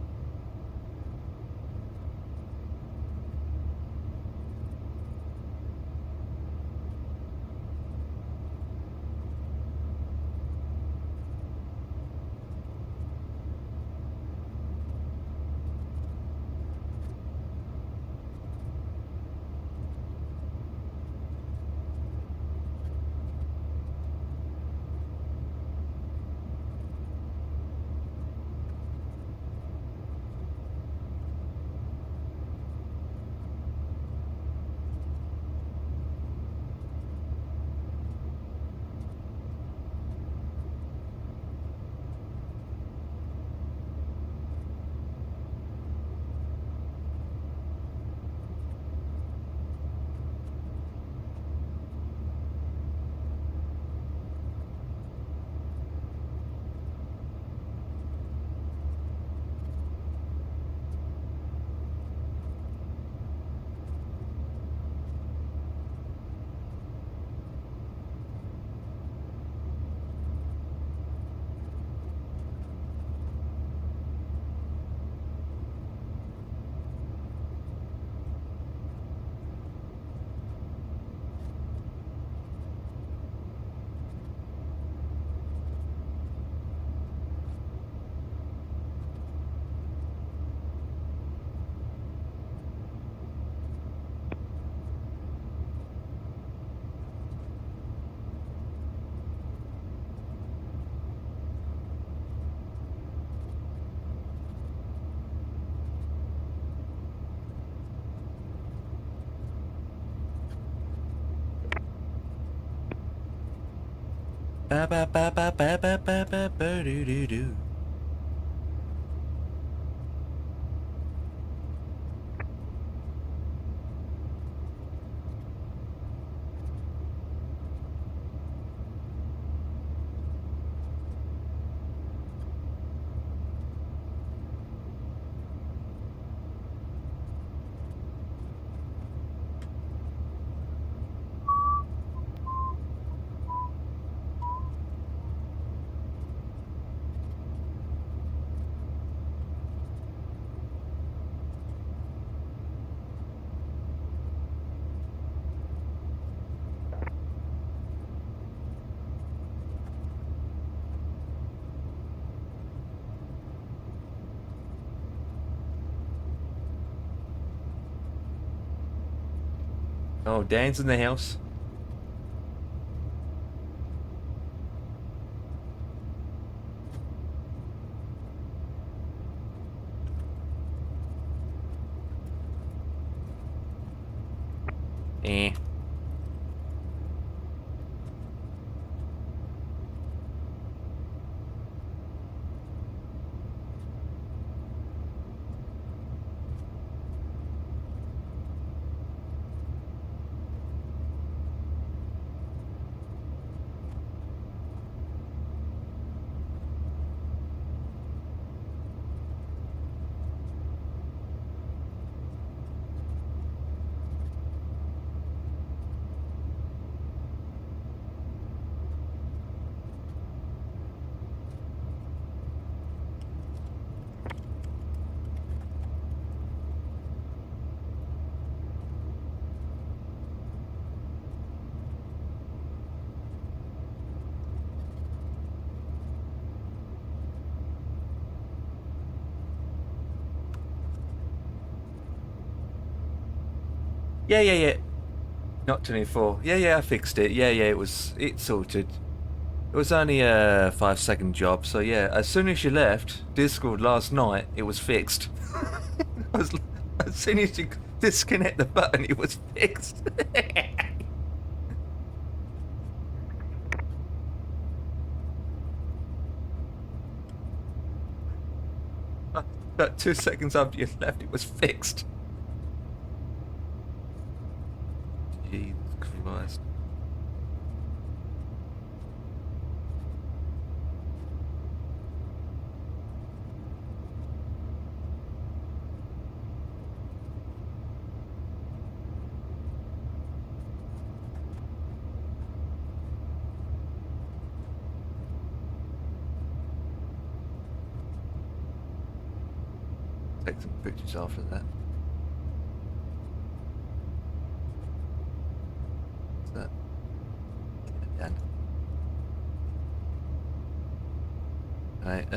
Ba ba ba ba ba ba ba ba ba doo doo doo. Oh, Dan's in the house. Eh. Yeah. Not 24. Yeah, I fixed it. Yeah, it's sorted. It was only a 5-second job, so yeah, as soon as you left Discord last night, it was fixed. I was, as soon as you disconnect the button, it was fixed. About 2 seconds after you left, it was fixed. Jesus Christ. Take some pictures after that. What's that? Get it done. Right,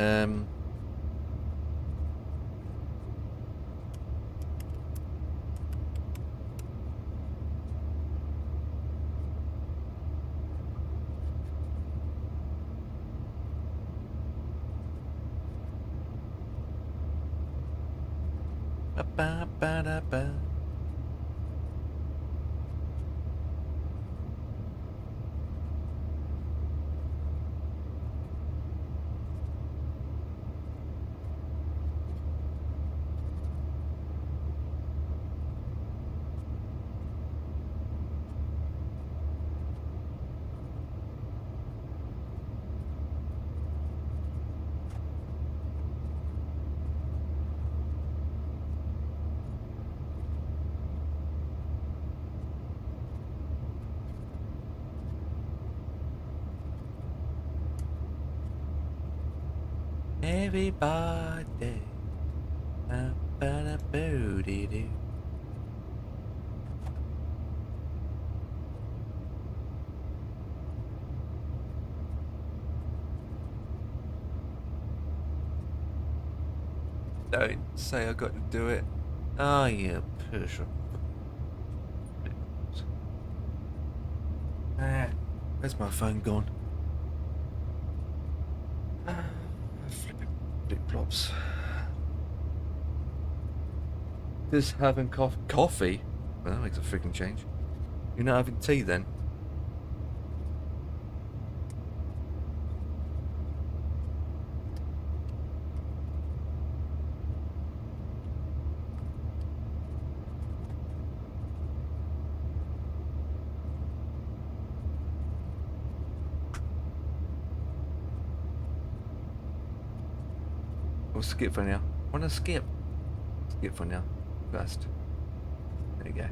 ba-ba-ba-da-ba. Everybody. Ba-ba-da-boo-dee-doo. Don't say I got to do it. Oh, you push. Where's my phone gone? Flipping flip-flops. Just having coffee? Well, that makes a freaking change. You're not having tea then? We'll skip for now. Wanna skip? Skip for now. First. There you go.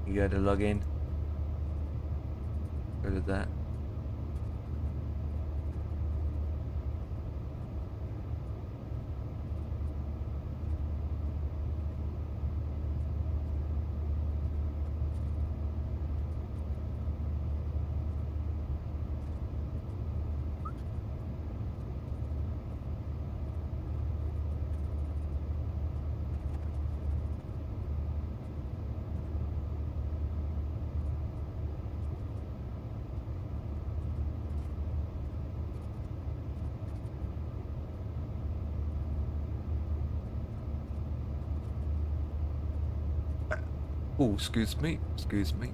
You go to log in. Go to that. Oh, excuse me, excuse me.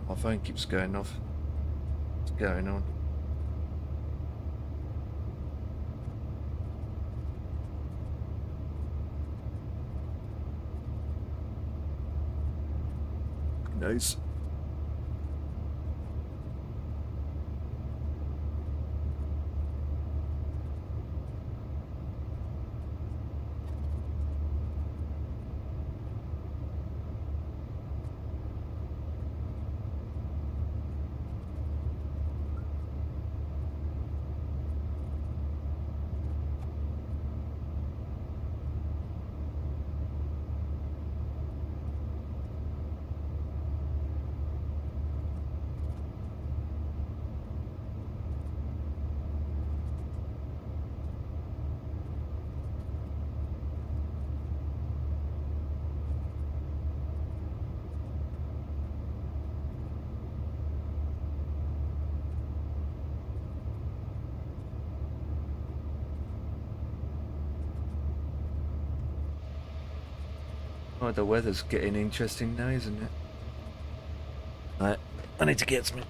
My phone keeps going off. What's going on? Nice. Oh, the weather's getting interesting now, isn't it? Right, I need to get some.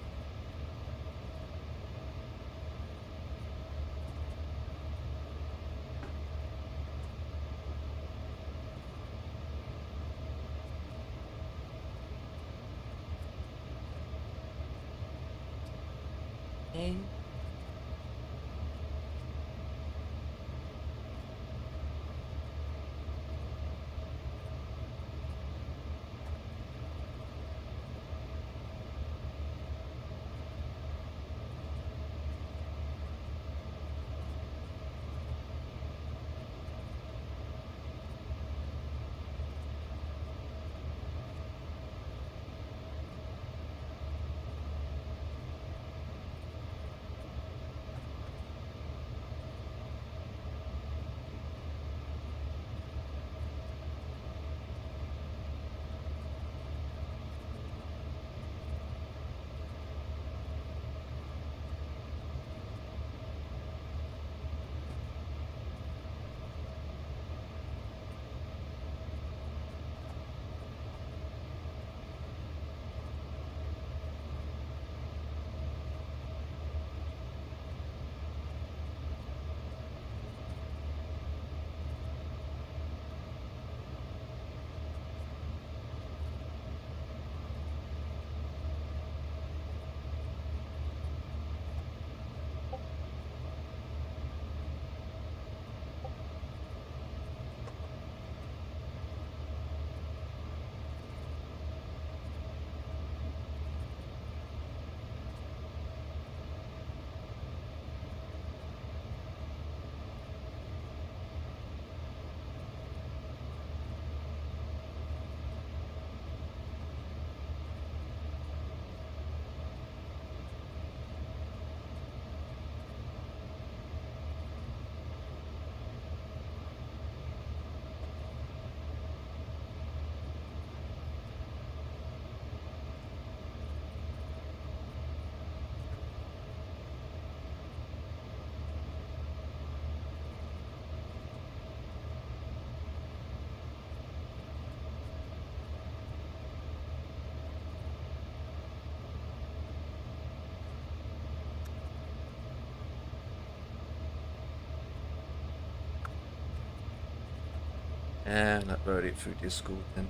And upload it through Discord then.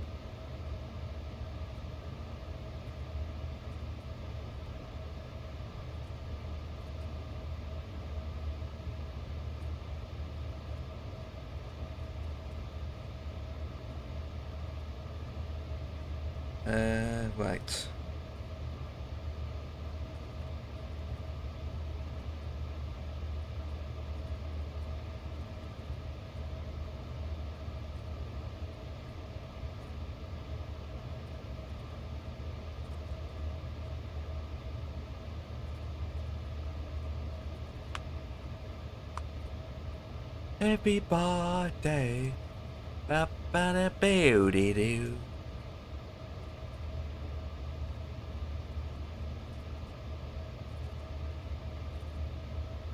Right. Everybody, ba ba da boo dee doo.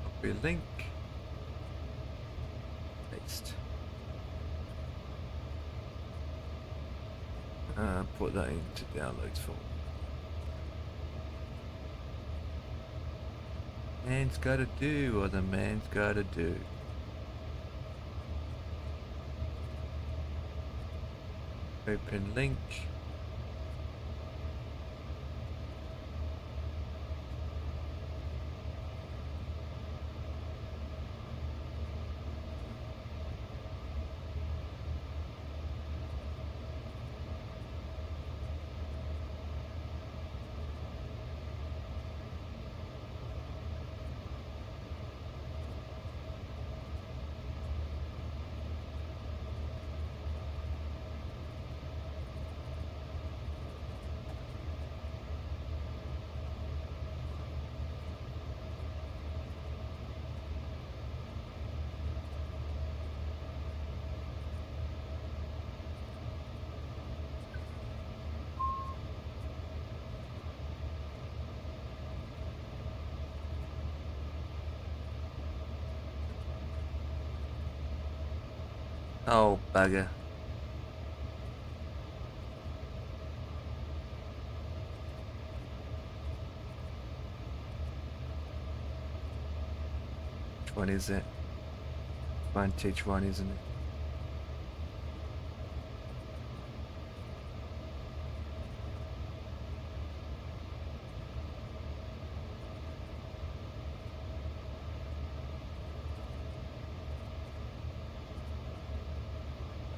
Copy link. Paste. Put that into downloads folder. Man's gotta do what the man's gotta do. Open link. Oh, bugger. Which one is it? Vantage one, isn't it?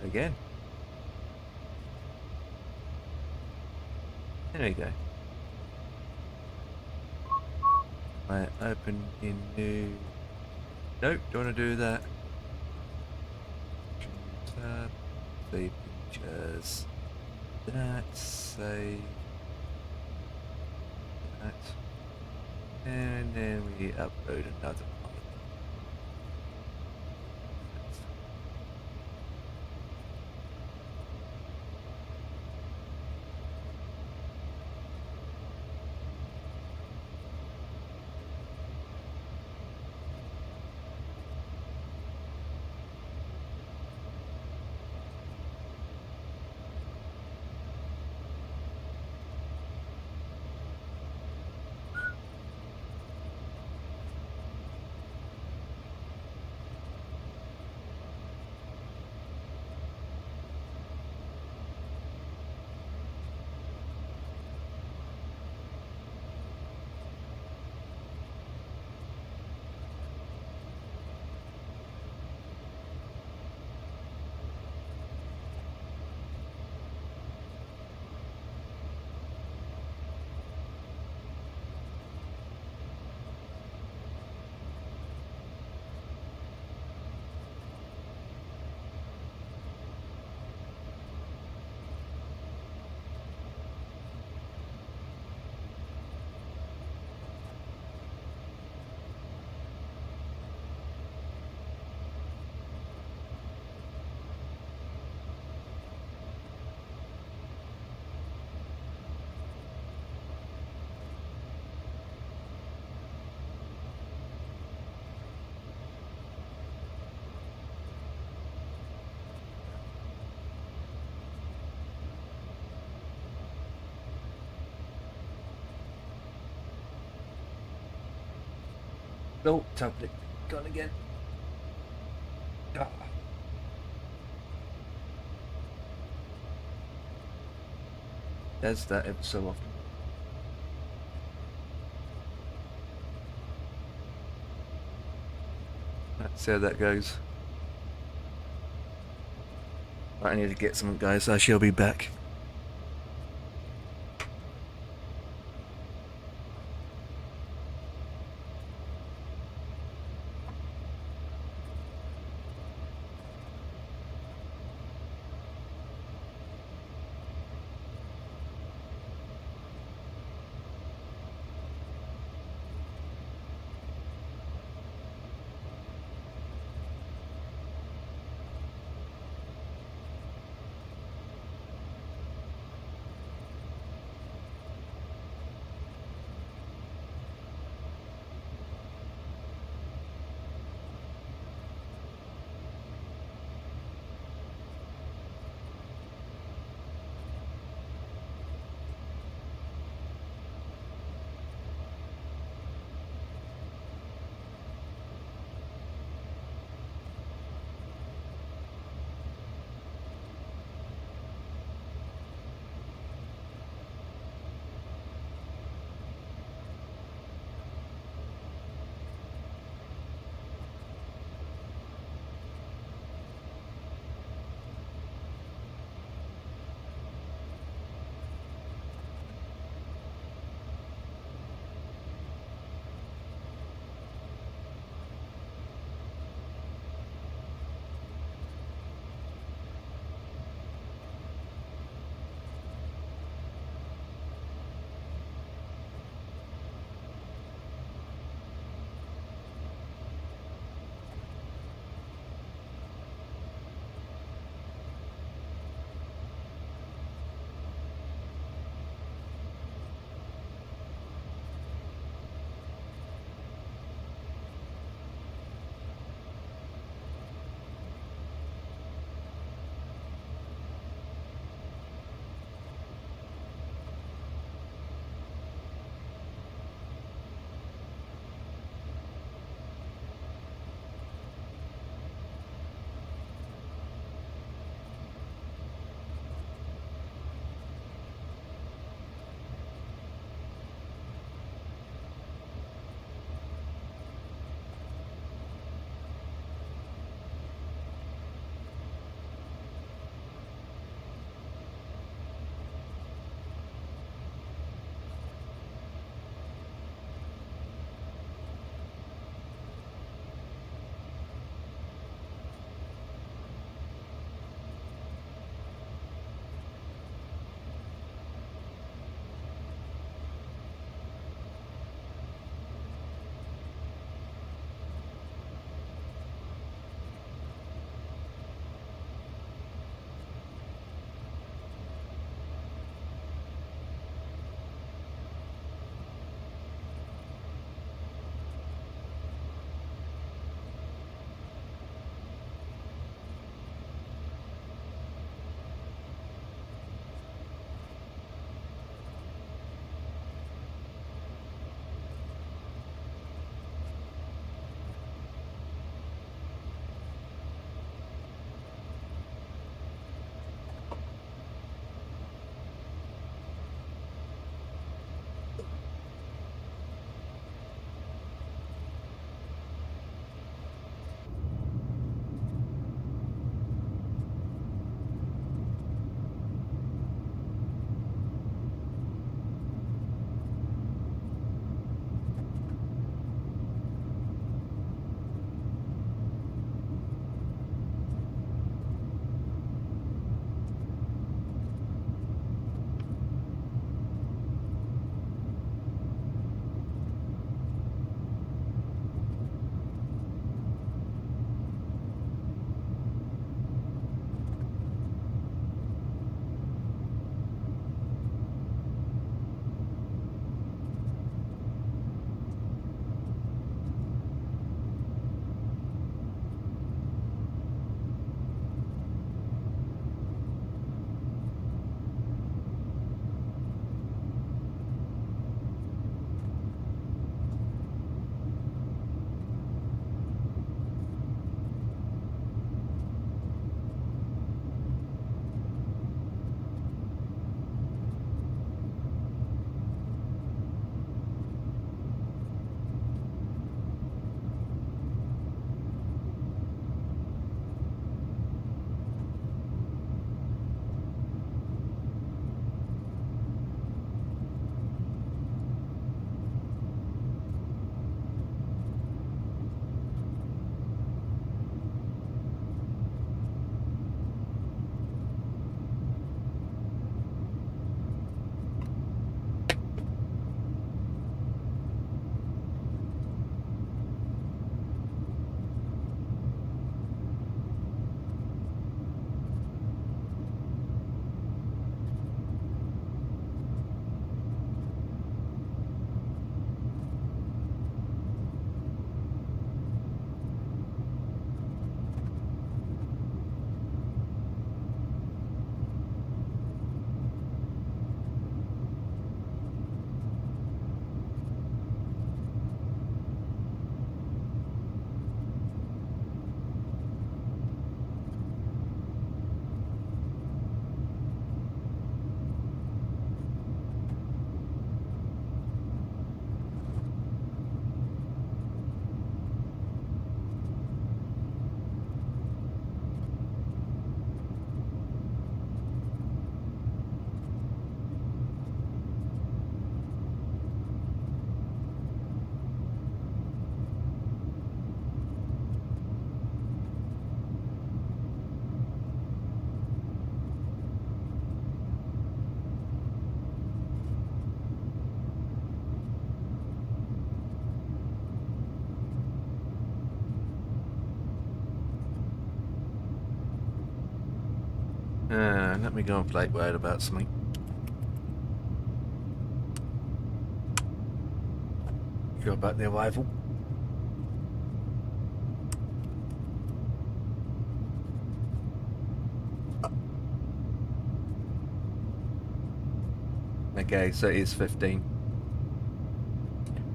Again. There we go. Right, open in new. Nope, don't want to do that. Tab, save pictures. That, save that. And then we upload another one. No, tablet gone again. Ah. Does that ever so often. Let's see how that goes. Right, I need to get something, guys. I shall be back. Let me go and play word about something. Go about the arrival. Okay, so it is 15.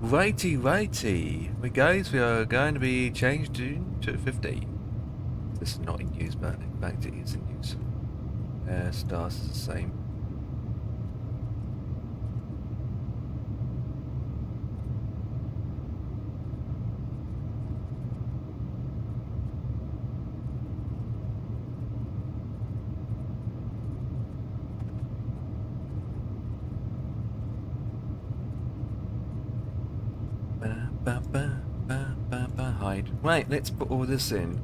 Righty. We guys, we are going to be changed to 15. This is not in use, but in fact it is in use. Stars is the same. Hide. Right, let's put all this in.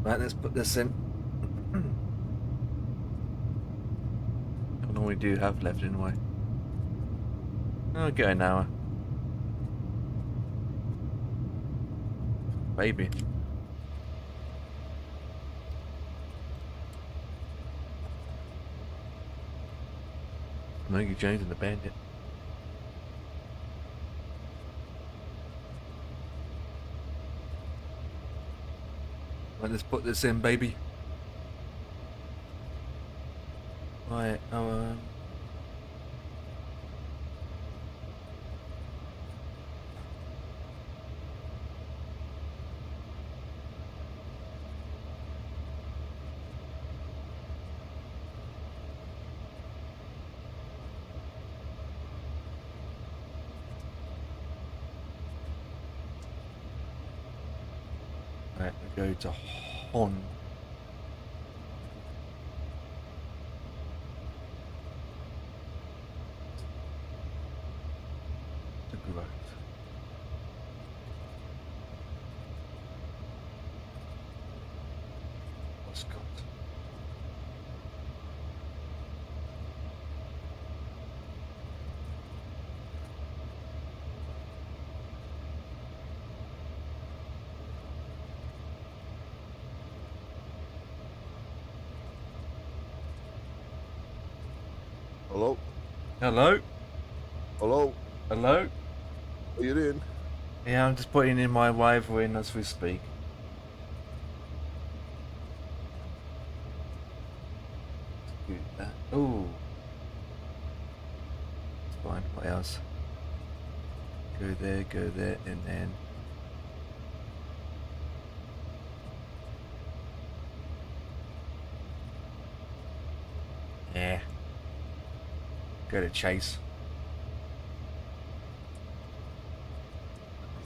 Right, let's put this in. How long we do have left anyway? Okay, an hour. Maybe. Maggie James and the Bandit. Right, let's put this in, baby. Right, right, we go to Hon. To growth. What's got? Hello? Hello? Hello? Hello? What are you doing? Yeah, I'm just putting in my rival in as we speak. Do that. Ooh. It's fine. What else? Go there, and then. Yeah. Go to Chase.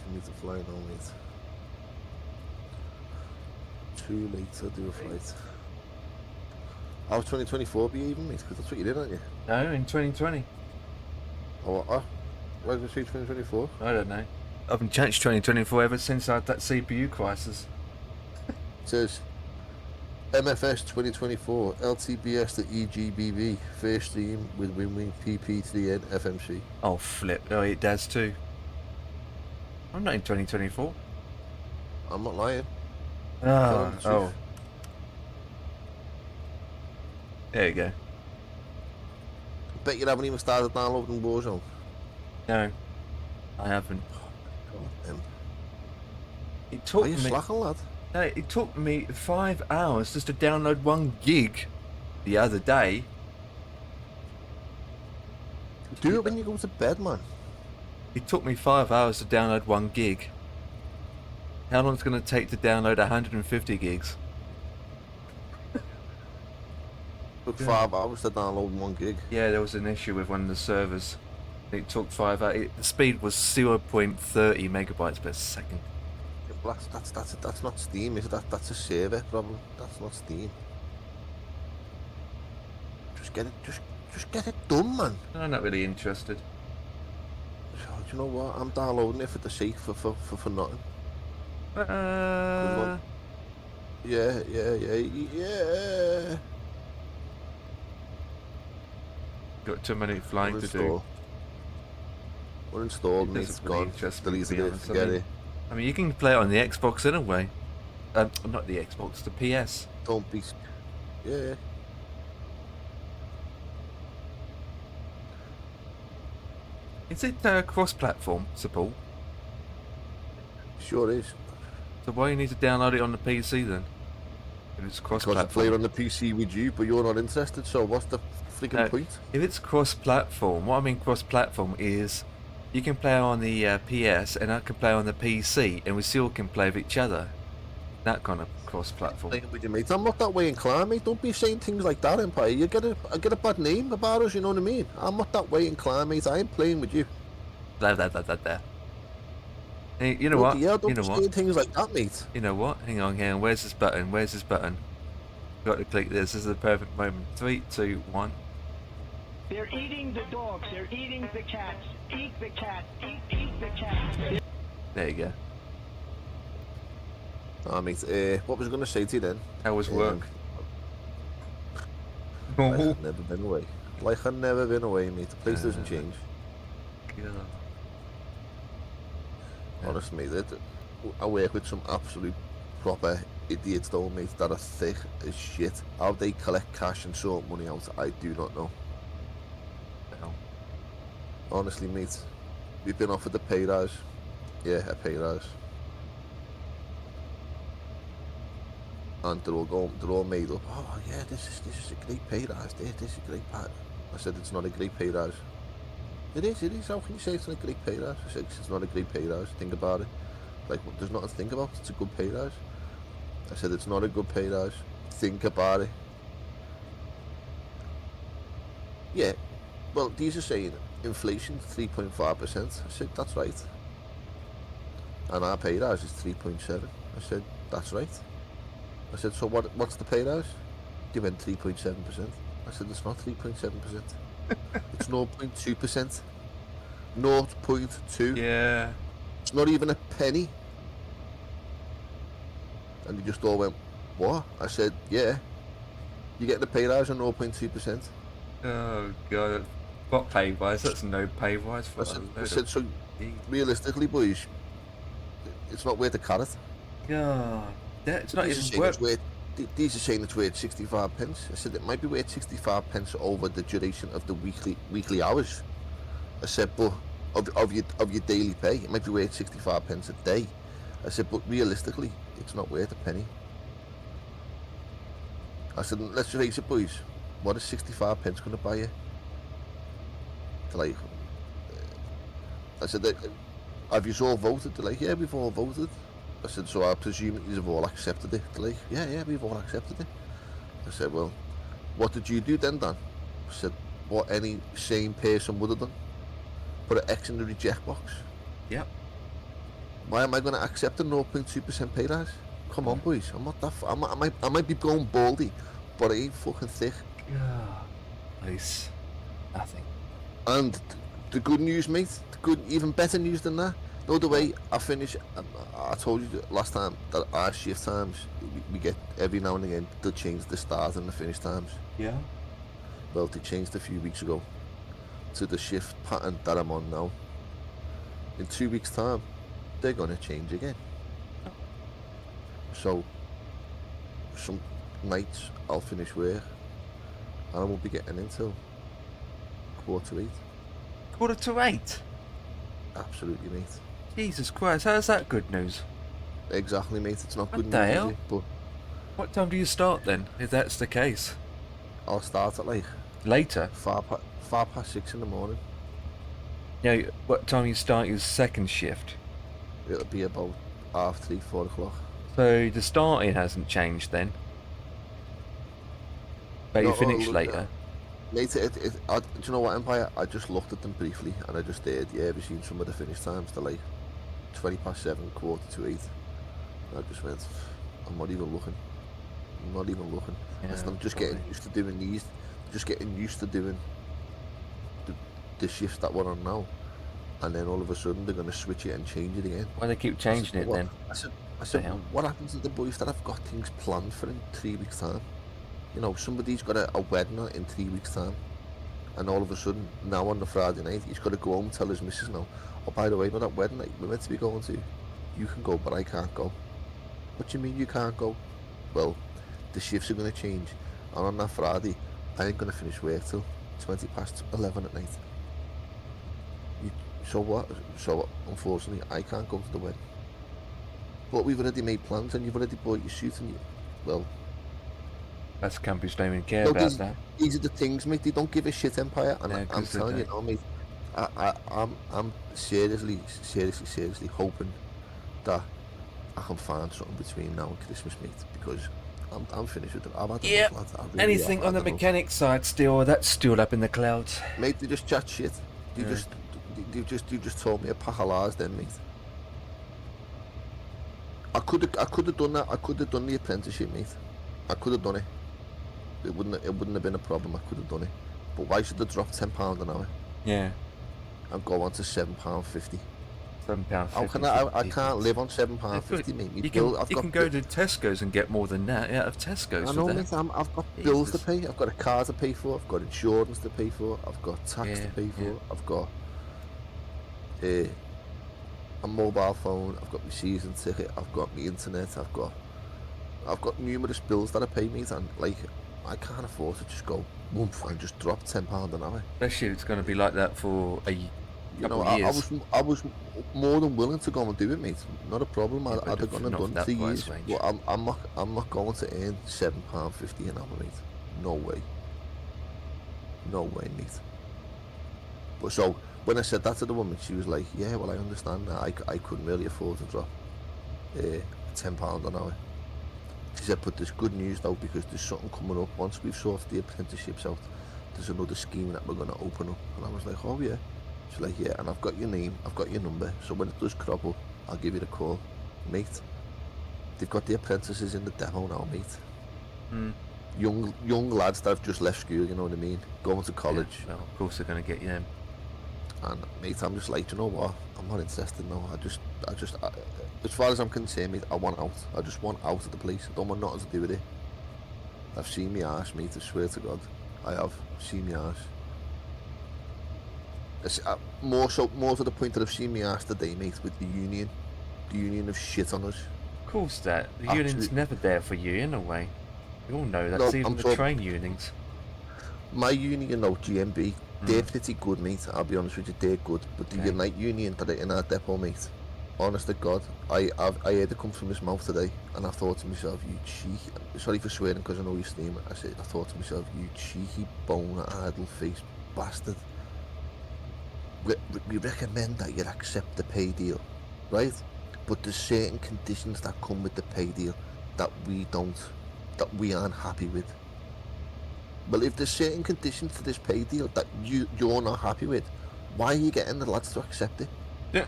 You need to fly now, mate. Too late to do a flight. How's 2024 be even, mate? Because that's what you did, aren't you? No, in 2020. Oh, what? Why did we say 2024? I don't know. I've been changed 2024 ever since I had that CPU crisis. It says MFS 2024 LTBS to EGBB first stream with Winwing PP to the end FMC. Oh, flip. Oh, it does too. I'm not in 2024. I'm not lying. Oh, the truth. There you go. Bet you haven't even started downloading Warzone. No, I haven't. God, It took are you me. slacking, lad? No, it took me 5 hours just to download 1 gig the other day. Do it when you go to bed, man. It took me 5 hours to download 1 gig. How long is it going to take to download 150 gigs? Took 5 hours to download 1 gig. Yeah, there was an issue with one of the servers. It took 5 hours. The speed was 0.30 megabytes per second. That's not Steam, is it? That's a server problem. That's not Steam. Just get it done, man. I'm not really interested. So, do you know what? I'm downloading it for the sake for nothing. Yeah. Got too many flying to do. Uninstalled, It mate. It's doesn't really gone. interest me, to Deleted be it. honest. Forget it. I mean, you can play it on the Xbox anyway. Not the Xbox, the PS. Don't be. Yeah. Is it cross-platform support? Sure is. So why you need to download it on the PC then? If it's Because I cross-platform. play it on the PC with you, but you're not interested. So what's the freaking No, point? if it's cross-platform, what I mean cross-platform is you can play on the PS and I can play on the PC and we still can play with each other. That kind of cross-platform. Playing with you, mate. I'm not that way inclined, mate. Don't be saying things like that, Empire. I get a bad name about us. You know what I mean? I'm not that way inclined, mate. I ain't playing with you. There. Hey, you know what? Yeah, don't You know be what? saying things like that, mate. You know what? Hang on. Where's this button? Got to click this. This is the perfect moment. 3, 2, 1. They're eating the dogs. They're eating the cats. Eat the cat. Eat the cat. There you go. Mate. What was I going to say to you then? How was work? Like I've never been away. Like I've never been away, mate. The place doesn't change. God. Honestly, mate. I work with some absolute proper idiots, though, mate, that are thick as shit. How they collect cash and sort money out, I do not know. Hell. Honestly, mate, we've been offered a pay rise. Yeah, a pay rise. And they're all made up. Oh yeah, this is a great pay rise. This is a great pay. I said it's not a great pay rise. It is. How can you say it's not a great pay rise? I said it's not a great pay rise. Think about it. Like, there's nothing to think about. It's a good pay rise. I said it's not a good pay rise. Think about it. Yeah. Well, these are saying inflation 3.5%. I said that's right. And our pay rise is 3.7. I said that's right. I said, so what's the pay rise? They went 3.7%. I said, it's not 3.7%. It's 0.2%. 0.2. Yeah. It's not even a penny. And they just all went, what? I said, yeah. You're getting a pay rise of 0.2%. Oh god. What pay rise? That's no pay rise for I said, so realistically, boys, it's not worth the carrot. God. It's not These even worth. These are saying it's worth 65 pence. I said it might be worth 65 pence over the duration of the weekly hours. I said, but of your daily pay, it might be worth 65 pence a day. I said, but realistically, it's not worth a penny. I said, let's face it, boys. What is 65 pence going to buy you? They're like, I said, have you all voted? They're like, yeah, we've all voted. I said, so I presume you've all accepted it. They're like, yeah, we've all accepted it. I said, well, what did you do then, Dan? I said, what any sane person would have done. Put an X in the reject box. Yep. Why am I going to accept a 0.2% pay rise? Come on, boys. I'm not that. I might be going baldy, but I ain't fucking thick. Yeah. Nice. Nothing. And the good news, mate. Even better news than that. No, the way I finish, I told you last time that our shift times, we get every now and again, they'll change the start and the finish times. Yeah. Well, they changed a few weeks ago to the shift pattern that I'm on now. In 2 weeks' time, they're going to change again. So, some nights I'll finish work and I won't be getting in till 7:45. 7:45? Absolutely, mate. Jesus Christ, how's that good news? Exactly, mate. It's not What good the news, hell? is it? But What time do you start then, if that's the case? I'll start at like Later? far past 6 in the morning. Yeah, what time you start your second shift? It'll be about 3:30, 4 o'clock. So the starting hasn't changed then? But you No, finish look, later? Mate, do you know what, Empire? I just looked at them briefly and I just did, yeah, we've seen some of the finish times. They're like 7:20, 7:45. And I just went, I'm not even looking. Yeah, I'm just getting used to doing these. Just getting used to doing the shifts that we're on now. And then all of a sudden they're going to switch it and change it again. Why they keep changing it then? I said, hell? what happens to the boys that have got things planned for in 3 weeks' time? You know, somebody's got a wedding in 3 weeks' time. and all of a sudden, now on the Friday night, he's got to go home and tell his missus now, oh, by the way, that wedding night we're meant to be going to, you can go, but I can't go. What do you mean you can't go? Well, the shifts are going to change, and on that Friday, I ain't going to finish work till 11 at night. So what? So unfortunately, I can't go to the wedding. But we've already made plans, and you've already bought your suit, and well, That's companies don't even care no, about that. these are the things, mate. They don't give a shit, Empire, and Yeah, I'm 'cause they telling you don't. now, mate. I'm seriously hoping that I can find something between now and Christmas, mate, because I'm finished with it. I've had Yeah. enough, lads. I really Anything have on the had enough. mechanic side still, that's still up in the clouds. Mate, they just chat shit. You Yeah. just told me a pack of lies then, mate. I could have done that. I could have done the apprenticeship, mate. I could have done it. It wouldn't have been a problem. I could have done it. But why should I drop £10 an hour Yeah. and go on to £7.50? £7.50. How can I can't live on £7.50, mate. Me You bill, can, I've you got can go to Tesco's and get more than that out of Tesco's I for know, that. mate. I've got bills to Jesus. pay. I've got a car to pay for. I've got insurance to pay for. I've got tax to Yeah, pay for. yeah. I've got a mobile phone. I've got my season ticket. I've got my internet. I've got numerous bills that I pay, mate, and like I can't afford to just go woof and just drop £10 an hour. Especially if it's going to be like that for a You couple know, of I years. was more than willing to go and do it, mate. Not a problem. Yeah, I'd but have gone and not for done that 2 price years. range. But I'm not going to earn £7.50 an hour, mate. No way. No way, mate. But so when I said that to the woman, she was like, "Yeah, well, I understand that. I couldn't really afford to drop £10 an hour." She said, "But there's good news though, because there's something coming up. Once we've sorted the apprenticeships out, there's another scheme that we're going to open up." And I was like, "Oh yeah." She's like, "Yeah, and I've got your name, I've got your number, so when it does crop up, I'll give you a call, mate." They've got the apprentices in the demo now, mate. Mm. Young lads that have just left school, you know what I mean, going to college. Yeah, well, of course they're going to get you them. And mate, I'm just like, you know what? I'm not interested now. As far as I'm concerned, mate, I want out. I just want out of the place. I don't want nothing to do with it. I've seen my arse, mate. I swear to God, I have seen my arse. It's, more to the point that I've seen my arse today, mate, with the union. The union have shit on us. Of course that. The Actually- union's never there for you in a way. You all know that. No, It's even I'm the talking- train unions. My union, though, GMB, they're pretty good, mate. I'll be honest with you, they're good. But the Okay. Unite Union that are in our depot, mate, honest to God, I heard it come from his mouth today, and I thought to myself, you cheeky, sorry for swearing because I know you're steaming, I thought to myself, you cheeky bone idle faced bastard. We recommend that you accept the pay deal, right? But there's certain conditions that come with the pay deal that we aren't happy with. Well, if there's certain conditions to this pay deal that you're not happy with, why are you getting the lads to accept it? Yeah.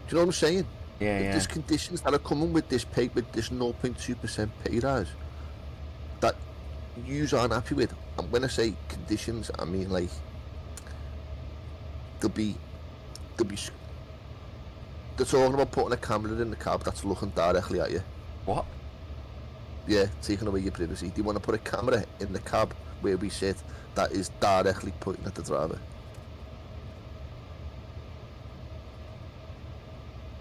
Do you know what I'm saying? Yeah, If yeah. there's conditions that are coming with this pay, with this 0.2% pay rise, that you aren't happy with, and when I say conditions, I mean like they're talking about putting a camera in the cab that's looking directly at you. What? Yeah, taking away your privacy. They want to put a camera in the cab where we sit that is directly pointing at the driver.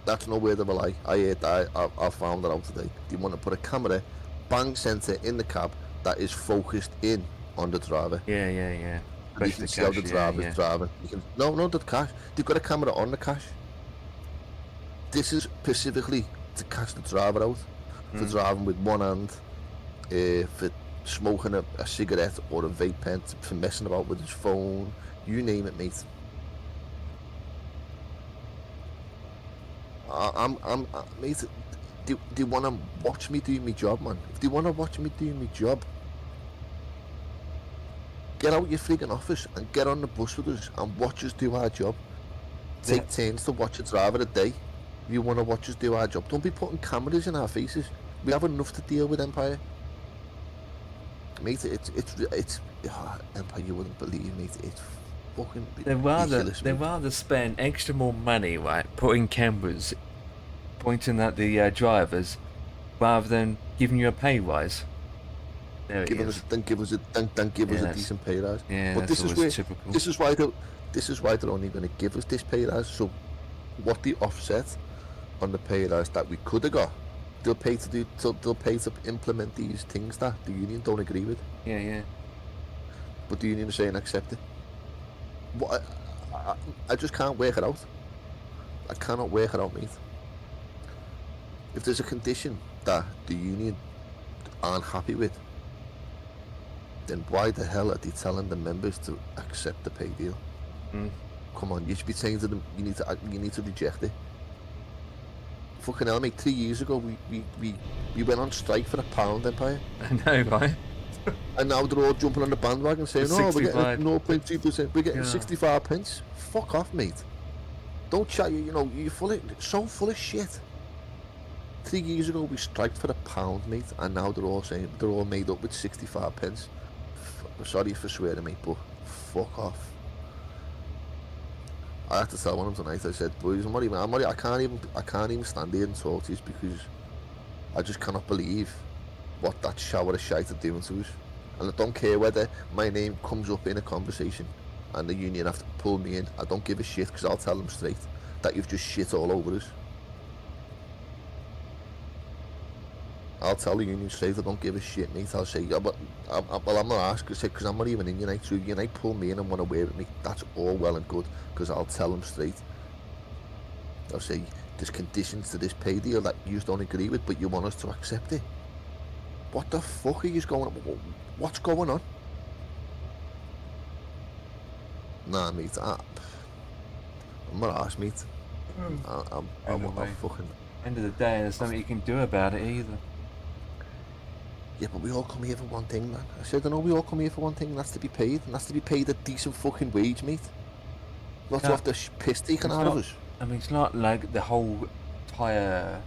That's no word of a lie. I heard that. I found that out today. They want to put a camera, bang centre in the cab that is focused in on the driver. Yeah, yeah, yeah. And you can see how the driver's driving. You can, no, the cash. They've got a camera on the cash. This is specifically to catch the driver out. For driving with one hand, for smoking a cigarette or a vape pen, for messing about with his phone, you name it, mate. Mate, they want to watch me do my job, man. If they want to watch me do my job, get out your friggin' office and get on the bus with us and watch us do our job. Take turns to watch a driver a day. You want to watch us do our job. Don't be putting cameras in our faces. We have enough to deal with, Empire. Mate, it's Empire, you wouldn't believe, mate. It's fucking ridiculous. They'd rather spend extra more money, right, putting cameras pointing at the drivers, rather than giving you a pay rise. There it Giving is. us, then give us a Yes. decent pay rise. Yeah, But that's this is always where typical. this is why they're only going to give us this pay rise. So what they offset on the pay rise that we could have got, they'll pay to implement these things that the union don't agree with. Yeah, yeah. But the union is saying accept it. What I just can't work it out. I cannot work it out, mate. If there's a condition that the union aren't happy with, then why the hell are they telling the members to accept the pay deal? Mm. Come on, you should be saying to them, you need to reject it. Fucking hell, mate, 3 years ago we went on strike for £1 Empire, I know, right? and now they're all jumping on the bandwagon saying, For oh, we're 65. getting 0.2%, we're getting Yeah. 65 pence. Fuck off, mate. Don't chat, you're so full of shit. 3 years ago we striked for £1, mate, and now they're all saying, they're all made up with 65 pence. Sorry for swearing, mate, but fuck off. I had to tell one of them tonight. I said, boys, I can't even stand here and talk to you because I just cannot believe what that shower of shite are doing to us. And I don't care whether my name comes up in a conversation and the union have to pull me in. I don't give a shit because I'll tell them straight that you've just shit all over us. I'll tell the union straight, I don't give a shit, mate. I'll say, yeah, but I'm not asking, because I'm not even in Unite. So if Unite pull me in and want to wear with me, that's all well and good, because I'll tell them straight. I'll say, there's conditions to this pay deal that you don't agree with, but you want us to accept it. What the fuck are you going on? What's going on? Nah, mate, I'm not asked, mate. I'm Anyway. fucking... End of the day, there's nothing you can do about it either. Yeah, but we all come here for one thing, man. I said, I know we all come here for one thing, and that's to be paid. And that's to be paid a decent fucking wage, mate. Not to Yeah. have the piss taken out of us. I mean, it's not like the whole entire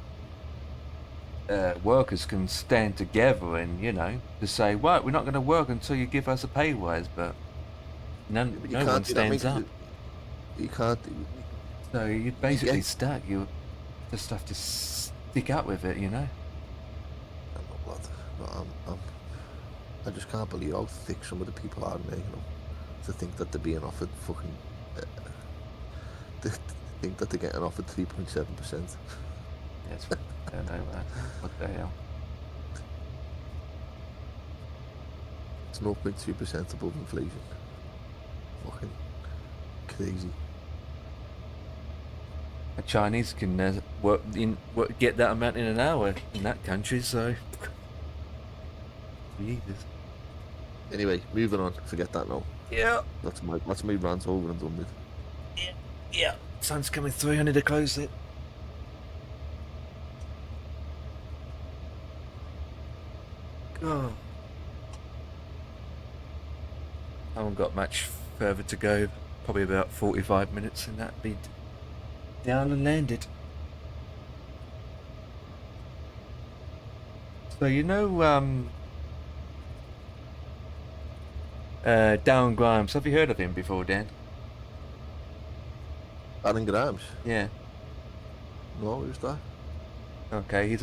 workers can stand together and, to say, right, we're not going to work until you give us a pay rise, but no one do that, stands mate. up. You can't... So you're basically Yeah. stuck. You just have to stick up with it, I just can't believe how thick some of the people are in there, to think that they're being offered fucking... to think that they're getting offered 3.7%. Yes, I don't know, man. What the hell? It's 0.2% above inflation. Fucking crazy. A Chinese can get that amount in an hour in that country, so... Jesus. Anyway, moving on. Forget that now. Yeah. That's my rant over and done with. Yeah. Sun's coming through, I need to close it. Oh. I haven't got much further to go. Probably about 45 minutes and that'd be down and landed. So Darren Grimes, have you heard of him before, Dan? Aaron Grimes? Yeah. No, who's that? Okay, he's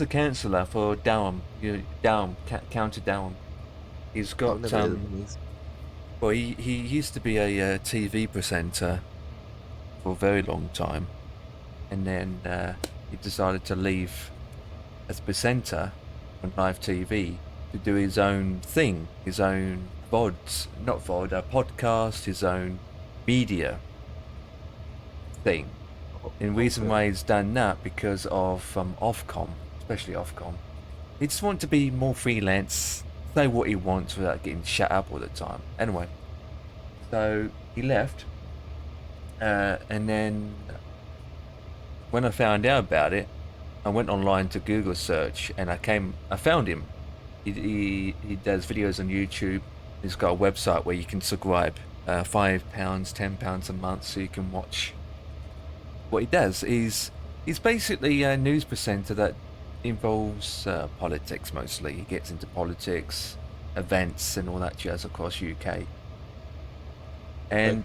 a councillor for Down, County Down. He's I've got never heard of him. well, he used to be a TV presenter for a very long time, and then he decided to leave as a presenter on live TV to do his own thing, his own podcast, his own media thing. And the reason why he's done that because of Ofcom, especially Ofcom. He just wants to be more freelance, say what he wants without getting shut up all the time. Anyway, so he left, and then when I found out about it, I went online to Google search and I found him. He does videos on YouTube. He's got a website where you can subscribe, £5, £10 a month, so you can watch what he does. He's basically a news presenter that involves politics mostly. He gets into politics, events, and all that jazz across UK. And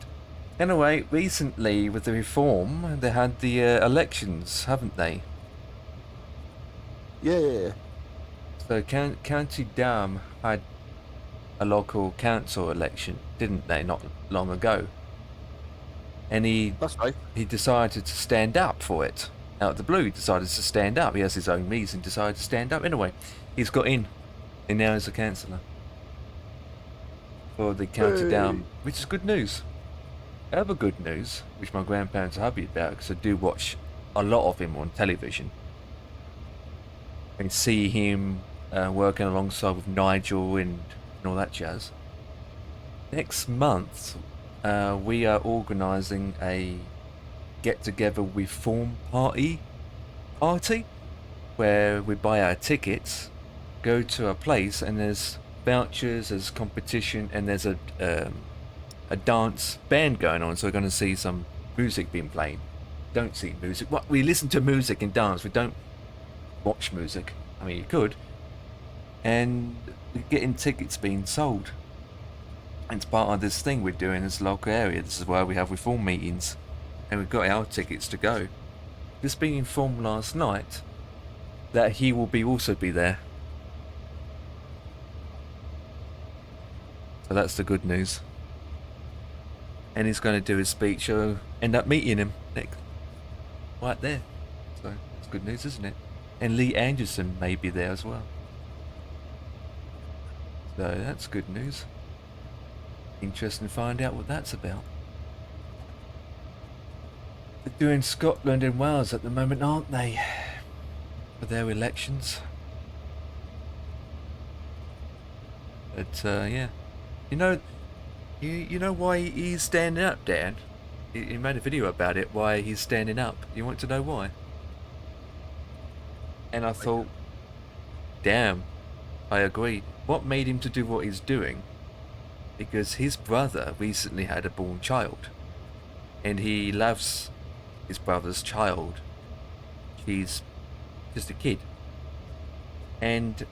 anyway, recently with the reform, they had the elections, haven't they? Yeah. So County Durham had a local council election, didn't they, not long ago? And That's right. he decided to stand up for it. Out of the blue, he decided to stand up. He has his own reason, decided to stand up. Anyway, he's got in, and now he's a councillor for the County Durham, which is good news. Other good news, which my grandparents are happy about, because I do watch a lot of him on television. And see him working alongside with Nigel and all that jazz. Next month, we are organising a get-together reform party, where we buy our tickets, go to a place, and there's vouchers, there's competition, and there's a dance band going on. So we're going to see some music being played. Don't see music. We listen to music and dance. We don't watch music. I mean, you could. And we're getting tickets being sold. It's part of this thing we're doing in this local area. This is where we have reform meetings, and we've got our tickets to go. Just being informed last night that he will also be there. So that's the good news. And he's going to do his speech. So end up meeting him next, right there. So it's good news, isn't it? And Lee Anderson may be there as well. So that's good news. Interesting to find out what that's about. They're doing Scotland and Wales at the moment, aren't they? For their elections. But yeah, you know why he's standing up, Dan? He made a video about it. Why he's standing up? You want to know why? And I thought, damn, I agree. What made him to do what he's doing? Because his brother recently had a born child, and he loves his brother's child. She's just a kid, and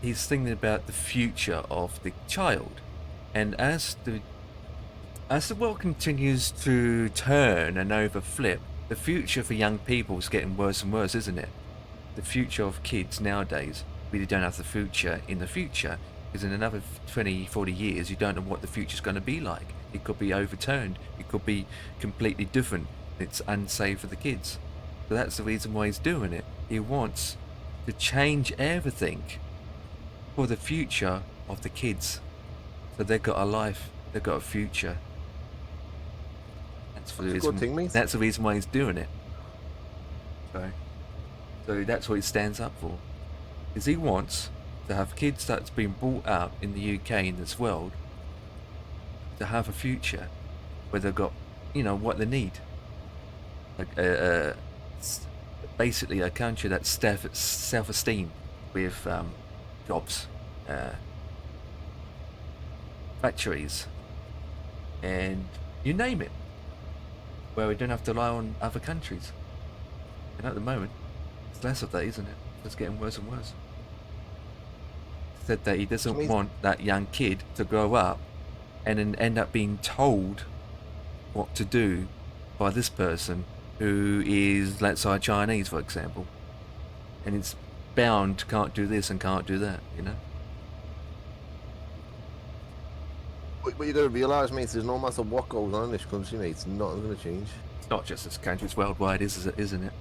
he's thinking about the future of the child. And as the world continues to turn and overflip, the future for young people is getting worse and worse, isn't it? The future of kids nowadays, we don't have the future in the future. Because in another 20, 40 years, you don't know what the future's going to be like. It could be overturned. It could be completely different. It's unsafe for the kids. So that's the reason why he's doing it. He wants to change everything for the future of the kids. So they've got a life. They've got a future. That's the reason. That's the reason why he's doing it. So that's what he stands up for. Because he wants to have kids that's been brought up in the UK, in this world, to have a future where they've got, what they need. Like basically a country that's self-esteem with jobs, factories, and you name it, where we don't have to rely on other countries. And at the moment, it's less of that, isn't it? It's getting worse and worse. Said that he doesn't want that young kid to grow up and then end up being told what to do by this person who is, let's say, Chinese, for example, and it's bound, can't do this and can't do that, What you got to realise, mate, is no matter what goes on in this country, mate, nothing's going to change. It's not just this country, it's worldwide, isn't it?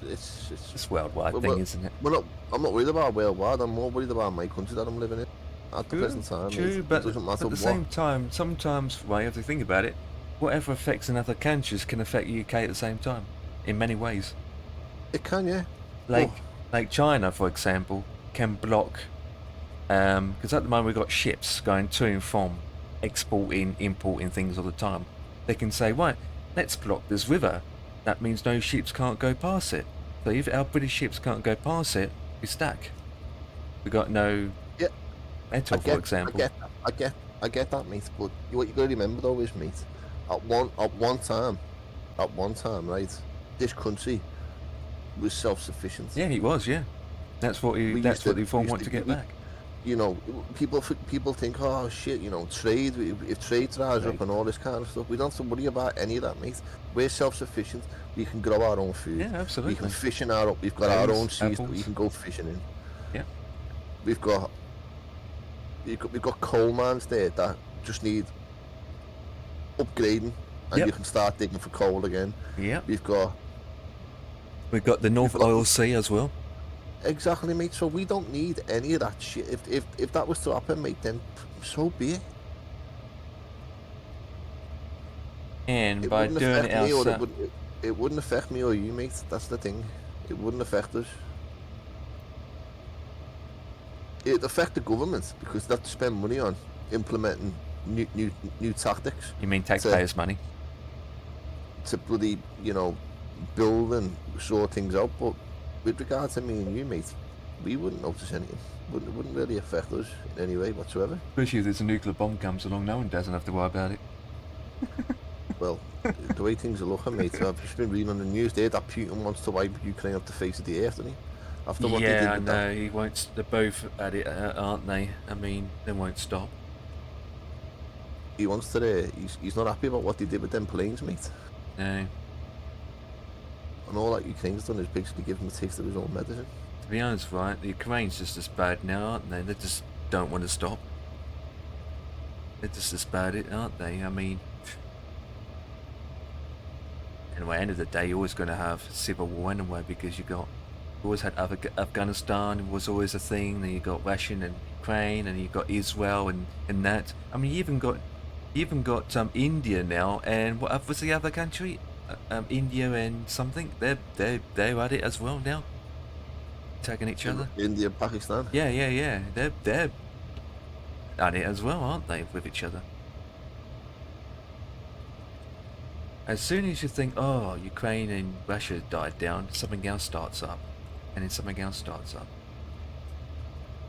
It's worldwide thing, isn't it? I'm not worried about worldwide. I'm more worried about my country that I'm living in at the present time. True, but at the same time, sometimes, you have to think about it. Whatever affects another countries can affect UK at the same time, in many ways. It can, yeah. Like China, for example, can block, because at the moment we've got ships going to and from, exporting, importing things all the time. They can say, right, let's block this river. That means no ships can't go past it. So if our British ships can't go past it, we're stuck. We got no metal, for example. I get that, mate. But what you got to remember though is, mate, at one time, right, this country was self-sufficient. Yeah, it was. Yeah, that's what the reform want to get back. you know, people think, oh shit, you know, trade, if trade dries up and all this kind of stuff, we don't have to worry about any of that, mate. We're self-sufficient. We can grow our own food. Yeah, absolutely. We can fish in our, we've got our Berries, own seas that we apples. can go fishing in. Yeah. We've got coal mines there that just need upgrading, and Yep. you can start digging for coal again. Yeah. We've got the North got- Oil Sea as well. exactly, mate. So we don't need any of that shit. If that was to happen, mate, then so be it. And It by wouldn't doing it affect me, or ourselves, it wouldn't affect me or you, mate. That's the thing. It wouldn't affect us. It'd affect the government because they have to spend money on implementing new tactics you mean taxpayers' money? to bloody, you know, build and sort things out. But with regard to me and you, mate, we wouldn't notice anything. It wouldn't really affect us in any way whatsoever. Especially if there's a nuclear bomb comes along, no one doesn't have to worry about it. Well, the way things are looking, mate, I've just been reading on the news there that Putin wants to wipe Ukraine off the face of the earth, doesn't he? After what they did Yeah, I with know. that. He won't. They're both at it, aren't they? I mean, they won't stop. He wants to. He's not happy about what they did with them planes, mate. No. And all that Ukraine's done is basically give him a taste of his own medicine. To be honest, right, the Ukraine's just as bad now, aren't they? They just don't want to stop. They're just as bad, aren't they? I mean, anyway, end of the day, you're always going to have civil war anyway because you always had Afghanistan. It was always a thing. Then you got Russia and Ukraine, and you got Israel and that. I mean, you even got India now, and what was the other country? India and something. They're at it as well now, attacking each other. India and Pakistan. Yeah. They're at it as well, aren't they, with each other? As soon as you think, oh, Ukraine and Russia died down, something else starts up, and then something else starts up.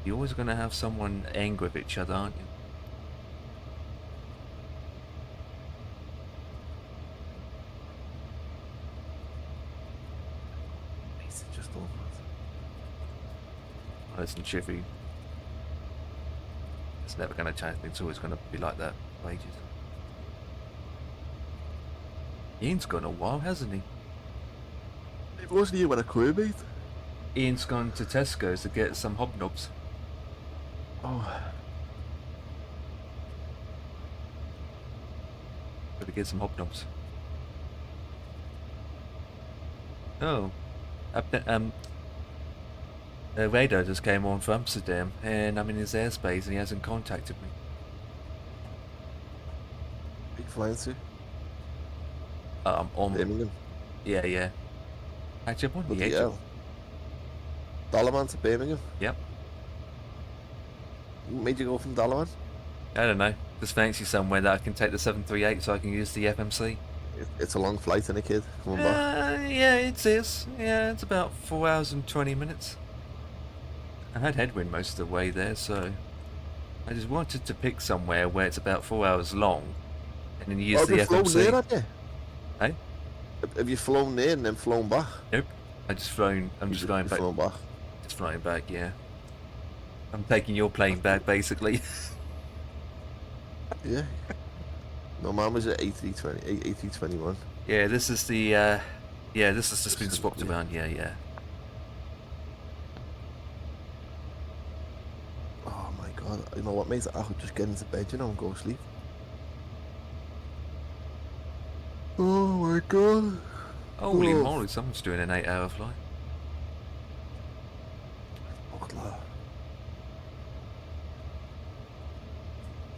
You're always going to have someone angry with each other, aren't you? It's just awful. Listen, Chiffy, it's never going to change. It's always going to be like that for ages. Ian's gone a while, hasn't he? It wasn't here when I came, mate. Ian's gone to Tesco's to get some hobnobs. Oh, Gotta get some hobnobs. Oh, radar just came on for Amsterdam, and I'm in his airspace, and he hasn't contacted me. big flying to On Birmingham. yeah. Actually, I'm on the Bloody edge. hell. Dalaman to Birmingham. Yep. What made you go from Dalaman? I don't know. Just fancy somewhere that I can take the 738 so I can use the FMC. It's a long flight, and a kid coming back. Yeah, it is. Yeah, it's about 4 hours and 20 minutes. I had headwind most of the way there, so I just wanted to pick somewhere where it's about 4 hours long, and then use Have the you flown there, FMC. have you? Hey? Have you flown there and then flown back? Nope. I'm just going You've back. flown back. Just flying back. Yeah. I'm taking your plane back, basically. Yeah. No, mine was at A321. Yeah. This is the. This has just been swapped around. Yeah. Oh my god. You know what, mate? I could just get into bed, you know, and go to sleep. Oh my god. Holy Oh. moly! Someone's doing an 8-hour flight. Butler.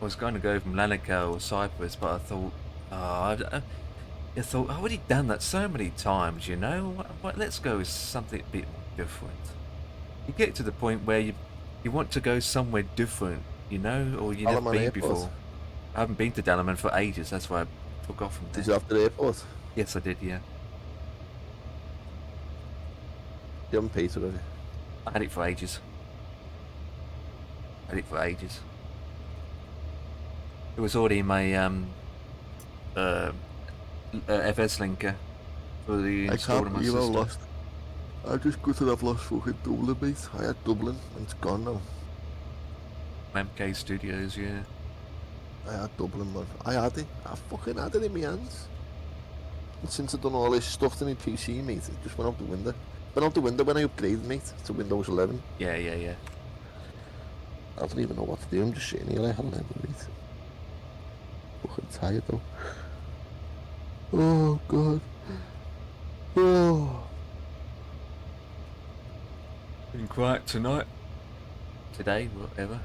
I was going to go from Lanaka or Cyprus, but I thought, I already done that so many times, you know. Let's go with something a bit different. You get to the point where you want to go somewhere different, you know, or you've never Dalaman been Airport. before. I haven't been to Dalaman for ages. That's why I took off from there. Did you have to the airport? Yes, I did. Yeah, You haven't paid already. I had it for ages. It was already in my FS linker for the I installed can't on my believe I system. lost. I just gutted I've lost fucking Dublin, mate. I had Dublin and it's gone now. MK Studios, yeah. I had Dublin, man. I had it. I fucking had it in my hands. And since I've done all this stuff to my PC, mate, it just went out the window. Went out the window when I upgraded, mate, to Windows 11. Yeah, yeah, yeah. I don't even know what to do. I'm just sitting here like, I'll never mate. Fucking tired, though. Oh, God. Oh. Been quiet tonight. Today, whatever.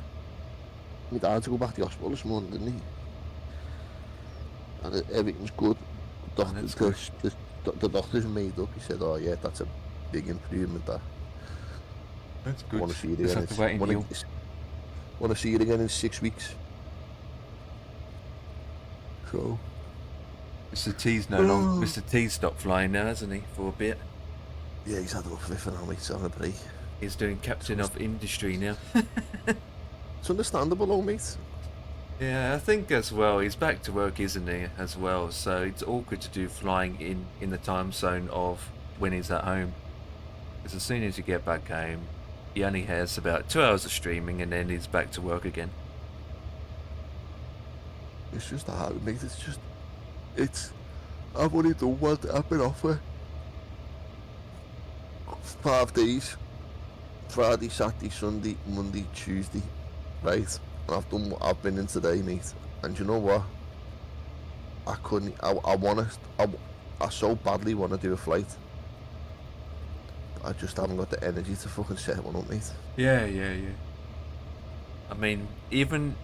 My dad had to go back to the hospital this morning, didn't he? And everything's good. that's good. The doctor's made up. He said, "Oh yeah, that's a big improvement. That That's I good. want to see it Just again. have to wait and heal. Want to see it again in 6 weeks." So Mr. T's no longer. Mr. T's stopped flying now, hasn't he? For a bit. yeah, he's had enough of it for now, mate. He's having a break. He's doing captain of industry now. It's understandable, though, mate. Yeah, I think as well. He's back to work, isn't he? As well, so it's awkward to do flying in the time zone of when he's at home. Because as soon as you get back home, he only has about 2 hours of streaming, and then he's back to work again. It's just hard, mate. It's. I've only done one. I've been off for 5 days. Friday, Saturday, Sunday, Monday, Tuesday, right? And I've been in today, mate. And you know what? I couldn't. I so badly want to do a flight. I just haven't got the energy to fucking set one up, mate. Yeah, yeah, yeah. I mean, even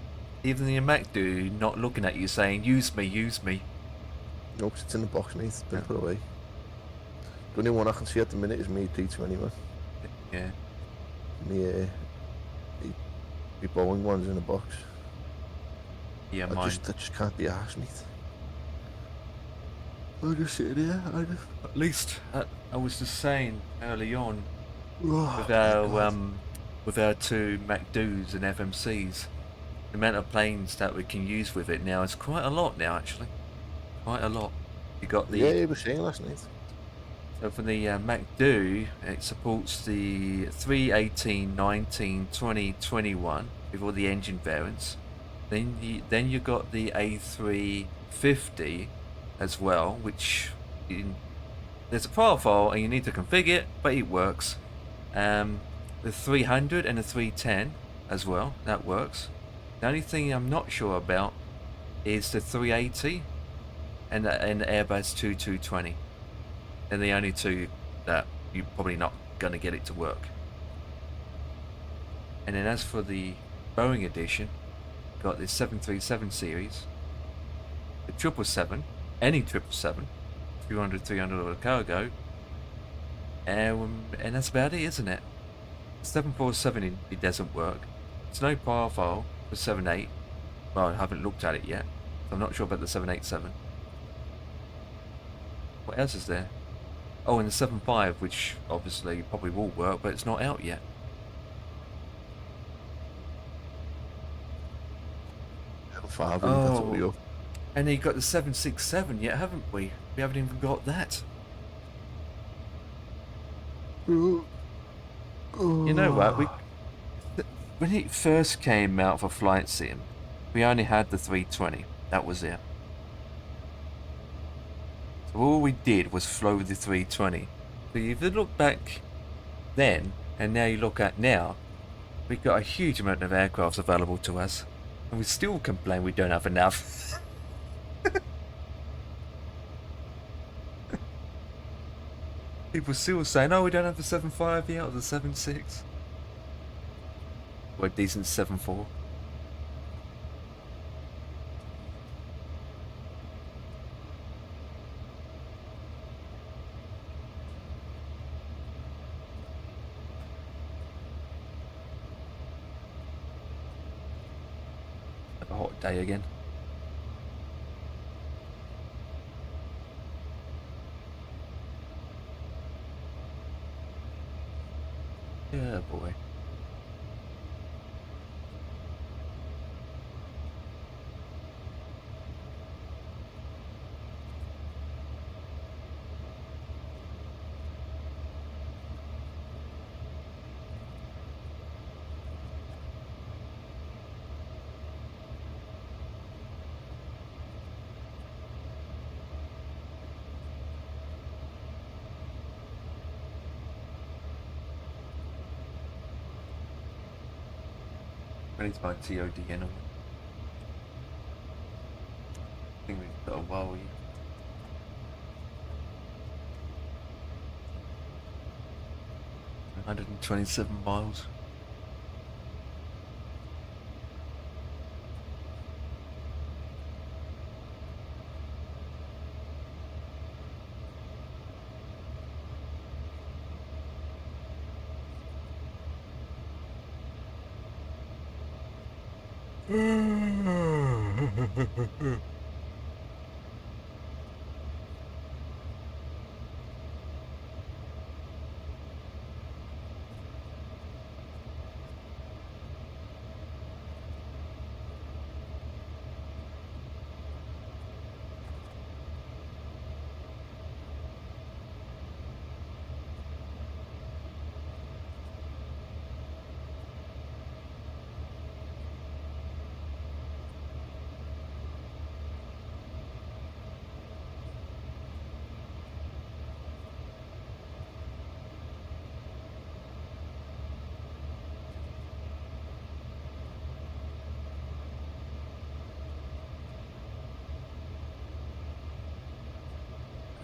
the Mac dude not looking at you saying, "Use me, use me." Nope, it's in the box, mate. It's been Yeah. put away. The only one I can see at the minute is me P21. Yeah. Me, my Boeing one's in the box. Yeah, I mine. just can't be arsed, mate. I'm just sitting here. At least I was just saying early on Oh, with our two MacDos and FMCs, the amount of planes that we can use with it now is quite a lot now, actually. Quite a lot. You got the yeah, you were saying last night. so for the MacDo, it supports the 318, 19, 20, 21 with all the engine variants. Then you got the A350 as well, which there's a profile and you need to configure it, but it works. The 300 and the 310 as well, that works. The only thing I'm not sure about is the 380 and the Airbus 2220. They're the only two that you're probably not going to get it to work. And then as for the Boeing edition, got the 737 series, the 777, any 777, 200, 300 or a cargo, and that's about it, isn't it? 747 it doesn't work. There's no profile for 78. Well, I haven't looked at it yet, so I'm not sure about the 787. What else is there? Oh, and the 75, which obviously probably will work, but it's not out yet. Five, that's what we got. And then you got the 767 yet, haven't we? We haven't even got that. You know what? When it first came out for Flight Sim, we only had the 320. That was it. So all we did was flow the 320. So if you look back then, and now you look at now, we've got a huge amount of aircrafts available to us. And we still complain we don't have enough. People still saying, "Oh, we don't have the 7.5 yet, or the 7.6." Or a decent 7.4. Have a hot day again. Yeah, boy. I need to buy TOD anyway. I think we've got a while yet. $127 miles.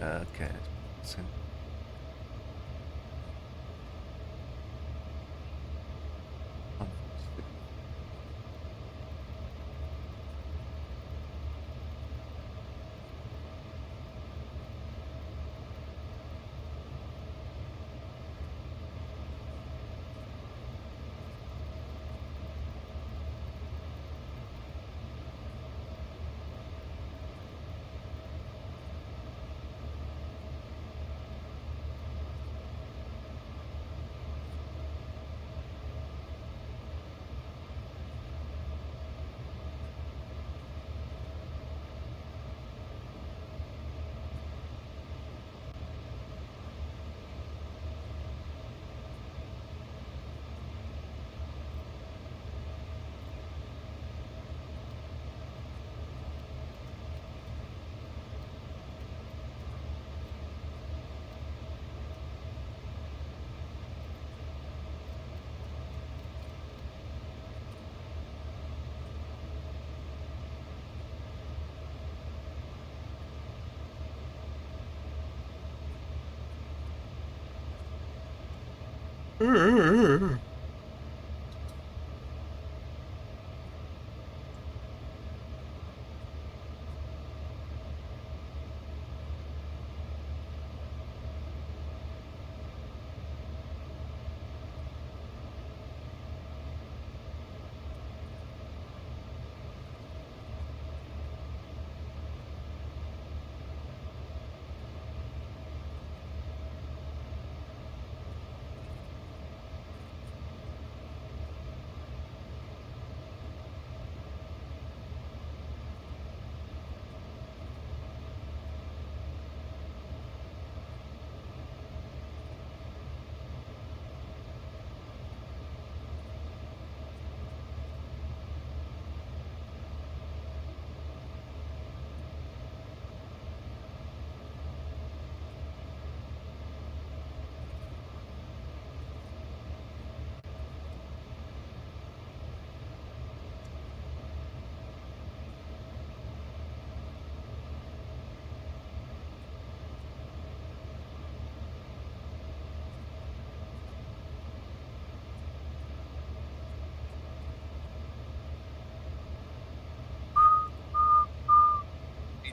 Okay. So,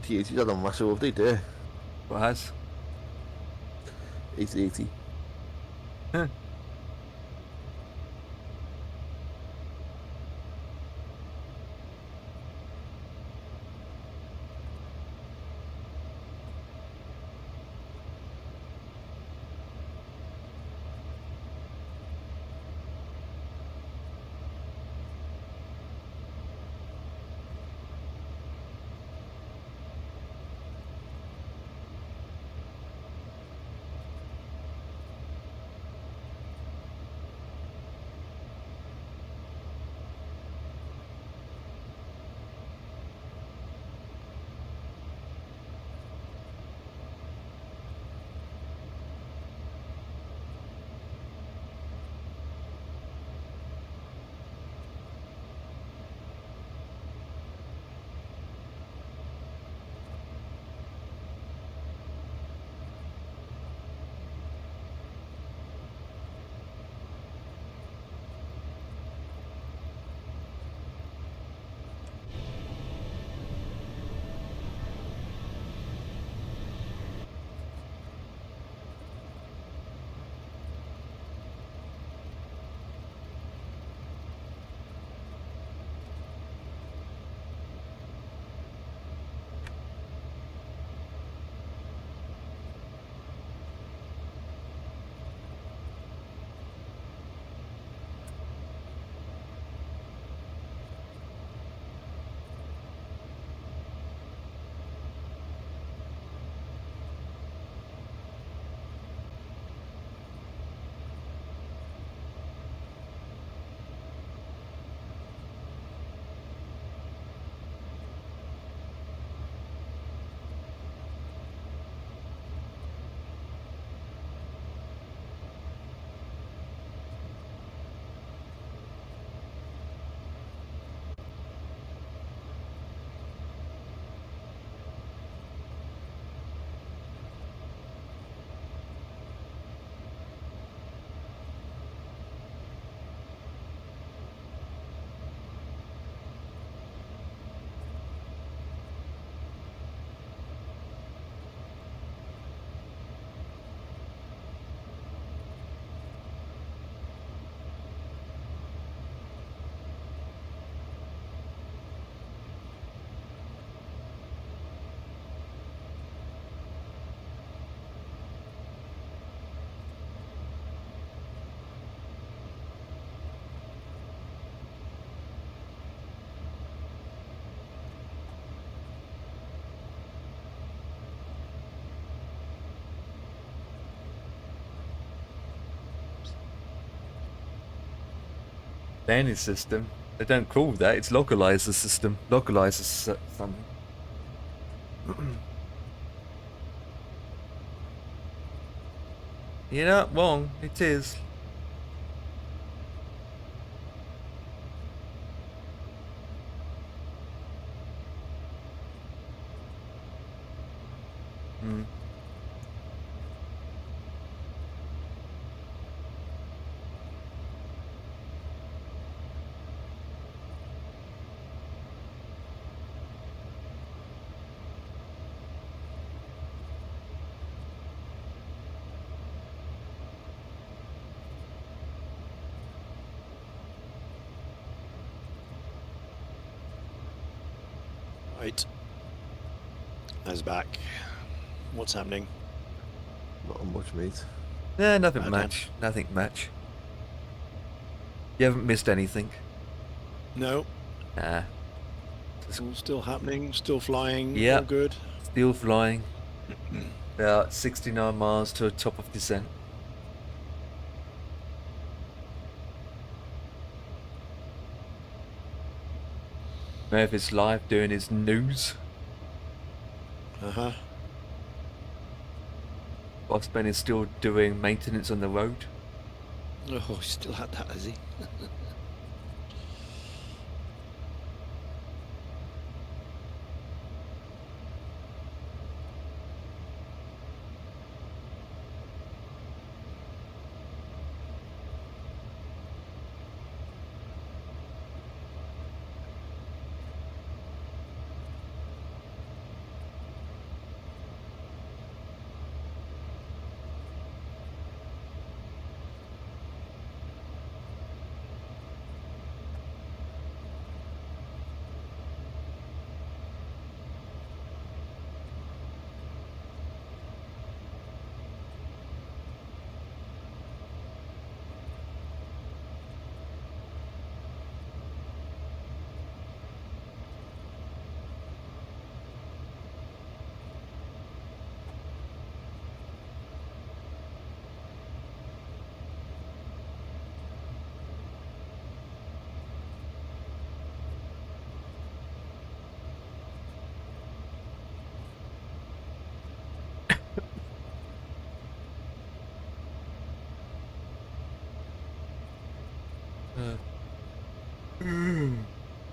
ET80's had a massive update there. what has? 880. Huh. Landing system. They don't call that. It's localizer system. Localizer something. You're not wrong. It is. Hmm. Right. That's back. What's happening? Not much, mate. Yeah, nothing Bad much. Nothing much. You haven't missed anything. No. Nah. All still happening. Still flying. Yep. All good. Still flying. About 69 miles to the top of descent. Merv is live doing his news. Uh-huh. Boss Ben is still doing maintenance on the road. Oh, he's still at that, is he?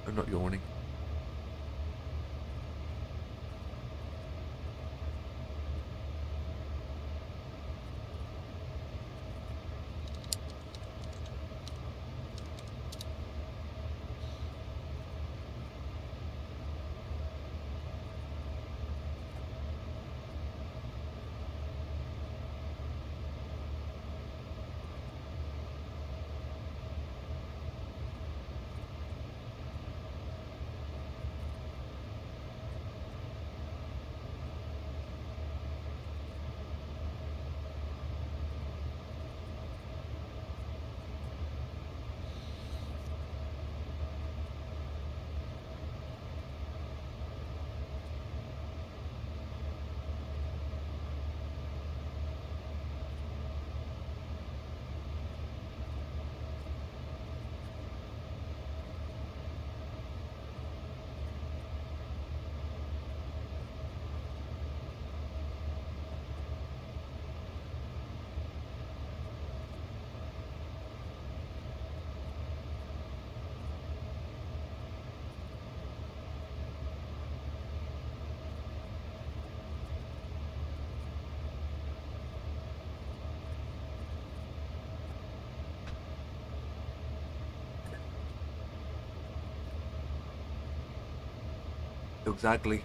I'm not yawning. Exactly.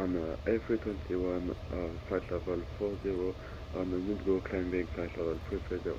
On A321, flight level 40, on Mid-Go climbing flight level 330.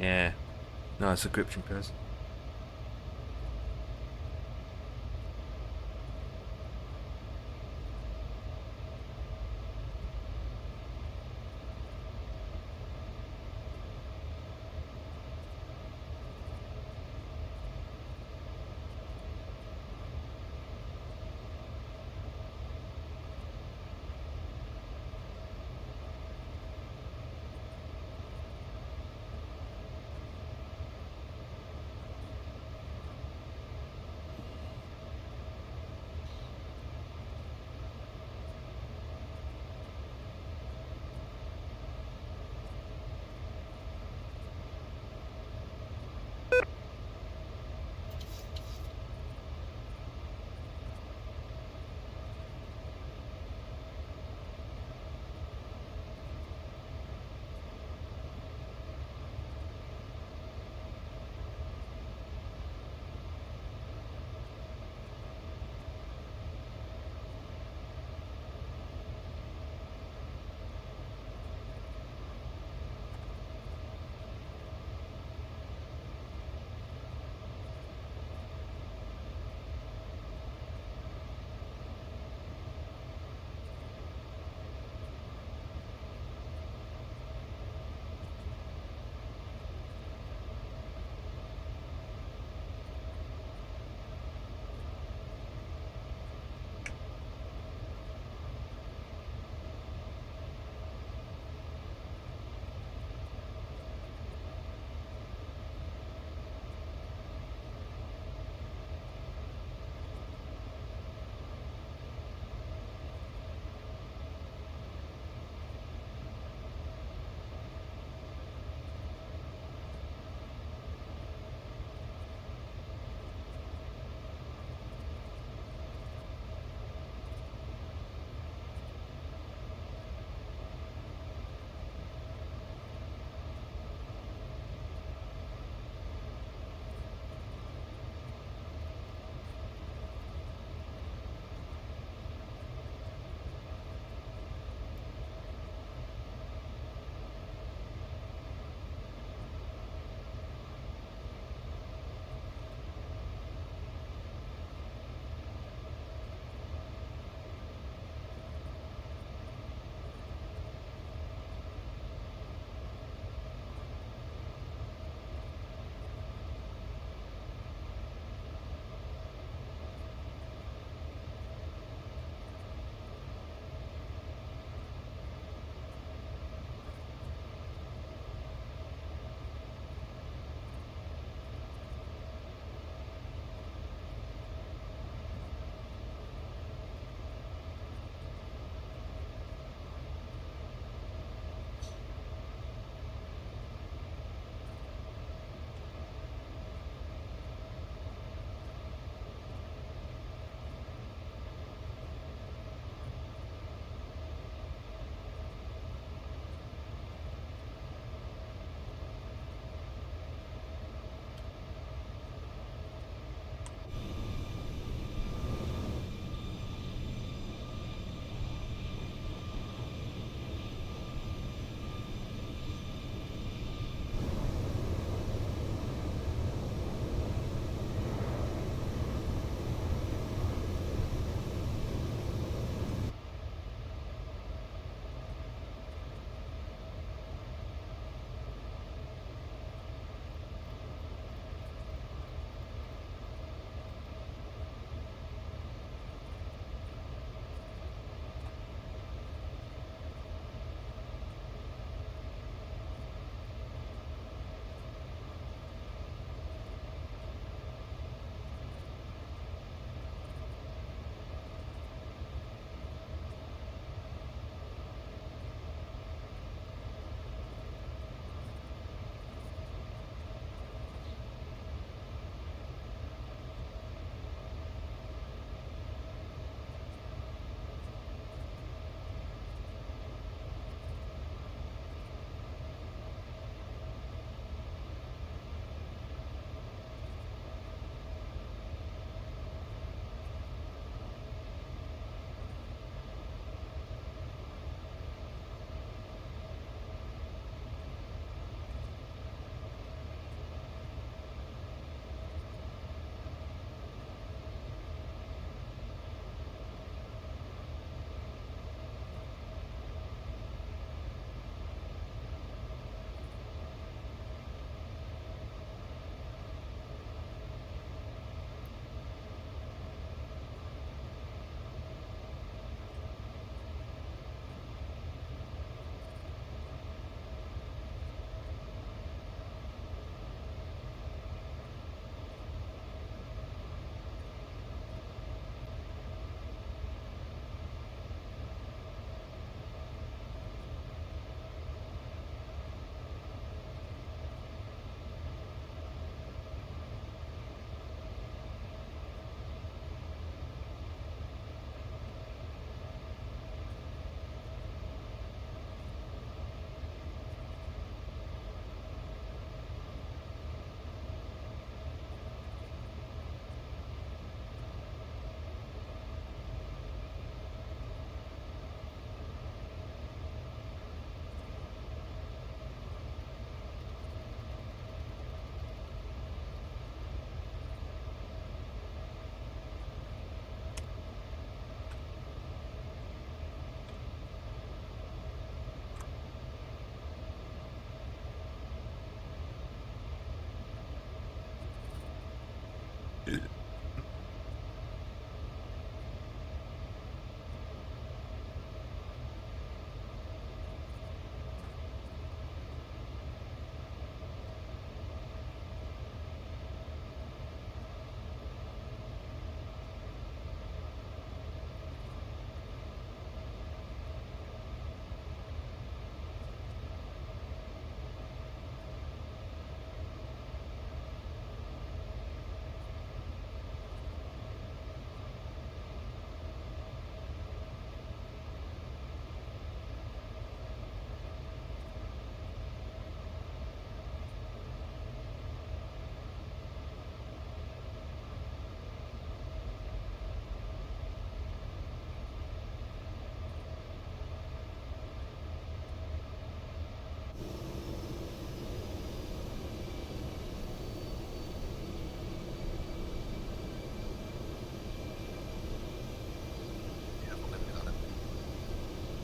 Yeah. No, subscription person.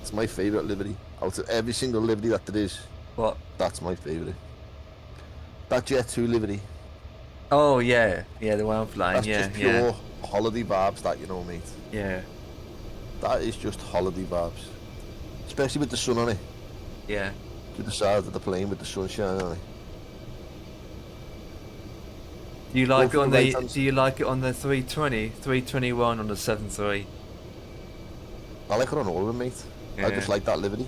It's my favourite livery. Out of every single livery that there is, What? that's my favourite. That Jet 2 livery. Oh yeah, yeah, the one I'm flying. That's Yeah, just pure yeah, holiday vibes, that, you know, mate. yeah, That is just holiday vibes. Especially with the sun on it. yeah. To the side of the plane with the sunshine on it. Do you like it Go on for the the? right-hand Do you like it on the 320, 321, on the 73? I like it on all of them, mate. I just Yeah. like that livery.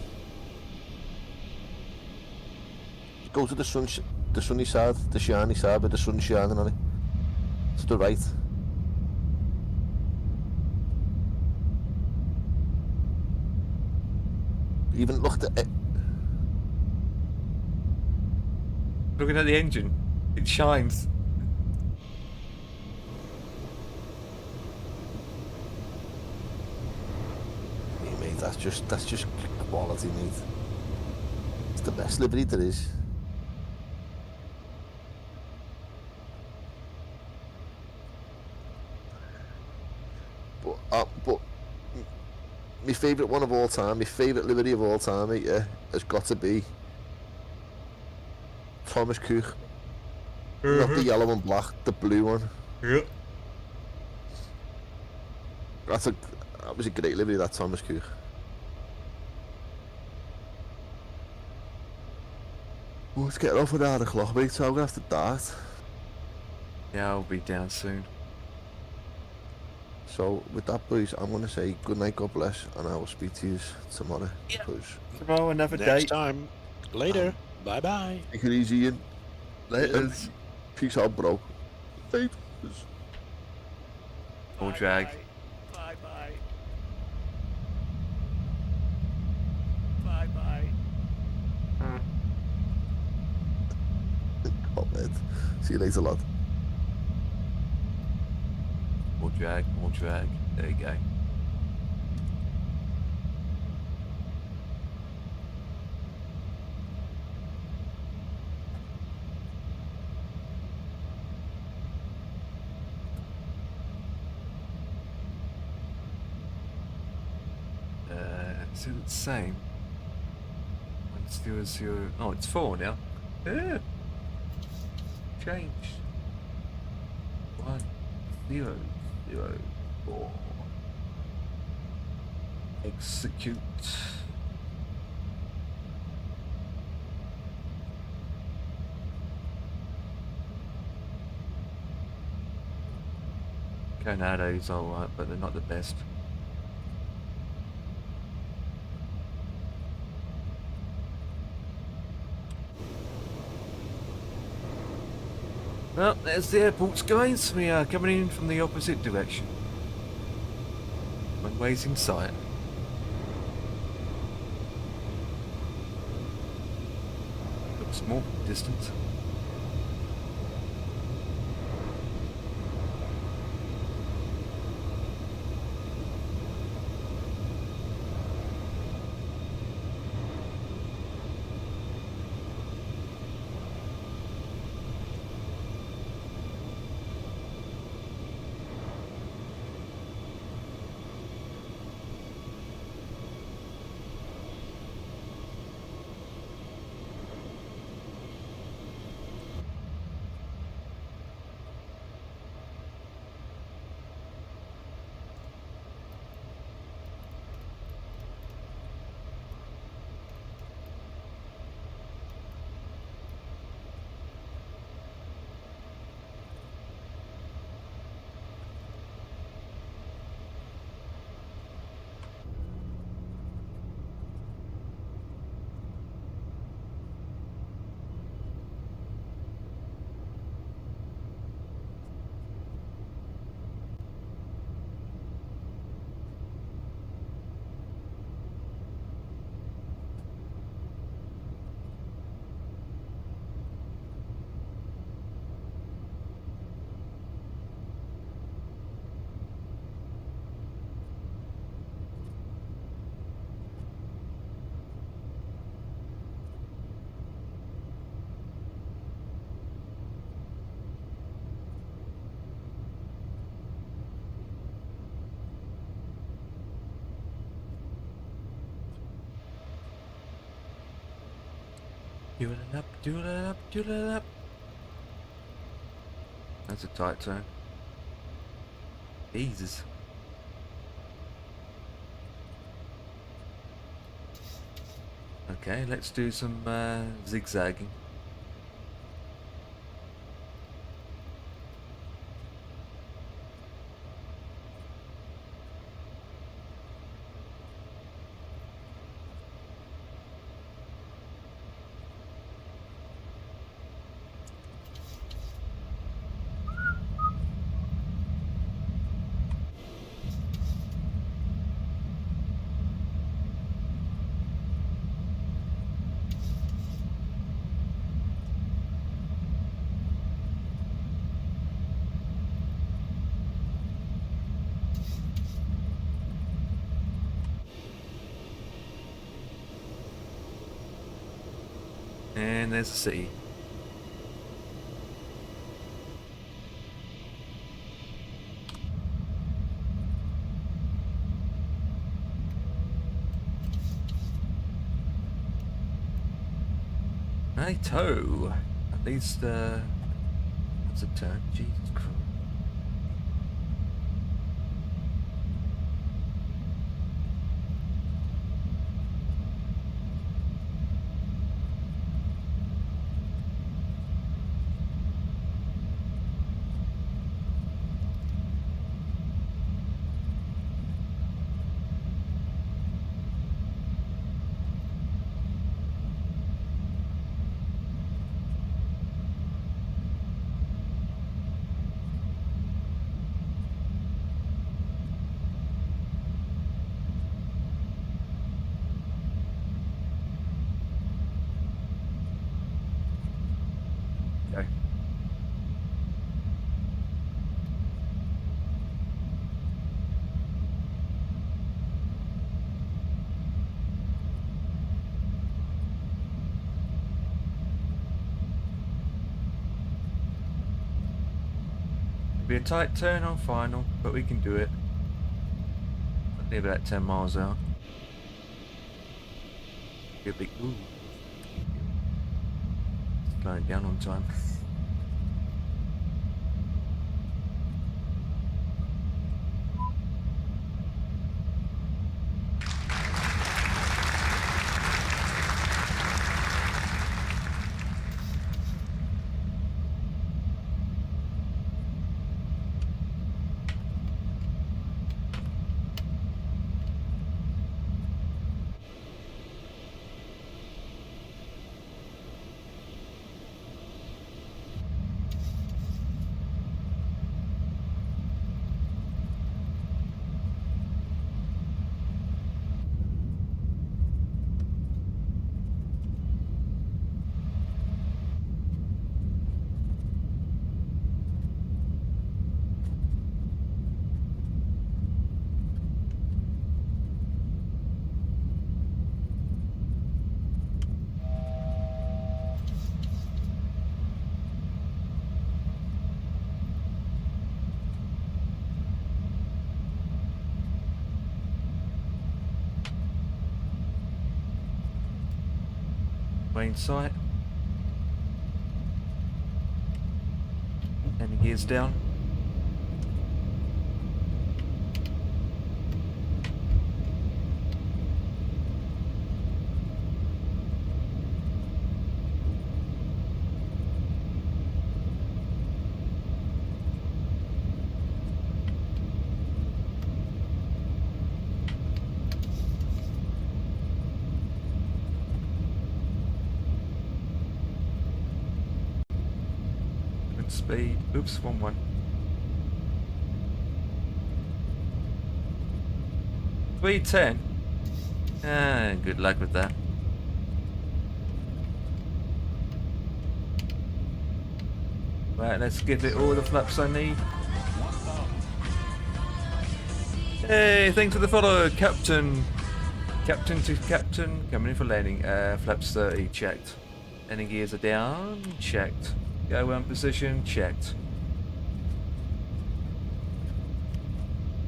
Go to the sunny side, the shiny side with the sun shining on it. To the right. Even look at it. Looking at the engine, it shines. Hey, mate, that's just quality, mate. It's the best livery there is. But my favourite one of all time, my favourite livery of all time, mate, yeah, has got to be Thomas Cook. Not the yellow and black, the blue one. Yeah. That was a great livery, that Thomas Cook. Oh, it's getting off at 9 o'clock, mate, so I'm gonna have to dart. Yeah, I'll be down soon. So with that, boys, I'm gonna say good night, God bless, and I will speak to you tomorrow. Yeah. Because Tomorrow, another Next date. time. Later. Bye bye. take it easy, Ian. Later. Peace out, bro. Later. Or drag. Bye bye. Bye bye. Oh, man. See you later, lad. Or drag. Or drag. There you go. Is it the same? 100. Oh, it's 4 now. Yeah. Change. 1004. Execute. Tornado's alright, but they're not the best. Well, there's the airport's guys. We are coming in from the opposite direction. Runway's in sight. Looks more distant. Do it up, do it up, do it up. That's a tight turn. Jesus. Okay, let's do some zigzagging. And there's the city. Hey, toe. At least, that's a turn. Jesus Christ. Okay. Be a tight turn on final, but we can do it. Only about 10 miles out. Be a big ooh. Slowing down on time. Main sight. And the gears down. Speed. Oops, 1-1. 310. Ah, good luck with that. Right, let's give it all the flaps I need. Hey, thanks for the follow, Captain. Captain to Captain, coming in for landing. Flaps 30, checked. Landing gears are down, checked. Go one position, checked.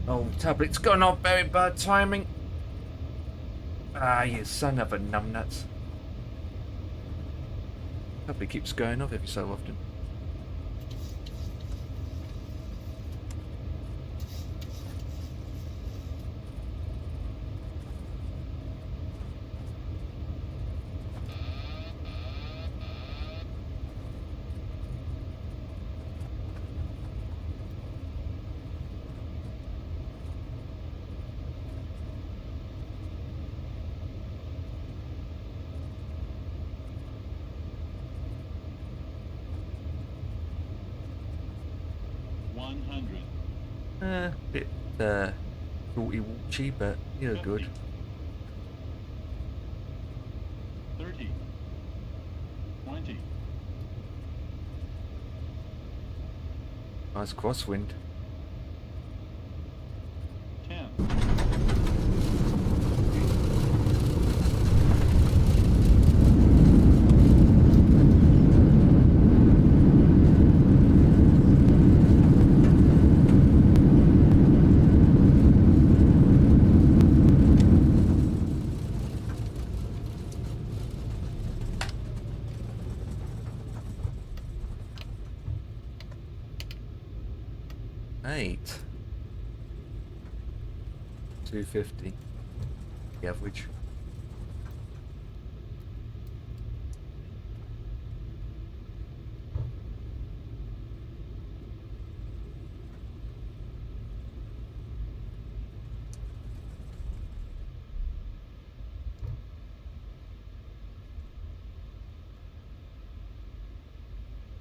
Oh, tablet's gone off, very bad timing. Ah, you son of a numbnuts. Probably keeps going off every so often. Bit shorty walchy, but you're good. 30, 20. Nice crosswind. 10. Eight. 250. The average.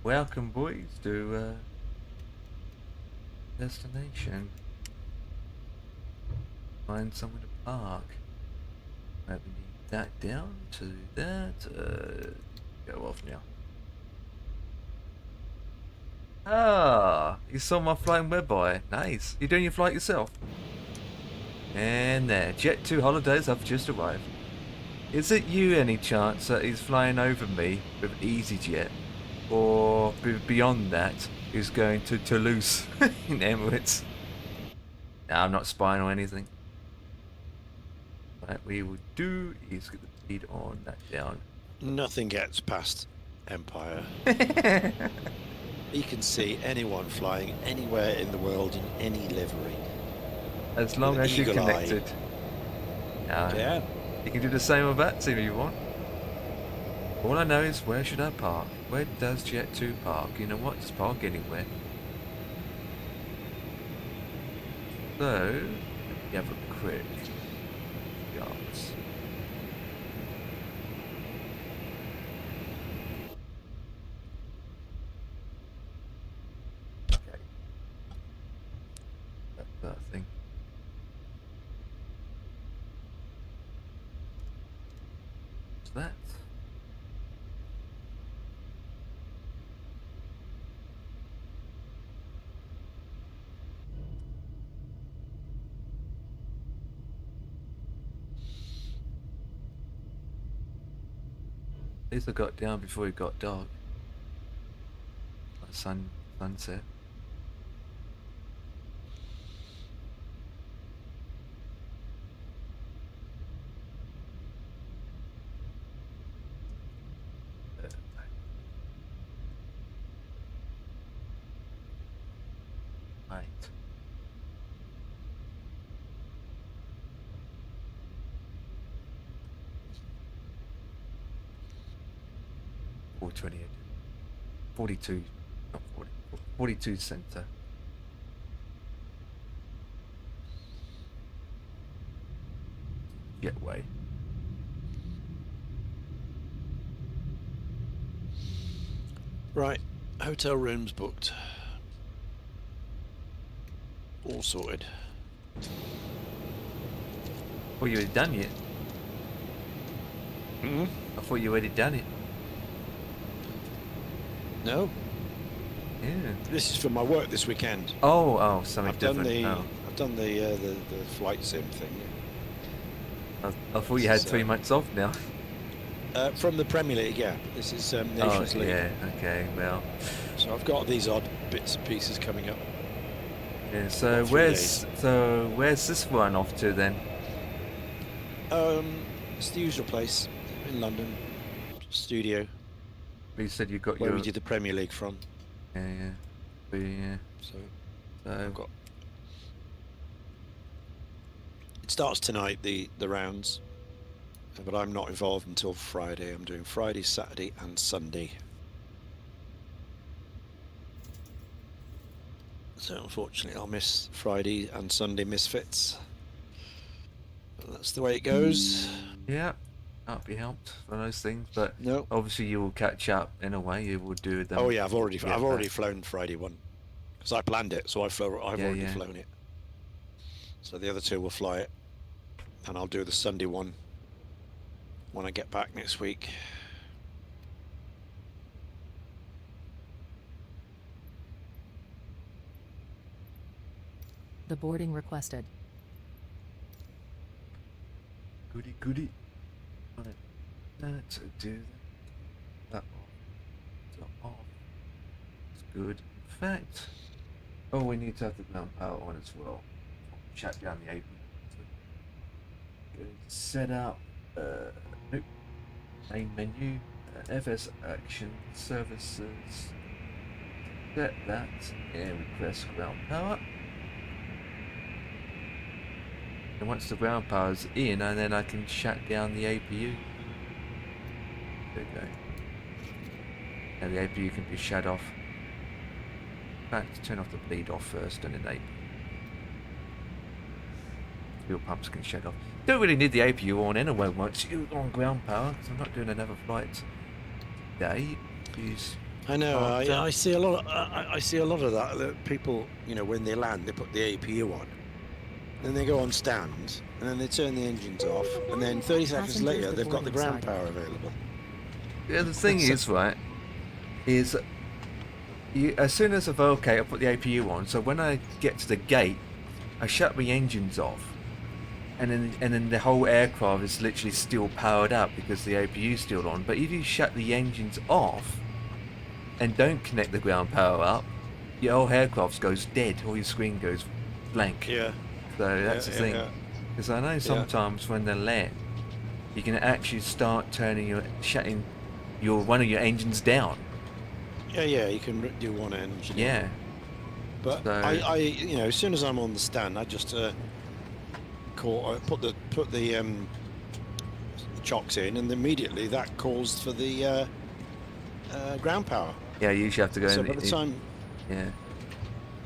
Welcome, boys, to destination. Find somewhere to park. Maybe need that down to that. Go off now. Ah, you saw my flying web eye. Nice. You doing your flight yourself? And there, Jet 2 holidays have just arrived. Is it you any chance that he's flying over me with EasyJet? Or beyond that, he's going to Toulouse in Emirates? No, I'm not spying or anything. What we will do is get the speed on that down. Nothing gets past Empire. You can see anyone flying anywhere in the world in any livery. As long With an as you're eagle eye. connected. Now, Yeah. you can do the same with that team if you want. All I know is where should I park? Where does Jet 2 park? You know what? Just park anywhere. So, you have a quick yards. Okay. That thing. What's that? At least I got down before it got dark. Like sunset. Right. Or 28. 42. Not 40. 42 center. Getaway. Right. Hotel rooms booked. All sorted. Well, you already done it. Hmm? I thought you already done it. No. Yeah. This is for my work this weekend. Oh, something I've done different. the Oh. I've done the flight sim thing. I thought you had 3 months off now. From the Premier League, yeah. This is Oh, Nations League. yeah. Okay. Well. So I've got these odd bits and pieces coming up. Yeah. So About 3 where's this one off to then? It's the usual place in London. Studio. You said you got where your. we did the Premier League from. Yeah. Yeah. So So. I've got. It starts tonight, the rounds, but I'm not involved until Friday. I'm doing Friday, Saturday, and Sunday. So unfortunately, I'll miss Friday and Sunday misfits. But that's the way it goes. Yeah. Can't be helped for those things, but No. obviously you will catch up in a way. You will do them. Oh yeah, I've already back. flown Friday one, because I planned it, so I've already flown it. So the other two will fly it, and I'll do the Sunday one when I get back next week. The boarding requested. Goody goody. Right. Let's do that off. It's good. In fact, oh, we need to have the ground power on as well. Shut down the AP. Set up. Nope. Main menu. FS action services. Set that. And request ground power. And once the ground power's in, and then I can shut down the APU. There we go. And the APU can be shut off. In fact, turn off the bleed off first and then APU. Fuel pumps can shut off. Don't really need the APU on anyway once you're on ground power, because I'm not doing another flight today. I know. I see a lot. I see a lot of that people, you know, when they land, they put the APU on. Then they go on stand, and then they turn the engines off, and then 30 seconds later, they've got the ground power available. Yeah, the thing is, right, is as soon as I've I put the APU on, so when I get to the gate, I shut the engines off, and then the whole aircraft is literally still powered up because the APU is still on. But if you shut the engines off and don't connect the ground power up, your whole aircraft goes dead, or your screen goes blank. Yeah. So that's the thing, because I know sometimes when they land, you can actually start shutting one of your engines down. Yeah, you can do one engine. Yeah. But so, I, you know, as soon as I'm on the stand, I just put the chocks in, and immediately that calls for the ground power. Yeah, you usually have to go. So by the time. Yeah.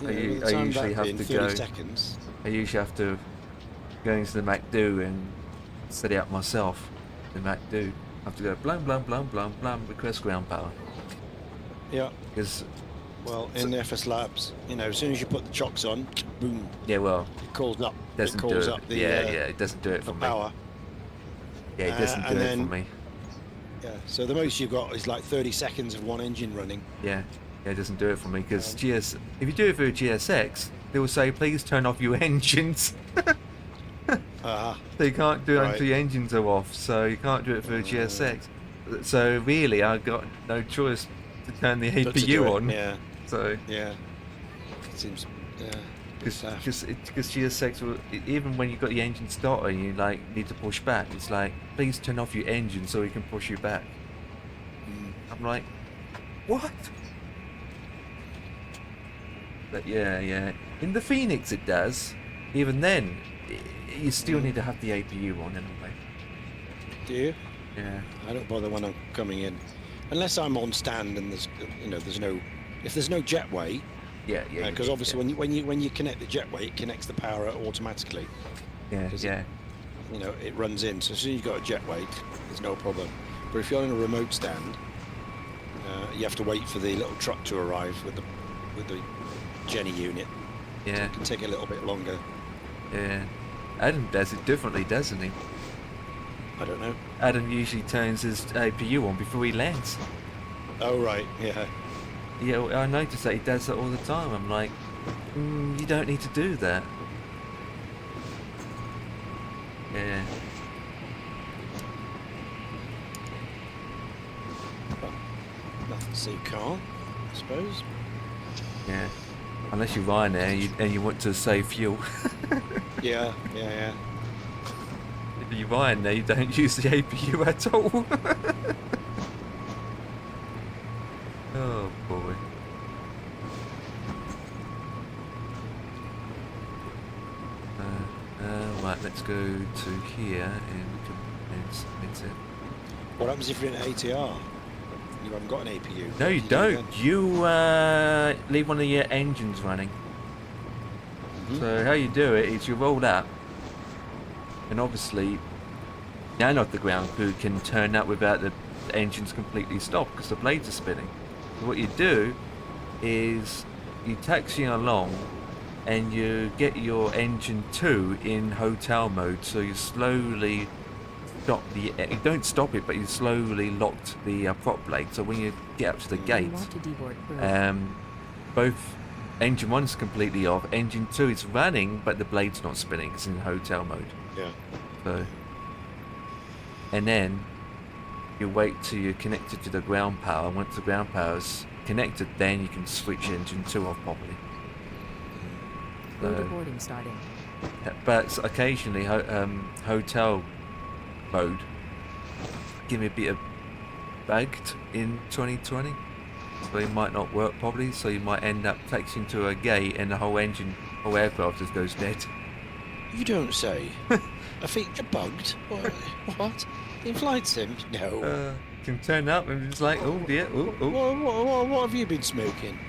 You know, I usually have to 30 go. seconds. I usually have to go into the MacDo and set it up myself. The MacDo. I have to go blum blum blum blum blum request ground power. Yeah. Because. Well, in the FS Labs, you know, as soon as you put the chocks on, boom. Yeah, well. It calls up. Doesn't it calls do it. up the. It doesn't do it for me. Power. Yeah, it doesn't do it for me. Yeah. So the most you've got is like 30 seconds of one engine running. Yeah. Yeah, it doesn't do it for me because if you do it through GSX, they will say please turn off your engines. So you can't do it until your engines are off. So you can't do it through GSX. So really, I got no choice to turn the APU on. Yeah. So yeah, it seems because GSX will, even when you've got the engine started, you need to push back. It's like please turn off your engine so we can push you back. I'm like, what? But yeah. In the Phoenix it does. Even then, you still need to have the APU on anyway. Do you? Yeah. I don't bother when I'm coming in, unless I'm on stand and there's no jetway. Yeah. Because obviously when you connect the jetway, it connects the power automatically. Yeah. You know, it runs in. So as soon as you've got a jetway, there's no problem. But if you're in a remote stand, you have to wait for the little truck to arrive with the Jenny unit. Yeah. So it can take a little bit longer. Yeah. Adam does it differently, doesn't he? I don't know. Adam usually turns his APU on before he lands. Oh right, yeah. Yeah, I notice that he does that all the time. I'm like, you don't need to do that. Yeah. Nothing so calm, I suppose. Yeah. Unless you're Ryanair and you want to save fuel. Yeah. If you're Ryanair, you don't use the APU at all. Oh boy. Right, let's go to here and we can then submit it. What happens if you're in ATR? You haven't got an APU. No, What you do don't. then? You leave one of your engines running. Mhm. So how you do it is you roll up, and obviously, none of the ground crew can turn up without the engines completely stopped because the blades are spinning. So what you do is you taxi along, and you get your engine 2 in hotel mode. So you slowly stop the. You don't stop it, but you slowly locked the prop blade. So when you get up to the You gate, want to deboard crew. both engine 1's completely off, engine 2 is running, but the blade's not spinning. It's in hotel mode. Yeah. So, and then you wait till you're connected to the ground power. Once the ground power's connected, then you can switch engine 2 off properly. Crew So, boarding starting. but occasionally, hotel mode give me a bit of bugged in 2020, so it might not work properly. So you might end up taxiing to a gate and the whole aircraft just goes dead. You don't say. I think you're bugged. What? In flight sim? No. Can turn up and it's like, oh dear, oh. What have you been smoking?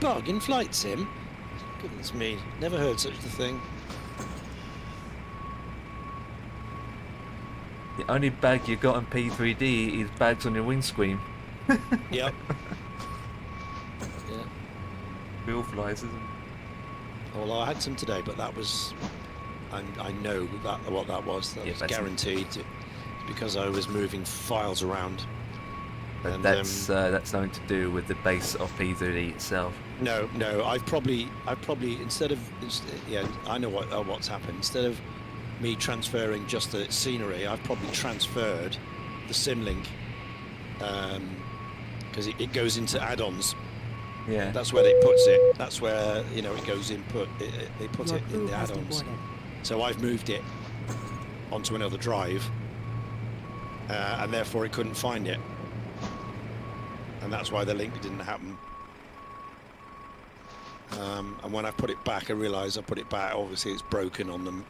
Bug in flight sim? Goodness me, never heard such a thing. The only bag you got on P3D is bags on your windscreen. Yep. Yeah. Real flies, isn't it? Well, I had some today, but that was... I know what that was. That Yeah, was that's- guaranteed. It's because I was moving files around. But And, that's something to do with the base of P3D itself. No, I've probably yeah, I know what's happened. Instead of me transferring just the scenery, I've probably transferred the Simlink because it goes into add-ons. Yeah. That's where they puts it. That's where it goes input. They put Your it crew in the has add-ons. deboarded. So I've moved it onto another drive, and therefore it couldn't find it. And that's why the link didn't happen. And when I put it back, I realised I put it back. Obviously, it's broken on them,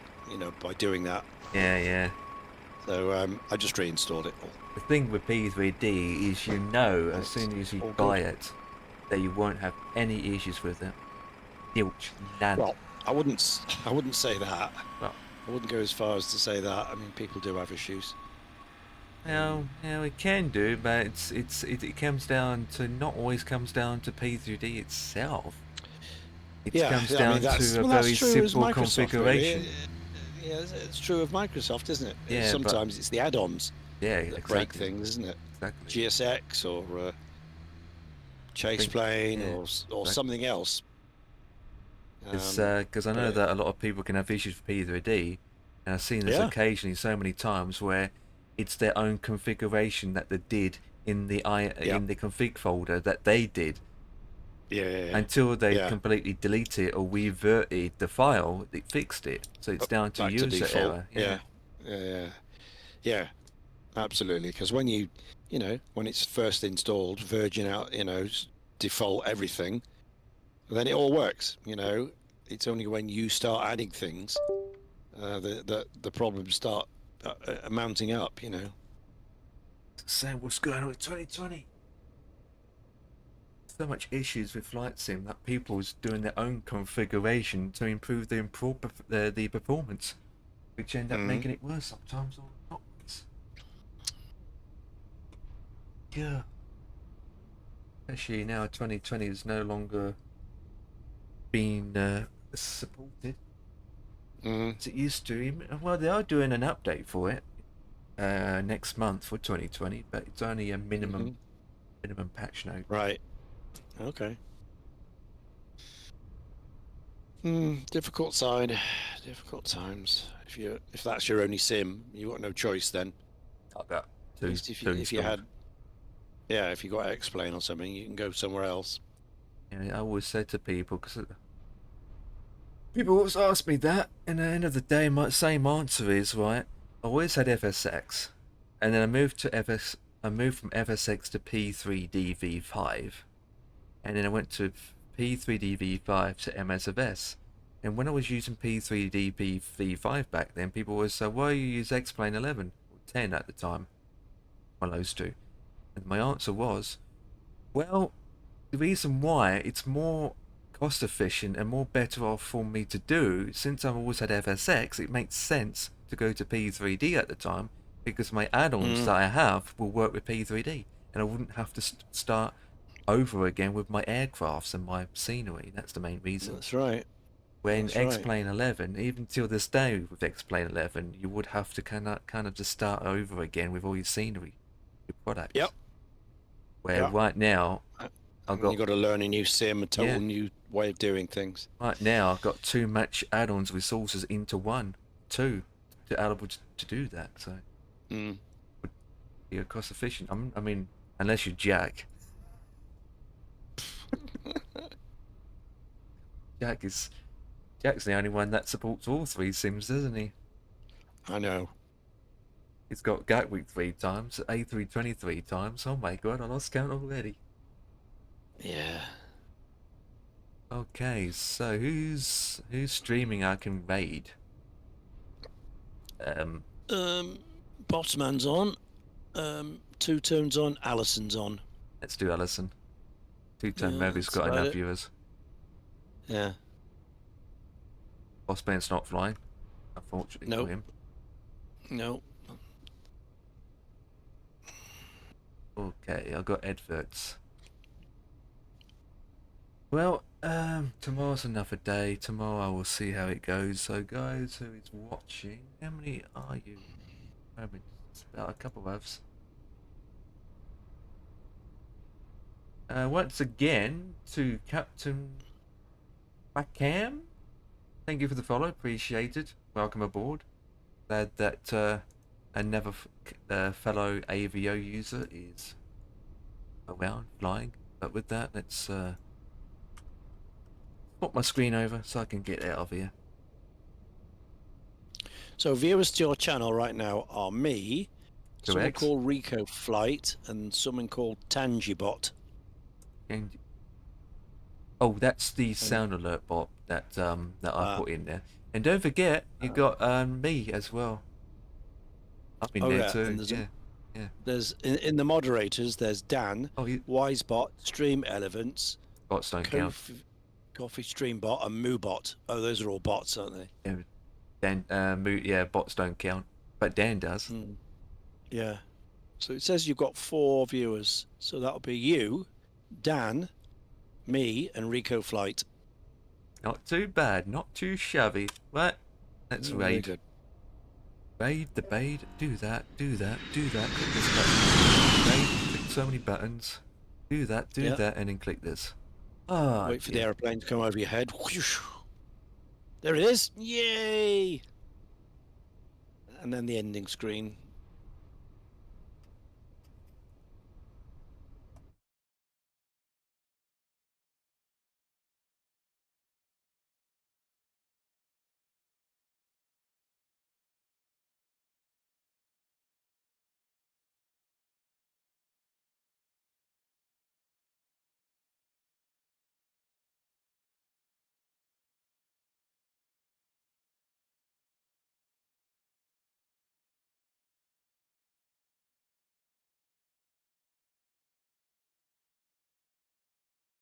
by doing that. Yeah. So I just reinstalled it. The thing with P3D is as soon as you all buy good. it, that you won't have any issues with it. Zilch, none. Well, I wouldn't say that. Well, I wouldn't go as far as to say that. I mean, people do have issues. well, it can do, but it comes down to not always comes down to P3D itself. It comes down to a very simple configuration. Really. Yeah, it's true of Microsoft, isn't it? Yeah, sometimes it's the add-ons Yeah, that exactly. break things, isn't it? Exactly. GSX or Chase plane or something else. Because I know that a lot of people can have issues with P3D, and I've seen this occasionally so many times where it's their own configuration that they did in the in the config folder that they did. Yeah. Until they completely delete it or reverted the file, it fixed it. So it's down to Back to user default. error. Yeah. Absolutely. Because when when it's first installed, Virgin out, default everything, then it all works. It's only when you start adding things that the problems start mounting up. Saying what's going on with 2020? So much issues with flight sim that people's doing their own configuration to improve the performance, which end up making it worse sometimes or not worse. Yeah. Especially now 2020 is no longer being supported as it used to. Well, they are doing an update for it next month for 2020, but it's only a minimum patch note. Right. Okay. Difficult side. Difficult times. If that's your only sim, you got no choice then. Like that. At least if you had, if you got X-Plane or something, you can go somewhere else. Yeah, I always said to people, because people always ask me that, and at the end of the day, my same answer is, right, I always had FSX, and then I moved from FSX to P3D V5, and then I went to P3DV5 to MSFS. And when I was using P3DV5 back then, people were so, why you use X-Plane 11 or 10 at the time? Well, those two. And my answer was, well, the reason why it's more cost efficient and more better off for me to do, since I've always had FSX, it makes sense to go to P3D at the time, because my add-ons that I have will work with P3D, and I wouldn't have to start over again with my aircrafts and my scenery. That's the main reason. That's right. When That's right. X-Plane 11, even till this day with X-Plane 11, you would have to kind of just start over again with all your scenery, your products. Yep. Where right now, you got to learn a new sim, a total Yeah. new way of doing things. Right now, I've got 2 match add-ons resources into 2 to able to do that. So, you're cost efficient. I mean, unless you're Jack. Jack's the only one that supports all 3 sims, doesn't he? I know. He's got Gatwick 3 times, A320 3 times. Oh my god, I lost count already. Yeah. Okay, so who's streaming I can raid? Botsman's on. 2 turns on. Allison's on. Let's do Allison. 2-turn Yeah, Mary's that's got about enough it. viewers. Yeah. Bossman's not flying, unfortunately Nope. for him. No. Okay, I've got adverts. Well, tomorrow's another day. Tomorrow I will see how it goes. So guys who is watching, how many are you? I mean, it's about a couple of us. Once again to Captain Backham. Thank you for the follow, appreciated. Welcome aboard. Glad that another fellow AVO user is around, flying. But with that, let's swap my screen over so I can get out of here. So viewers to your channel right now are me, someone Correct. called Rico Flight, and someone called Tangibot. And oh, that's the sound alert bot that I put in there. And don't forget, you got me as well. I've been there too. and there's Yeah, yeah. There's in the moderators. There's Dan, Oh, Wisebot, Stream Elephants, bots don't count. Coffee Streambot, and Moobot. Oh, those are all bots, aren't they? Yeah, Dan, yeah, bots don't count, but Dan does. Yeah. So it says you've got 4 viewers. So that'll be you, Dan, me, and Rico Flight. Not too bad, not too shabby. Right, let's Very raid. good. Raid the bait. Do that. Do that. Do that. Click this button. Raid. Click so many buttons. Do that. Do that, and then click this. Ah. Wait for the aeroplane to come over your head. Whoosh. There it is. Yay! And then the ending screen.